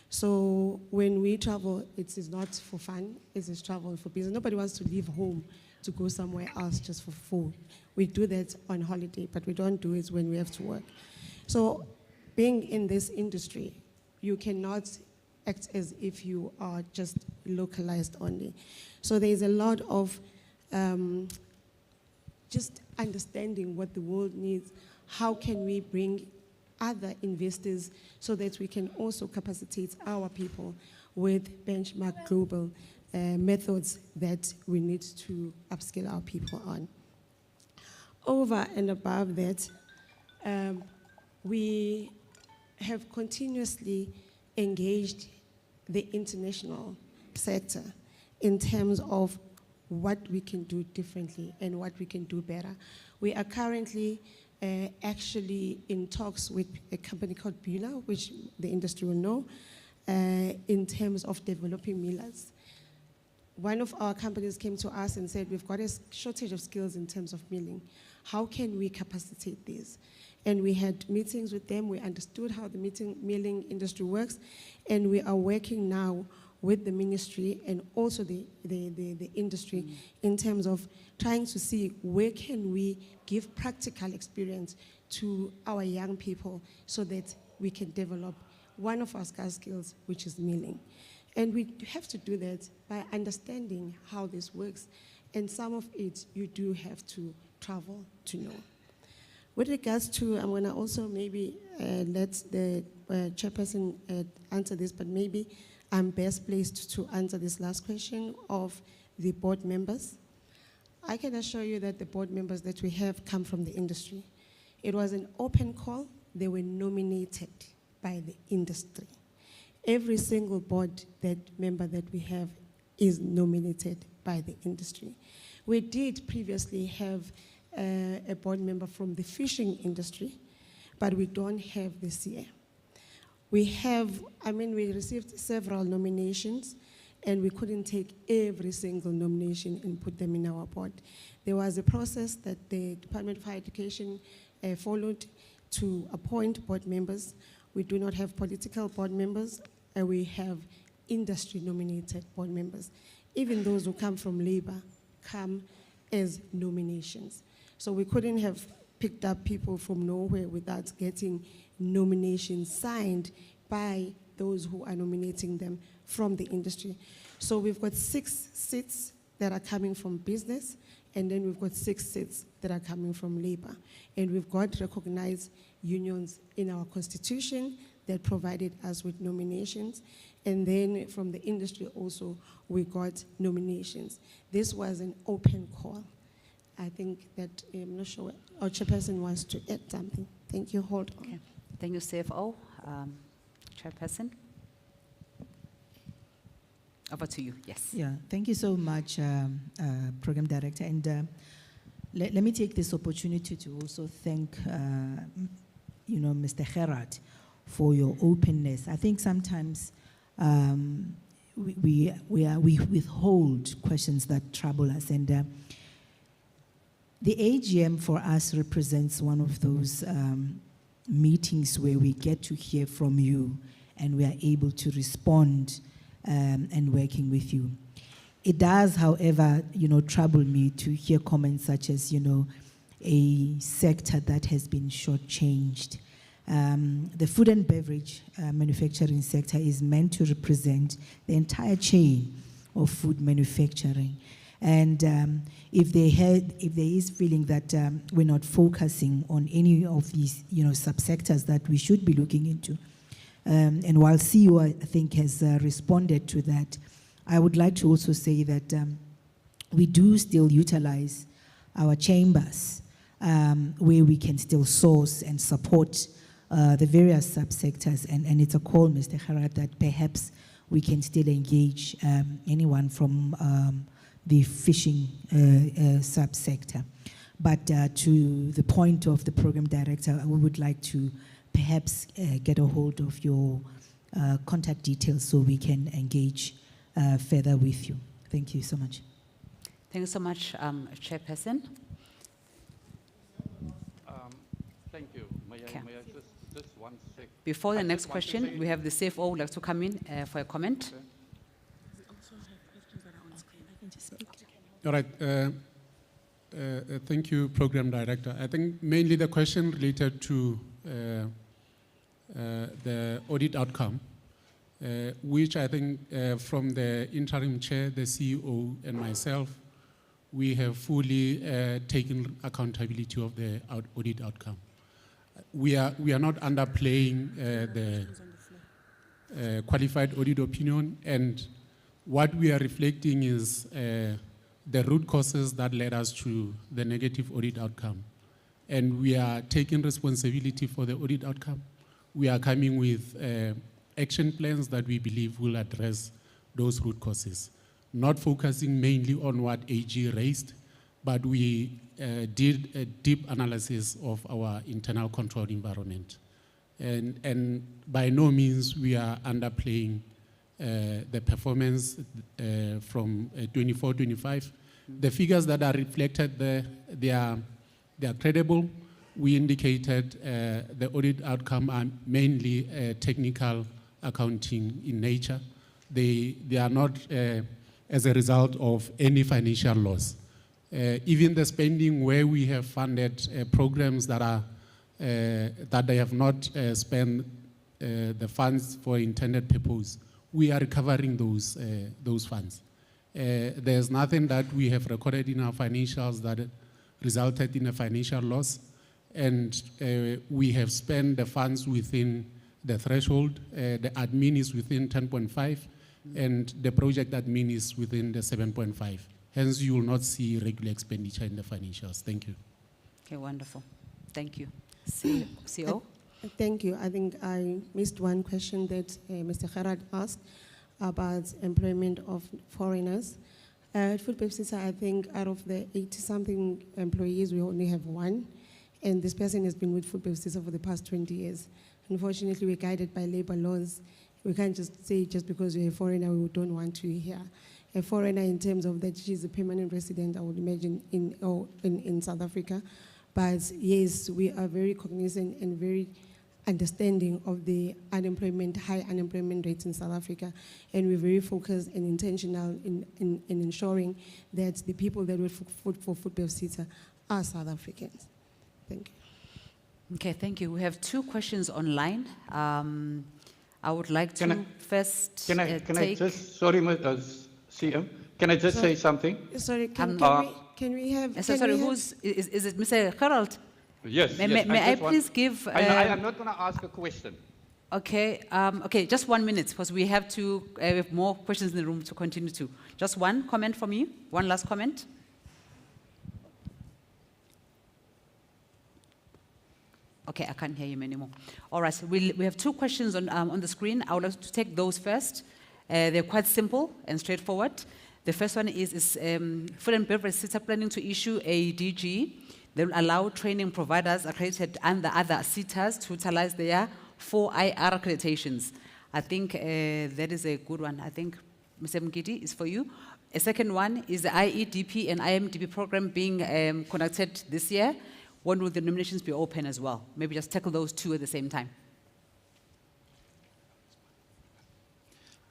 So when we travel, it is not for fun, it is travel for business. Nobody wants to leave home to go somewhere else just for food. We do that on holiday, but we don't do it when we have to work. So being in this industry, you cannot act as if you are just localized only. So there's a lot of just understanding what the world needs. How can we bring other investors so that we can also capacitate our people with benchmark global methods that we need to upskill our people on. Over and above that, we have continuously engaged the international sector in terms of what we can do differently and what we can do better. We are currently actually in talks with a company called Bula, which the industry will know, in terms of developing millers. One of our companies came to us and said, we've got a shortage of skills in terms of milling. How can we capacitate this? And we had meetings with them. We understood how the milling industry works. And we are working now with the ministry and also the industry in terms of trying to see where can we give practical experience to our young people so that we can develop one of our scarce skills, which is milling. And we have to do that by understanding how this works. And some of it you do have to travel to know. With regards to, I'm going to also maybe let the chairperson answer this, but maybe I'm best placed to answer this last question of the board members. I can assure you that the board members that we have come from the industry. It was an open call. They were nominated by the industry. Every single board member that we have is nominated by the industry. We did previously have a board member from the fishing industry, but we don't have this year. We have, we received several nominations, and we couldn't take every single nomination and put them in our board. There was a process that the Department of Higher Education followed to appoint board members. We do not have political board members, and we have industry-nominated board members. Even those who come from labor come as nominations. So we couldn't have picked up people from nowhere without getting nominations signed by those who are nominating them from the industry. So we've got 6 seats that are coming from business, and then we've got 6 seats that are coming from labor. And we've got recognized unions in our constitution that provided us with nominations. And then from the industry also, we got nominations. This was an open call. I think that, I'm not sure, our chairperson wants to add something. Thank you, hold on.
Okay. Thank you, CFO. Chairperson? Over to you, yes.
Yeah, thank you so much, Program Director. And let me take this opportunity to also thank, Mr. Gerard for your openness. I think sometimes we withhold questions that trouble us. And the AGM for us represents one of those meetings where we get to hear from you and we are able to respond and working with you. It does, however, trouble me to hear comments such as, a sector that has been shortchanged. The food and beverage manufacturing sector is meant to represent the entire chain of food manufacturing. And if there is feeling that we're not focusing on any of these, subsectors that we should be looking into, and while CEO, I think, has responded to that, I would like to also say that we do still utilize our chambers where we can still source and support the various subsectors. And it's a call, Mr. Gerard, that perhaps we can still engage anyone from the fishing subsector. But to the point of the program director, we would like to perhaps get a hold of your contact details so we can engage further with you. Thank you so much.
Thank you so much, Chairperson.
Thank you. May I just one sec.
Before the next question, we have the CFO who would like to come in for a comment.
All right. Thank you, Program Director. I think mainly the question related to the audit outcome, which I think from the interim chair, the CEO, and myself, we have fully taken accountability of the audit outcome. We are not underplaying the qualified audit opinion, and what we are reflecting is the root causes that led us to the negative audit outcome. And we are taking responsibility for the audit outcome. We are coming with action plans that we believe will address those root causes, not focusing mainly on what AG raised, but we did a deep analysis of our internal control environment. And by no means we are underplaying the performance from 24-25. The figures that are reflected there, they are credible. We indicated the audit outcome are mainly technical accounting in nature. They are not as a result of any financial loss. Even the spending where we have funded programs that they have not spent the funds for intended purpose, we are recovering those funds. There's nothing that we have recorded in our financials that resulted in a financial loss, and we have spent the funds within the threshold. The admin is within 10.5, and the project admin is within the 7.5. Hence, you will not see regular expenditure in the financials. Thank you.
Okay, wonderful. Thank you. CO?
Thank you. I think I missed one question that Mr. Gerard asked about employment of foreigners. At FoodBev SETA, I think out of the 80-something employees, we only have one. And this person has been with FoodBev SETA for the past 20 years. Unfortunately, we're guided by labor laws. We can't just say just because you're a foreigner, we don't want to hear. A foreigner in terms of that she's a permanent resident, I would imagine, in South Africa. But yes, we are very cognizant and very understanding of the high unemployment rates in South Africa. And we're very focused and intentional in ensuring that the people that work for FoodBev SETA are South Africans. Thank you.
Okay, thank you. We have 2 questions online. I would like to first
Can I just, sorry, CM, can I just say something?
Sorry, can we have...
Sorry, who's, is it Mr. Harold?
Yes,
May I please give...
I am not going to ask a question.
Okay, okay, just 1 minute, because we have more questions in the room to continue to. Just one comment from you, one last comment. Okay, I can't hear him anymore. All right, so we have 2 questions on the screen. I would like to take those first. They're quite simple and straightforward. The first one is Food and Beverage SETA planning to issue a DG that will allow training providers accredited under other SETAs to utilize their 4 IR accreditations. I think that is a good one. I think, Mr. Mkiti, is for you. A second one is the IEDP and IMDP program being conducted this year. When will the nominations be open as well? Maybe just tackle those 2 at the same time.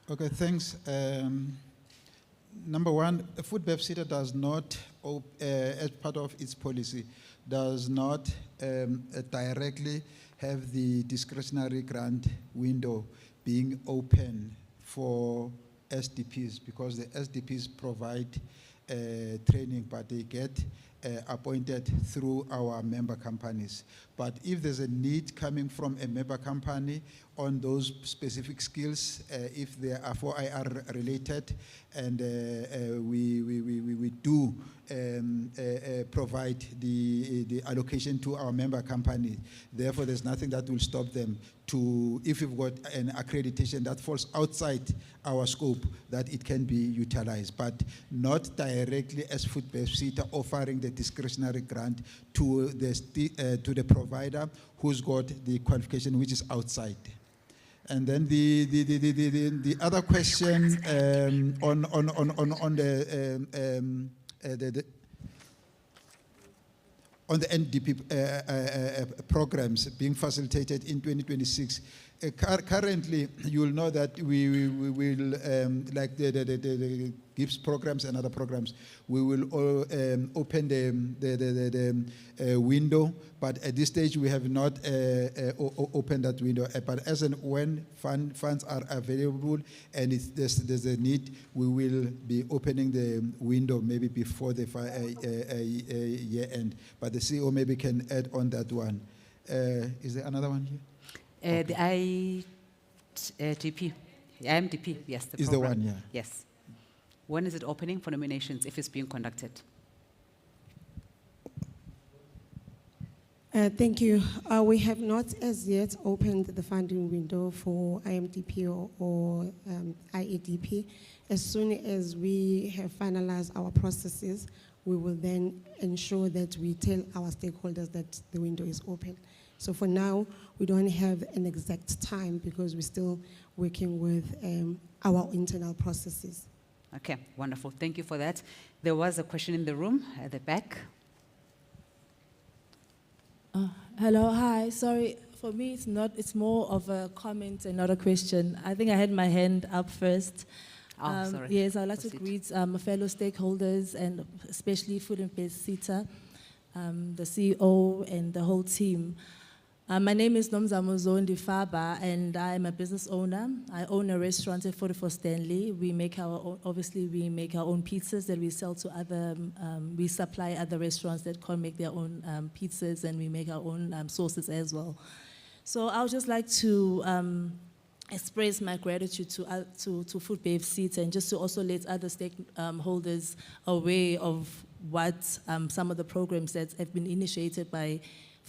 Okay, thanks. Number one, FoodBev SETA does not, as part of its policy, does not directly have the discretionary grant window being open for SDPs, because the SDPs provide training, but they get appointed through our member companies. But if there's a need coming from a member company on those specific skills, if they are 4IR related, and we do provide the allocation to our member company. Therefore, there's nothing that will stop them to, if you've got an accreditation that falls outside our scope, that it can be utilized, but not directly as FoodBev SETA offering the discretionary grant to the provider who's got the qualification which is outside. And then the other question on the NDP programs being facilitated in 2026. Currently, you will know that we will, like the GIPS programs and other programs, we will open the window, but at this stage we have not opened that window. But as and when funds are available and there's a need, we will be opening the window maybe before the year end. But the CEO maybe can add on that one. Is there another one here?
The IMDP, yes. The
is
program.
the one, yeah.
Yes. When is it opening for nominations, if it's being conducted?
Thank you. We have not as yet opened the funding window for IMDP or IEDP. As soon as we have finalized our processes, we will then ensure that we tell our stakeholders that the window is open. So for now, we don't have an exact time because we're still working with our internal processes.
Okay, wonderful. Thank you for that. There was a question in the room at the back.
Hello, hi. Sorry, for me it's more of a comment and not a question. I think I had my hand up first.
Sorry.
Yes, I'd like to greet my fellow stakeholders and especially Food and Beverage SETA, the CEO and the whole team. My name is Nomzamo Zondi Faba, and I am a business owner. I own a restaurant at 44 Stanley. We make our own, obviously we make our own pizzas that we sell to other, we supply other restaurants that can't make their own pizzas, and we make our own sauces as well. So I would just like to express my gratitude to FoodBev SETA, and just to also let other stakeholders aware of what some of the programs that have been initiated by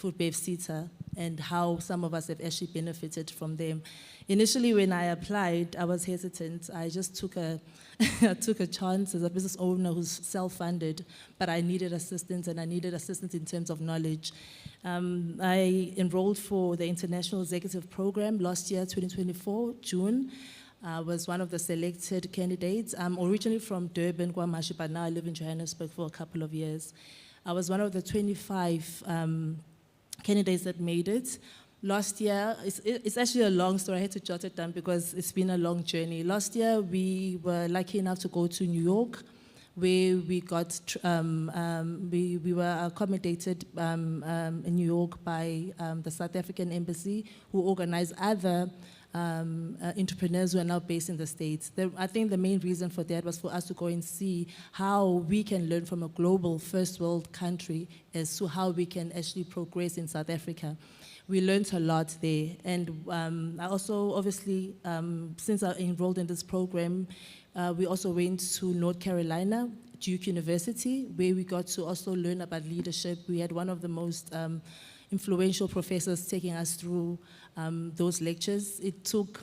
FoodBev SETA and how some of us have actually benefited from them. Initially, when I applied, I was hesitant. I just took a, I took a chance as a business owner who's self-funded, but I needed assistance, and I needed assistance in terms of knowledge. I enrolled for the International Executive Program last year, 2024, June. I was one of the selected candidates. I'm originally from Durban, KwaMashu, but now I live in Johannesburg for a couple of years. I was one of the 25 candidates that made it. Last year, it's actually a long story. I had to jot it down because it's been a long journey. Last year, we were lucky enough to go to New York, where we got, we were accommodated in New York by the South African Embassy, who organized other entrepreneurs who are now based in the States. I think the main reason for that was for us to go and see how we can learn from a global first world country as to how we can actually progress in South Africa. We learned a lot there. And I also, obviously, since I enrolled in this program, we also went to North Carolina, Duke University, where we got to also learn about leadership. We had one of the most influential professors taking us through those lectures. It took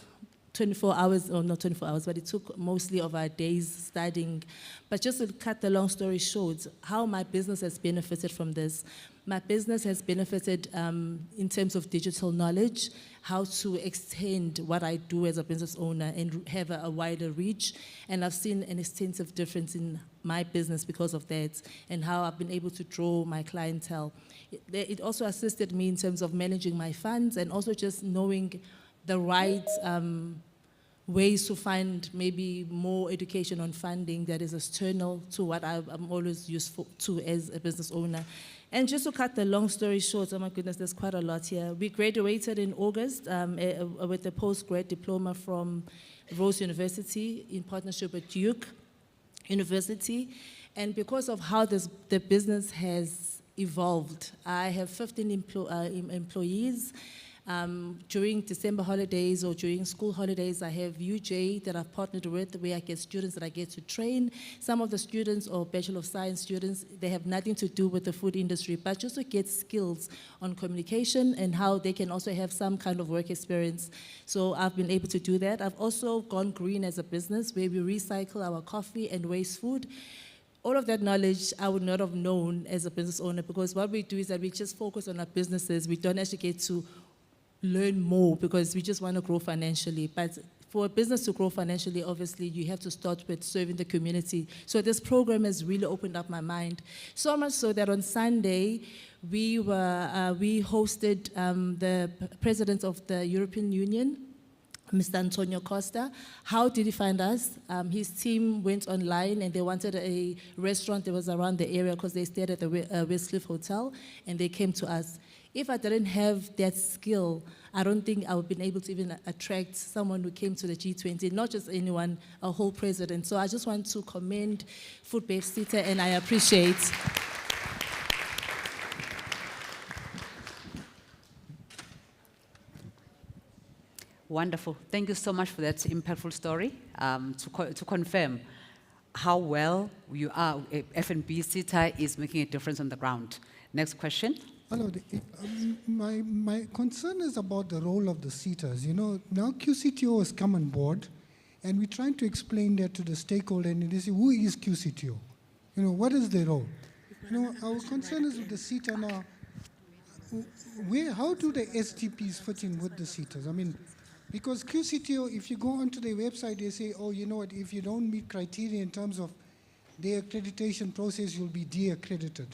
24 hours, or not 24 hours, but it took mostly of our days studying. But just to cut the long story short, how my business has benefited from this. My business has benefited in terms of digital knowledge, how to extend what I do as a business owner and have a wider reach. And I've seen an extensive difference in my business because of that, and how I've been able to draw my clientele. It also assisted me in terms of managing my funds, and also just knowing the right ways to find maybe more education on funding that is external to what I'm always useful to as a business owner. And just to cut the long story short, oh my goodness, there's quite a lot here. We graduated in August with a postgrad diploma from Rose University in partnership with Duke University. And because of how the business has evolved, I have 15 employees. During December holidays or during school holidays, I have UJ that I've partnered with, where I get students that I get to train. Some of the students, or Bachelor of Science students, they have nothing to do with the food industry, but just to get skills on communication and how they can also have some kind of work experience. So I've been able to do that. I've also gone green as a business, where we recycle our coffee and waste food. All of that knowledge I would not have known as a business owner, because what we do is that we just focus on our businesses. We don't actually get to learn more because we just want to grow financially. But for a business to grow financially, obviously, you have to start with serving the community. So this program has really opened up my mind. So much so that on Sunday, we hosted the President of the European Union, Mr. Antonio Costa. How did he find us? His team went online, and they wanted a restaurant that was around the area because they stayed at the Westcliff Hotel, and they came to us. If I didn't have that skill, I don't think I would have been able to even attract someone who came to the G20, not just anyone, a whole president. So I just want to commend FoodBev SETA, and I appreciate.
Wonderful. Thank you so much for that impactful story. To confirm how well you are, F&B SETA is making a difference on the ground. Next question.
Hello. My concern is about the role of the SETAs. You know, now QCTO has come on board, and we're trying to explain that to the stakeholder, and they say, who is QCTO? You know, what is their role? You know, our concern is with the SETA now. How do the STPs fit in with the SETAs? I mean, because QCTO, if you go onto their website, they say, oh, you know what, if you don't meet criteria in terms of their accreditation process, you'll be de-accredited.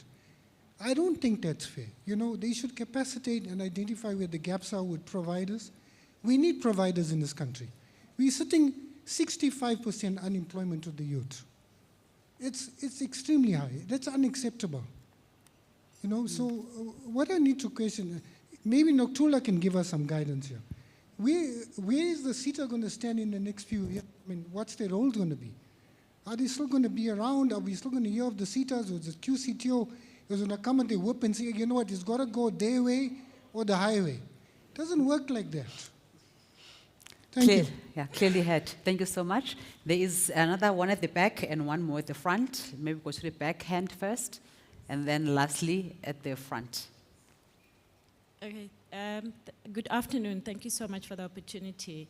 I don't think that's fair. You know, they should capacitate and identify where the gaps are with providers. We need providers in this country. We're sitting 65% unemployment of the youth. It's extremely high. That's unacceptable. You know, so what I need to question, maybe Noktula can give us some guidance here. Where is the SETA going to stand in the next few years? I mean, what's their role going to be? Are they still going to be around? Are we still going to hear of the SETAs, or the QCTO is going to come and they whip and say, you know what, it's got to go their way or the highway? It doesn't work like that. Thank you.
Yeah, clearly heard. Thank you so much. There is another one at the back and one more at the front. Maybe go to the back hand first, and then lastly at the front.
Okay. Good afternoon. Thank you so much for the opportunity.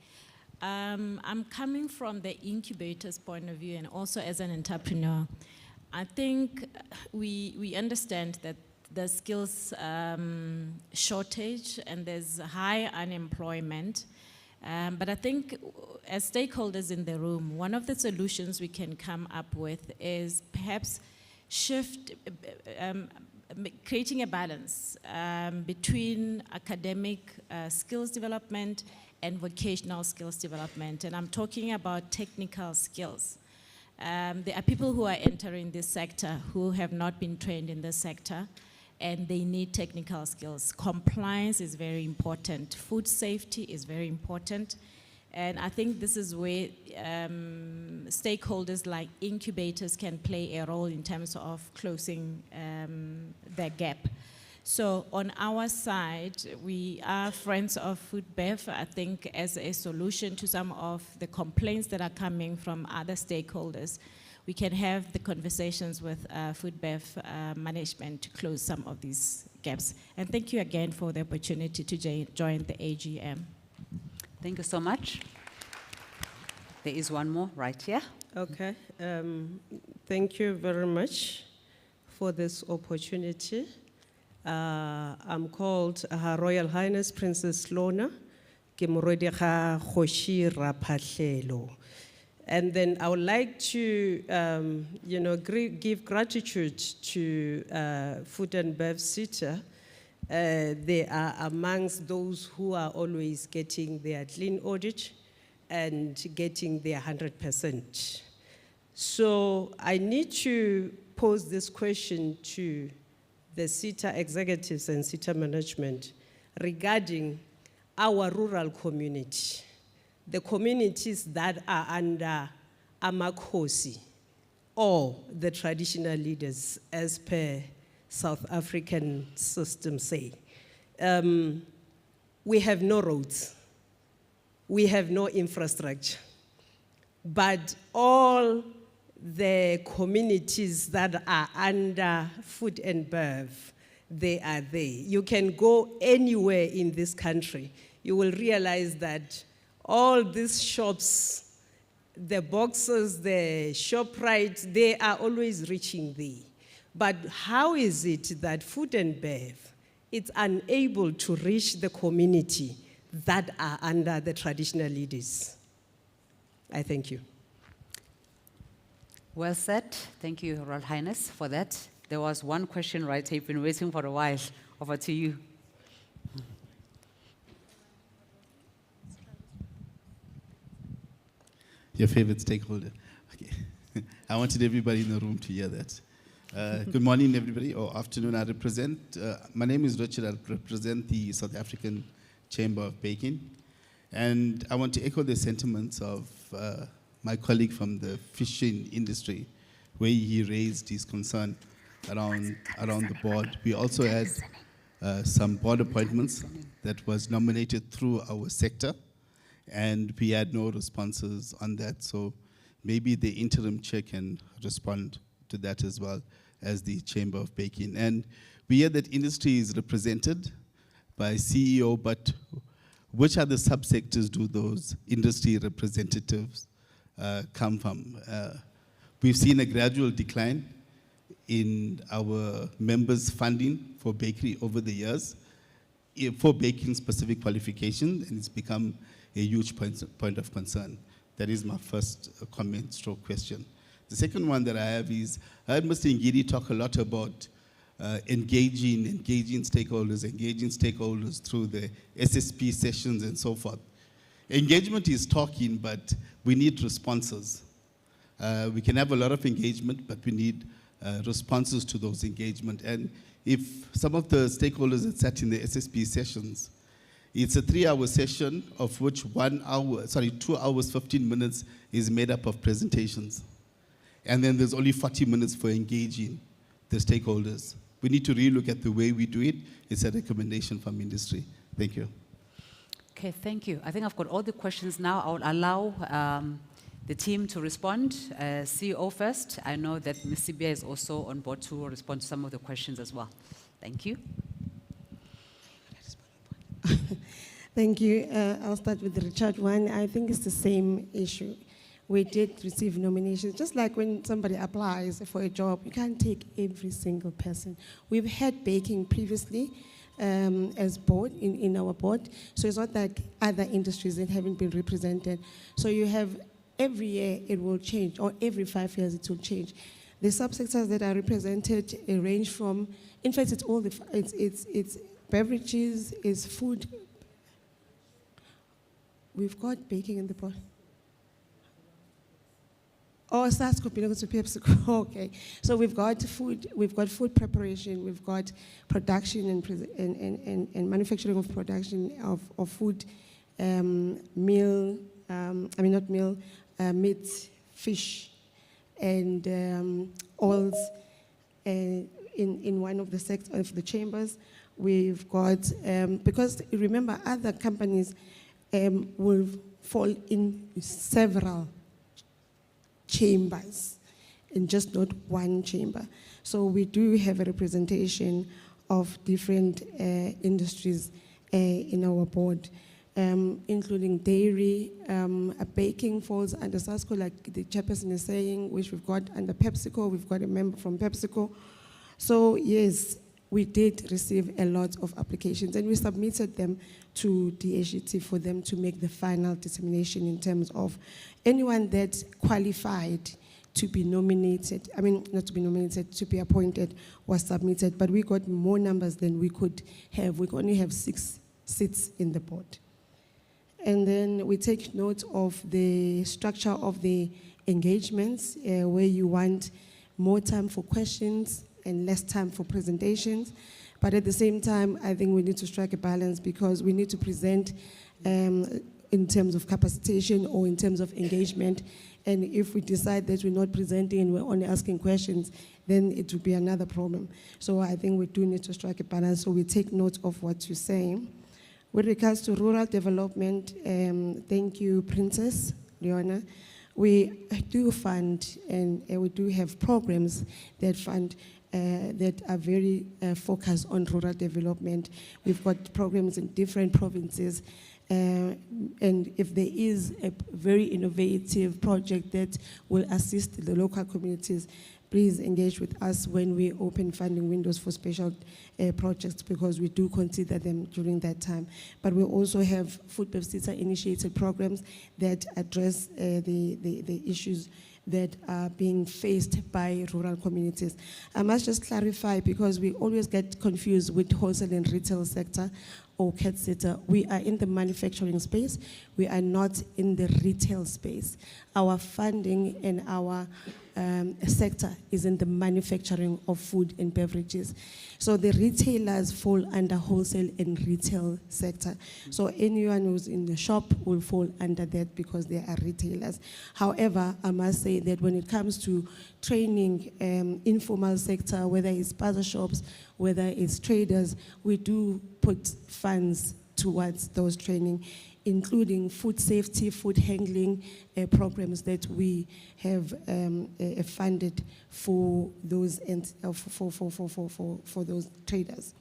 I'm coming from the incubator's point of view and also as an entrepreneur. I think we understand that the skills shortage and there's high unemployment. But I think as stakeholders in the room, one of the solutions we can come up with is perhaps creating a balance between academic skills development and vocational skills development. And I'm talking about technical skills. There are people who are entering this sector who have not been trained in this sector, and they need technical skills. Compliance is very important. Food safety is very important. And I think this is where stakeholders like incubators can play a role in terms of closing that gap. So on our side, we are friends of FoodBev, I think, as a solution to some of the complaints that are coming from other stakeholders. We can have the conversations with FoodBev management to close some of these gaps. And thank you again for the opportunity to join the AGM.
Thank you so much. There is one more right here.
Okay. Thank you very much for this opportunity. I'm called Her Royal Highness Princess Lona ke morwedi ga Kgoshi Raphahlelo. And then I would like to, give gratitude to Food and Bev SETA. They are amongst those who are always getting their clean audit and getting their 100%. So I need to pose this question to the SETA executives and SETA management regarding our rural community, the communities that are under Amakhosi or the traditional leaders as per South African system say. We have no roads, we have no infrastructure, but all the communities that are under Food and Bev, they are there. You can go anywhere in this country, you will realize that all these shops, the boxes, the ShopRite, they are always reaching there. But how is it that Food and Bev is unable to reach the community that are under the traditional leaders? I thank you.
Well said. Thank you, Royal Highness, for that. There was one question right here. I've been waiting for a while. Over to you.
Your favorite stakeholder. Okay. I wanted everybody in the room to hear that. Good morning, everybody, or afternoon. I represent, my name is Richard. I represent the South African Chamber of Baking. And I want to echo the sentiments of my colleague from the fishing industry, where he raised his concern around the board. We also had some board appointments that was nominated through our sector, and we had no responses on that. So maybe the interim chair can respond to that as well as the Chamber of Baking. And we hear that industry is represented by CEO, but which other subsectors do those industry representatives come from? We've seen a gradual decline in our members' funding for bakery over the years, for baking specific qualifications, and it's become a huge point of concern. That is my first comment stroke question. The second one that I have is, I heard Mr. Ngidi talk a lot about engaging stakeholders through the SSP sessions and so forth. Engagement is talking, but we need responses. We can have a lot of engagement, but we need responses to those engagement. And if some of the stakeholders that sat in the SSP sessions, it's a 3-hour session of which 2 hours, 15 minutes is made up of presentations. And then there's only 40 minutes for engaging the stakeholders. We need to relook at the way we do it. It's a recommendation from industry. Thank you.
Okay, thank you. I think I've got all the questions now. I will allow the team to respond. CEO first. I know that Ms. Sibia is also on board to respond to some of the questions as well. Thank you.
Thank you. I'll start with the Richard one. I think it's the same issue. We did receive nominations. Just like when somebody applies for a job, you can't take every single person. We've had baking previously as board, in our board. So it's not like other industries that haven't been represented. So you have every year it will change, or every 5 years it will change. The subsectors that are represented range from, in fact, it's all the, it's beverages, it's food. We've got baking in the board. Oh, SAST could belong to PepsiCo. Okay, so we've got food preparation, we've got production and manufacturing of production of food, meal, meat, fish, and oils. In one of the sectors of the chambers, we've got because remember other companies will fall in several chambers and just not one chamber. So we do have a representation of different industries in our board, including dairy, baking falls under SASCO, like the chairperson is saying, which we've got under PepsiCo. We've got a member from PepsiCo. So yes, we did receive a lot of applications and we submitted them to DHET for them to make the final determination in terms of anyone that qualified to be nominated, not to be nominated, to be appointed was submitted, but we got more numbers than we could have. We only have 6 seats in the board. And then we take note of the structure of the engagements where you want more time for questions and less time for presentations. But at the same time, I think we need to strike a balance because we need to present in terms of capacitation or in terms of engagement. And if we decide that we're not presenting and we're only asking questions, then it will be another problem. So I think we do need to strike a balance. So we take note of what you're saying. With regards to rural development, thank you, Princess Leona. We do fund and we do have programs that fund that are very focused on rural development. We've got programs in different provinces. And if there is a very innovative project that will assist the local communities, please engage with us when we open funding windows for special projects because we do consider them during that time. But we also have FoodBev SETA initiated programs that address the issues that are being faced by rural communities. I must just clarify because we always get confused with wholesale and retail sector or CAT SETA. We are in the manufacturing space. We are not in the retail space. Our funding and our sector is in the manufacturing of food and beverages. So the retailers fall under wholesale and retail sector. So anyone who's in the shop will fall under that because they are retailers. However, I must say that when it comes to training, informal sector, whether it's spaza shops, whether it's traders, we do put funds towards those training, including food safety, food handling programs that we have funded for those for those traders.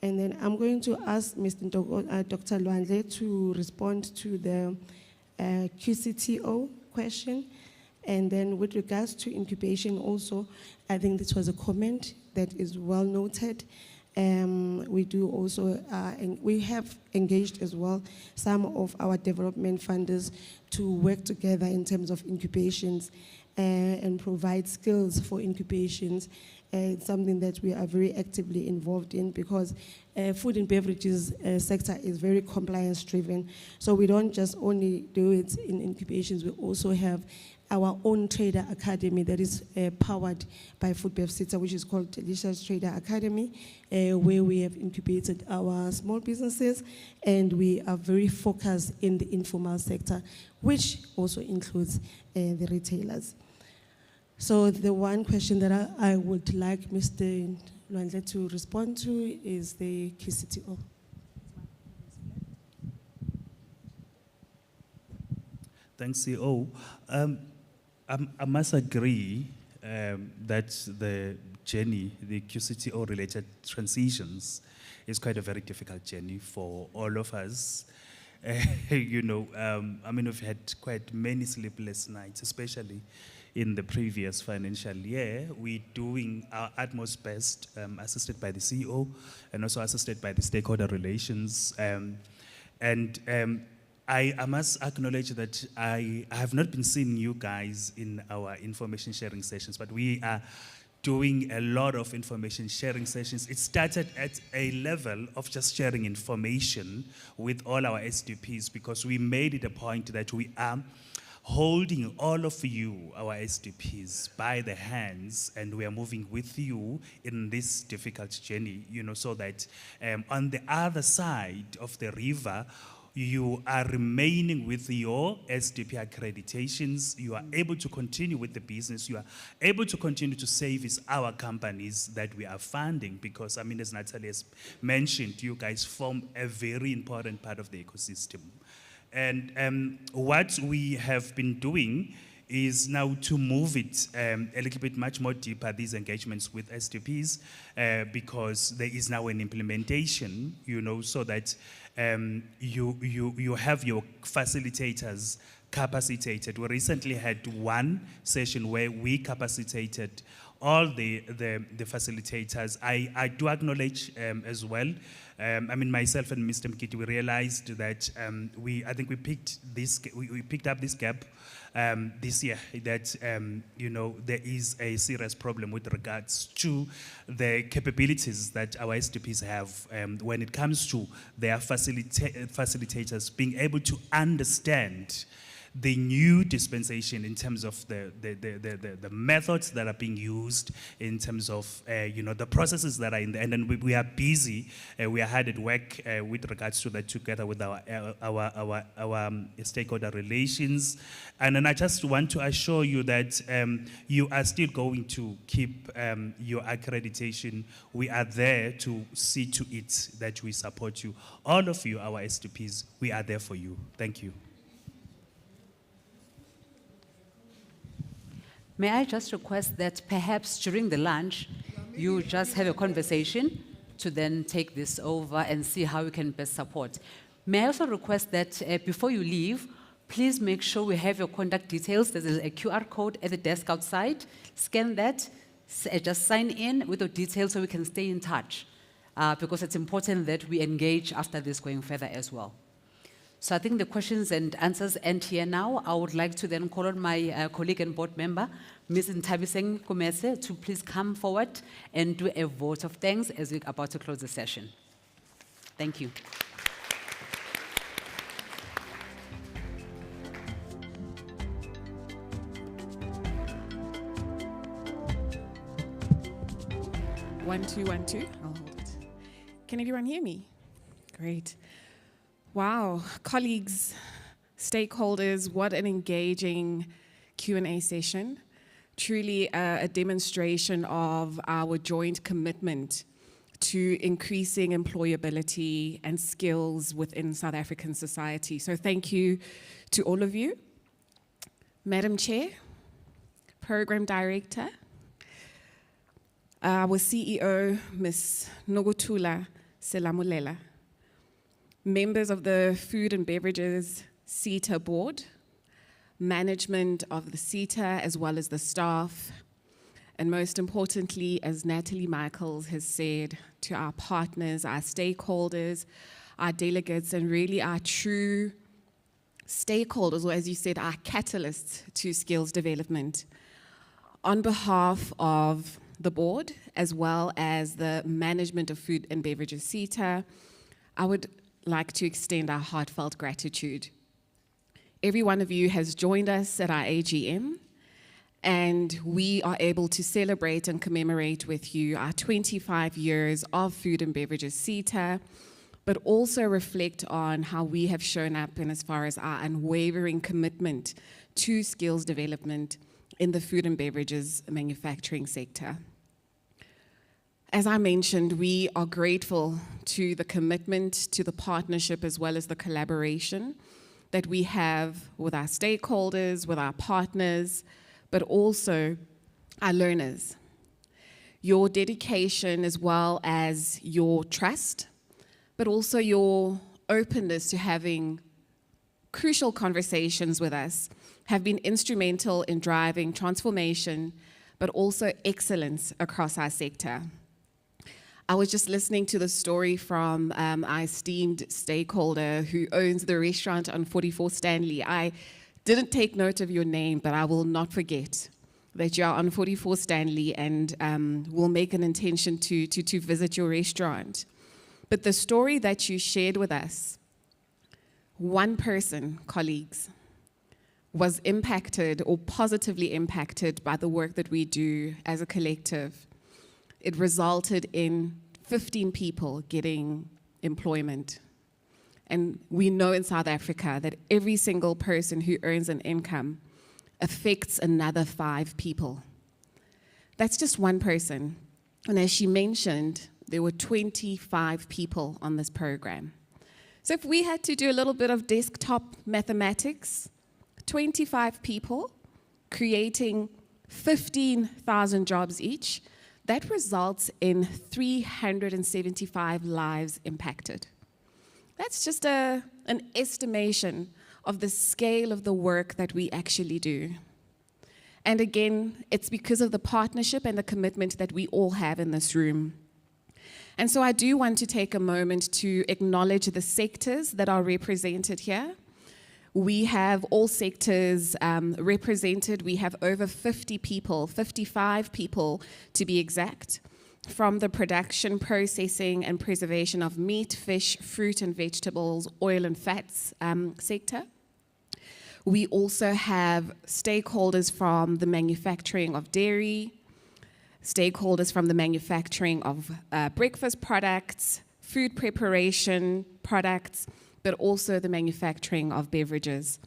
And then I'm going to ask Mr. Dr. Lwandle to respond to the QCTO question. And then with regards to incubation also, I think this was a comment that is well noted. We do also, and we have engaged as well some of our development funders to work together in terms of incubations and provide skills for incubations. It's something that we are very actively involved in because food and beverages sector is very compliance driven. So we don't just only do it in incubations, we also have our own trader academy that is powered by FoodBev SETA, which is called Delicious Trader Academy, where we have incubated our small businesses and we are very focused in the informal sector, which also includes the retailers. So the one question that I would like Mr. Lwandle to respond to is the QCTO.
Thanks, CEO. I must agree that the journey, the QCTO-related transitions, is quite a very difficult journey for all of us. You know, I mean, we've had quite many sleepless nights, especially in the previous financial year. We're doing our utmost best, assisted by the CEO and also assisted by the stakeholder relations. I must acknowledge that I have not been seeing you guys in our information sharing sessions, but we are doing a lot of information sharing sessions. It started at a level of just sharing information with all our SDPs, because we made it a point that we are holding all of you, our SDPs, by the hands, and we are moving with you in this difficult journey, you know, so that on the other side of the river, you are remaining with your SDP accreditations, you are able to continue with the business, you are able to continue to service our companies that we are funding, because, I mean, as Natalie has mentioned, you guys form a very important part of the ecosystem. And what we have been doing is now to move it a little bit much more deeper, these engagements with SDPs, because there is now an implementation, you know, so that you have your facilitators capacitated. We recently had one session where we capacitated all the facilitators. I do acknowledge as well, I mean, myself and Mr. Mkiti, we realized that I think we picked up this gap this year, that you know, there is a serious problem with regards to the capabilities that our SDPs have when it comes to their facilitators being able to understand the new dispensation in terms of the methods that are being used, in terms of you know, the processes that are in there. And then we are busy, we are hard at work with regards to that, together with our stakeholder relations. And then I just want to assure you that you are still going to keep your accreditation. We are there to see to it that we support you. All of you, our SDPs, we are there for you. Thank you.
May I just request that perhaps during the lunch, you just have a conversation to then take this over and see how we can best support. May I also request that before you leave, please make sure we have your contact details. There's a QR code at the desk outside. Scan that, just sign in with your details so we can stay in touch, because it's important that we engage after this going further as well. So I think the questions and answers end here now. I would like to then call on my colleague and board member, Ms. Ntabiseng Kumese, to please come forward and do a vote of thanks as we're about to close the session. Thank you.
One, two, one, two. I'll hold it. Can everyone hear me? Great. Wow, colleagues, stakeholders, what an engaging Q&A session. Truly a demonstration of our joint commitment to increasing employability and skills within South African society. So thank you to all of you. Madam Chair, Program Director, our CEO, Ms. Nokuthula Selamulela, members of the Food and Beverages SETA board, management of the SETA as well as the staff, and most importantly, as Natalie Michaels has said, to our partners, our stakeholders, our delegates, and really our true stakeholders, or as you said, our catalysts to skills development. On behalf of the board, as well as the management of Food and Beverages SETA, I would like to extend our heartfelt gratitude. Every one of you has joined us at our AGM, and we are able to celebrate and commemorate with you our 25 years of Food and Beverages SETA, but also reflect on how we have shown up in as far as our unwavering commitment to skills development in the food and beverages manufacturing sector. As I mentioned, we are grateful to the commitment, to the partnership, as well as the collaboration that we have with our stakeholders, with our partners, but also our learners. Your dedication as well as your trust, but also your openness to having crucial conversations with us have been instrumental in driving transformation, but also excellence across our sector. I was just listening to the story from our esteemed stakeholder who owns the restaurant on 44 Stanley. I didn't take note of your name, but I will not forget that you are on 44 Stanley, and will make an intention to visit your restaurant. But the story that you shared with us, one person, colleagues, was impacted or positively impacted by the work that we do as a collective. It resulted in 15 people getting employment. And we know in South Africa that every single person who earns an income affects another 5 people. That's just one person. And as she mentioned, there were 25 people on this program. So if we had to do a little bit of desktop mathematics, 25 people creating 15,000 jobs each, that results in 375 lives impacted. That's just an estimation of the scale of the work that we actually do. And again, it's because of the partnership and the commitment that we all have in this room. And so I do want to take a moment to acknowledge the sectors that are represented here. We have all sectors represented. We have over 50 people, 55 people to be exact, from the production, processing, and preservation of meat, fish, fruit and vegetables, oil and fats sector. We also have stakeholders from the manufacturing of dairy, stakeholders from the manufacturing of breakfast products, food preparation products, but also the manufacturing of beverages.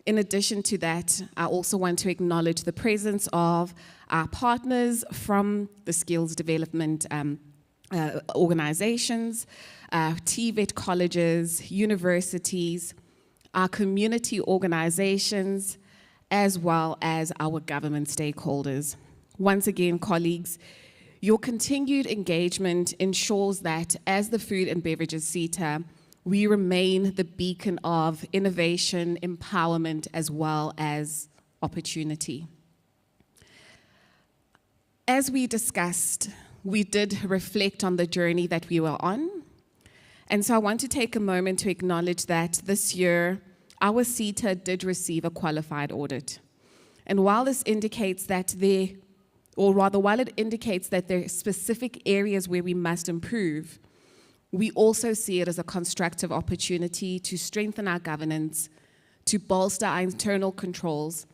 In addition to that, I also want to acknowledge the presence of our partners from the skills development organizations, TVET colleges, universities, our community organizations, as well as our government stakeholders. Once again, colleagues, your continued engagement ensures that as the Food and Beverages SETA, we remain the beacon of innovation, empowerment, as well as opportunity. As we discussed, we did reflect on the journey that we were on. And so I want to take a moment to acknowledge that this year, our SETA did receive a qualified audit. And while this indicates that while it indicates that there are specific areas where we must improve, we also see it as a constructive opportunity to strengthen our governance, to bolster our internal controls,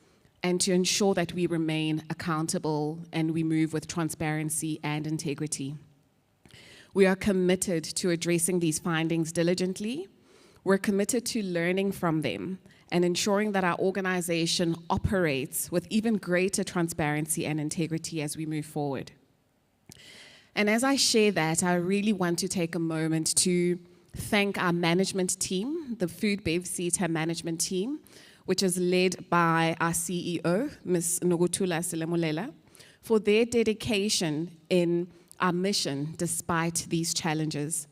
and to ensure that we remain accountable and we move with transparency and integrity. We are committed to addressing these findings diligently. We're committed to learning from them and ensuring that our organization operates with even greater transparency and integrity as we move forward. And as I share that, I really want to take a moment to thank our management team, the FoodBev SETA management team, which is led by our CEO, Ms. Nokuthula Selemulela, for their dedication in our mission despite these challenges.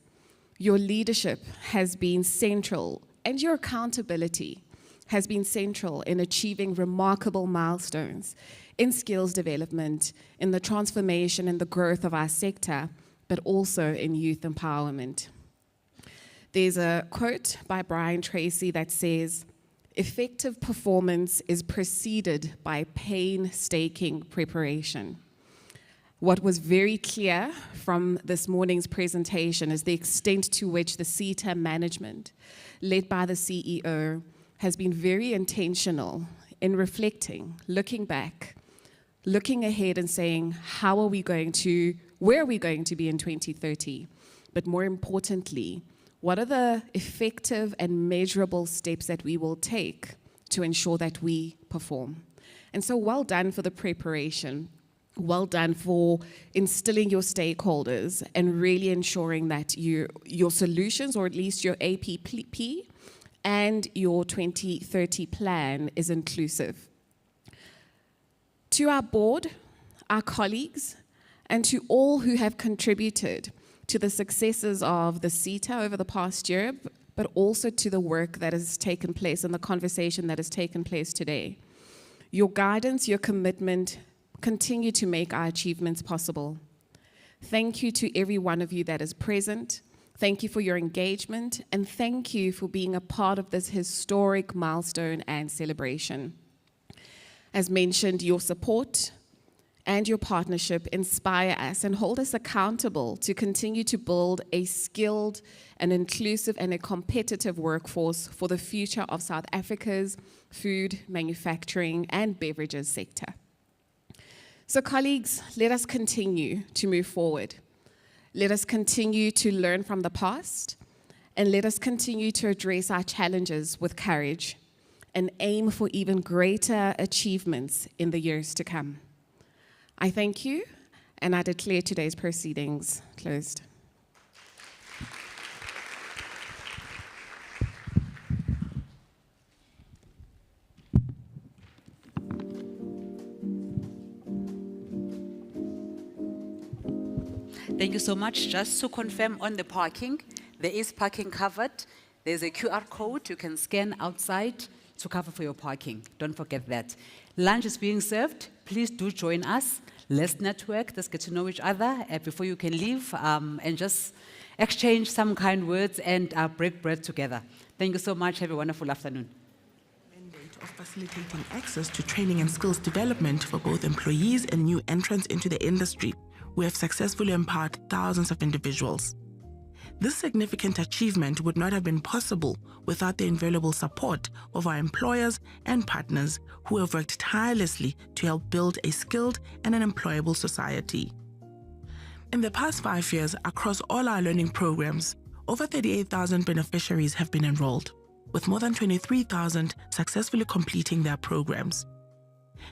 Your leadership has been central, and your accountability has been central in achieving remarkable milestones in skills development, in the transformation and the growth of our sector, but also in youth empowerment. There's a quote by Brian Tracy that says, "Effective performance is preceded by painstaking preparation." What was very clear from this morning's presentation is the extent to which the SETA management, led by the CEO, has been very intentional in reflecting, looking back, looking ahead and saying, where are we going to be in 2030? But more importantly, what are the effective and measurable steps that we will take to ensure that we perform? And so well done for the preparation. Well done for instilling your stakeholders and really ensuring that your solutions, or at least your APP, and your 2030 plan is inclusive. To our board, our colleagues, and to all who have contributed to the successes of the SETA over the past year, but also to the work that has taken place and the conversation that has taken place today. Your guidance, your commitment continue to make our achievements possible. Thank you to every one of you that is present. Thank you for your engagement, and thank you for being a part of this historic milestone and celebration. As mentioned, your support and your partnership inspire us and hold us accountable to continue to build a skilled, an inclusive, and a competitive workforce for the future of South Africa's food, manufacturing, and beverages sector. So colleagues, let us continue to move forward. Let us continue to learn from the past, and let us continue to address our challenges with courage and aim for even greater achievements in the years to come. I thank you, and I declare today's proceedings closed.
Thank you so much. Just to confirm on the parking, there is parking covered. There's a QR code you can scan outside to cover for your parking. Don't forget that. Lunch is being served. Please do join us. Let's network, let's get to know each other before you can leave, and just exchange some kind words and break bread together. Thank you so much. Have a wonderful afternoon.
Of facilitating access to training and skills development for both employees and new entrants into the industry, we have successfully empowered thousands of individuals. This significant achievement would not have been possible without the invaluable support of our employers and partners who have worked tirelessly to help build a skilled and an employable society. In the past 5 years, across all our learning programs, over 38,000 beneficiaries have been enrolled, with more than 23,000 successfully completing their programs.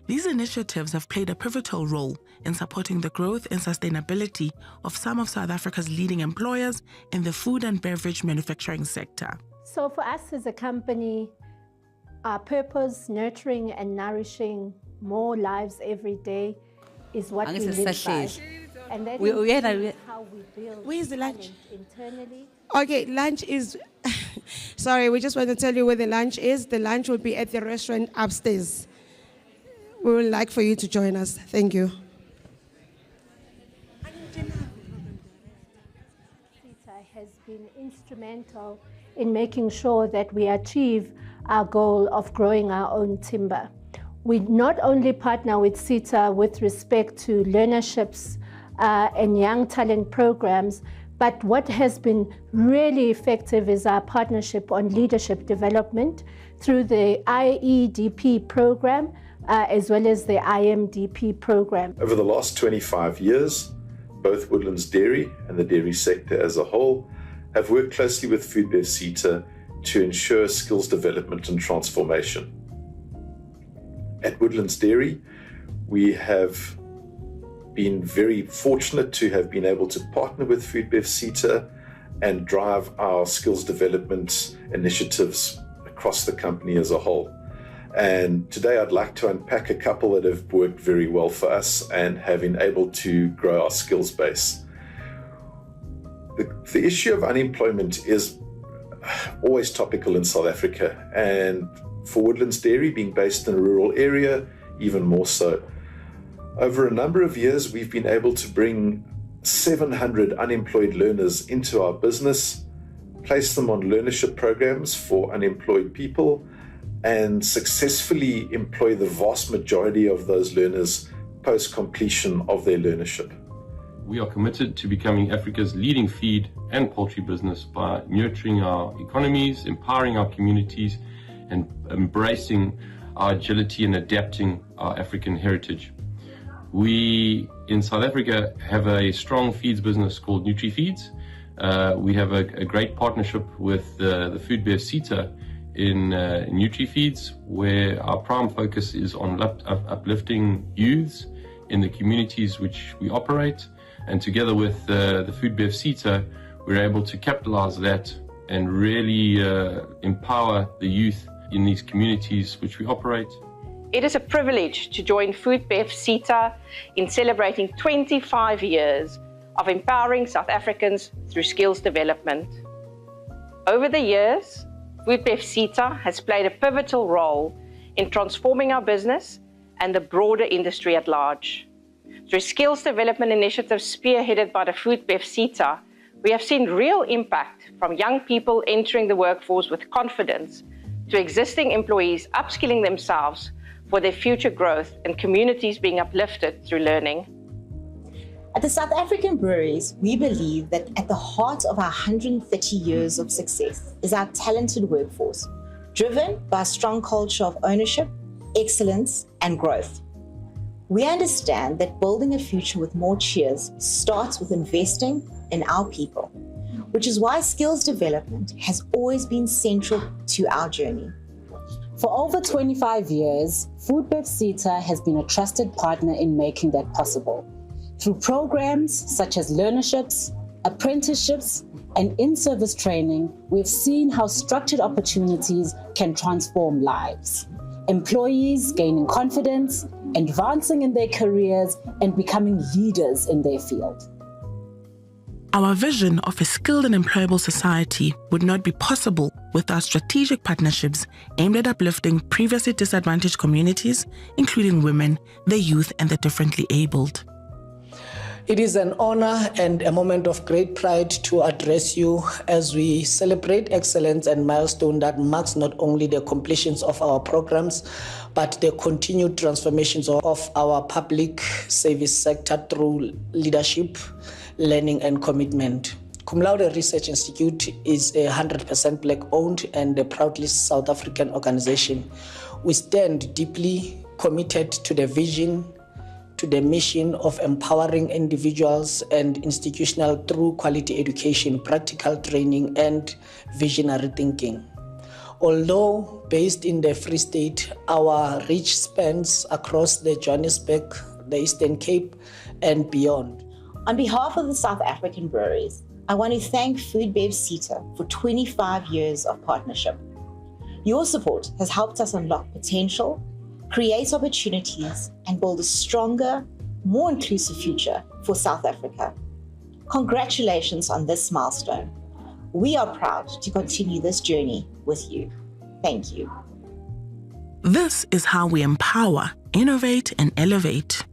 These initiatives have played a pivotal role in supporting the growth and sustainability of some of South Africa's leading employers in the food and beverage manufacturing sector.
So for us as a company, our purpose, nurturing and nourishing more lives every day, is what we live by. And that is how we build.
Where's the lunch?
Internally.
Okay, lunch is, sorry, we just want to tell you where the lunch is. The lunch will be at the restaurant upstairs. We would like for you to join us. Thank you.
SETA has been instrumental in making sure that we achieve our goal of growing our own timber. We not only partner with SETA with respect to learnerships and young talent programs, but what has been really effective is our partnership on leadership development through the IEDP program, as well as the IMDP program.
Over the last 25 years, both Woodlands Dairy and the dairy sector as a whole have worked closely with FoodBev SETA to ensure skills development and transformation. At Woodlands Dairy, we have been very fortunate to have been able to partner with FoodBev SETA and drive our skills development initiatives across the company as a whole. And today I'd like to unpack a couple that have worked very well for us and have been able to grow our skills base. The issue of unemployment is always topical in South Africa, and for Woodlands Dairy, being based in a rural area, even more so. Over a number of years, we've been able to bring 700 unemployed learners into our business, place them on learnership programs for unemployed people, and successfully employ the vast majority of those learners post-completion of their learnership.
We are committed to becoming Africa's leading feed and poultry business by nurturing our economies, empowering our communities, and embracing our agility and adapting our African heritage. We, in South Africa, have a strong feeds business called NutriFeeds. We have a great partnership with the FoodBev SETA in NutriFeeds, where our prime focus is on uplifting youths in the communities which we operate. And together with the FoodBev SETA, we're able to capitalize that and really empower the youth in these communities which we operate.
It is a privilege to join FoodBev SETA in celebrating 25 years of empowering South Africans through skills development. Over the years, FoodBev SETA has played a pivotal role in transforming our business and the broader industry at large. Through skills development initiatives spearheaded by the FoodBev SETA, we have seen real impact from young people entering the workforce with confidence to existing employees upskilling themselves for their future growth and communities being uplifted through learning.
At the South African breweries, we believe that at the heart of our 130 years of success is our talented workforce, driven by a strong culture of ownership, excellence, and growth. We understand that building a future with more cheers starts with investing in our people, which is why skills development has always been central to our journey.
For over 25 years, FoodBev SETA has been a trusted partner in making that possible. Through programs such as learnerships, apprenticeships, and in-service training, we've seen how structured opportunities can transform lives. Employees gaining confidence, advancing in their careers, and becoming leaders in their field.
Our vision of a skilled and employable society would not be possible without strategic partnerships aimed at uplifting previously disadvantaged communities, including women, the youth, and the differently abled.
It is an honor and a moment of great pride to address you as we celebrate excellence and milestone that marks not only the completions of our programs, but the continued transformations of our public service sector through leadership, learning, and commitment. Cum Laude Research Institute is a 100% Black-owned and a proudly South African organization. We stand deeply committed to the vision, to the mission of empowering individuals and institutions through quality education, practical training, and visionary thinking. Although based in the Free State, our reach spans across the Johannesburg, the Eastern Cape, and beyond.
On behalf of the South African breweries, I want to thank FoodBev SETA for 25 years of partnership. Your support has helped us unlock potential, create opportunities, and build a stronger, more inclusive future for South Africa. Congratulations on this milestone. We are proud to continue this journey with you. Thank you.
This is how we empower, innovate, and elevate.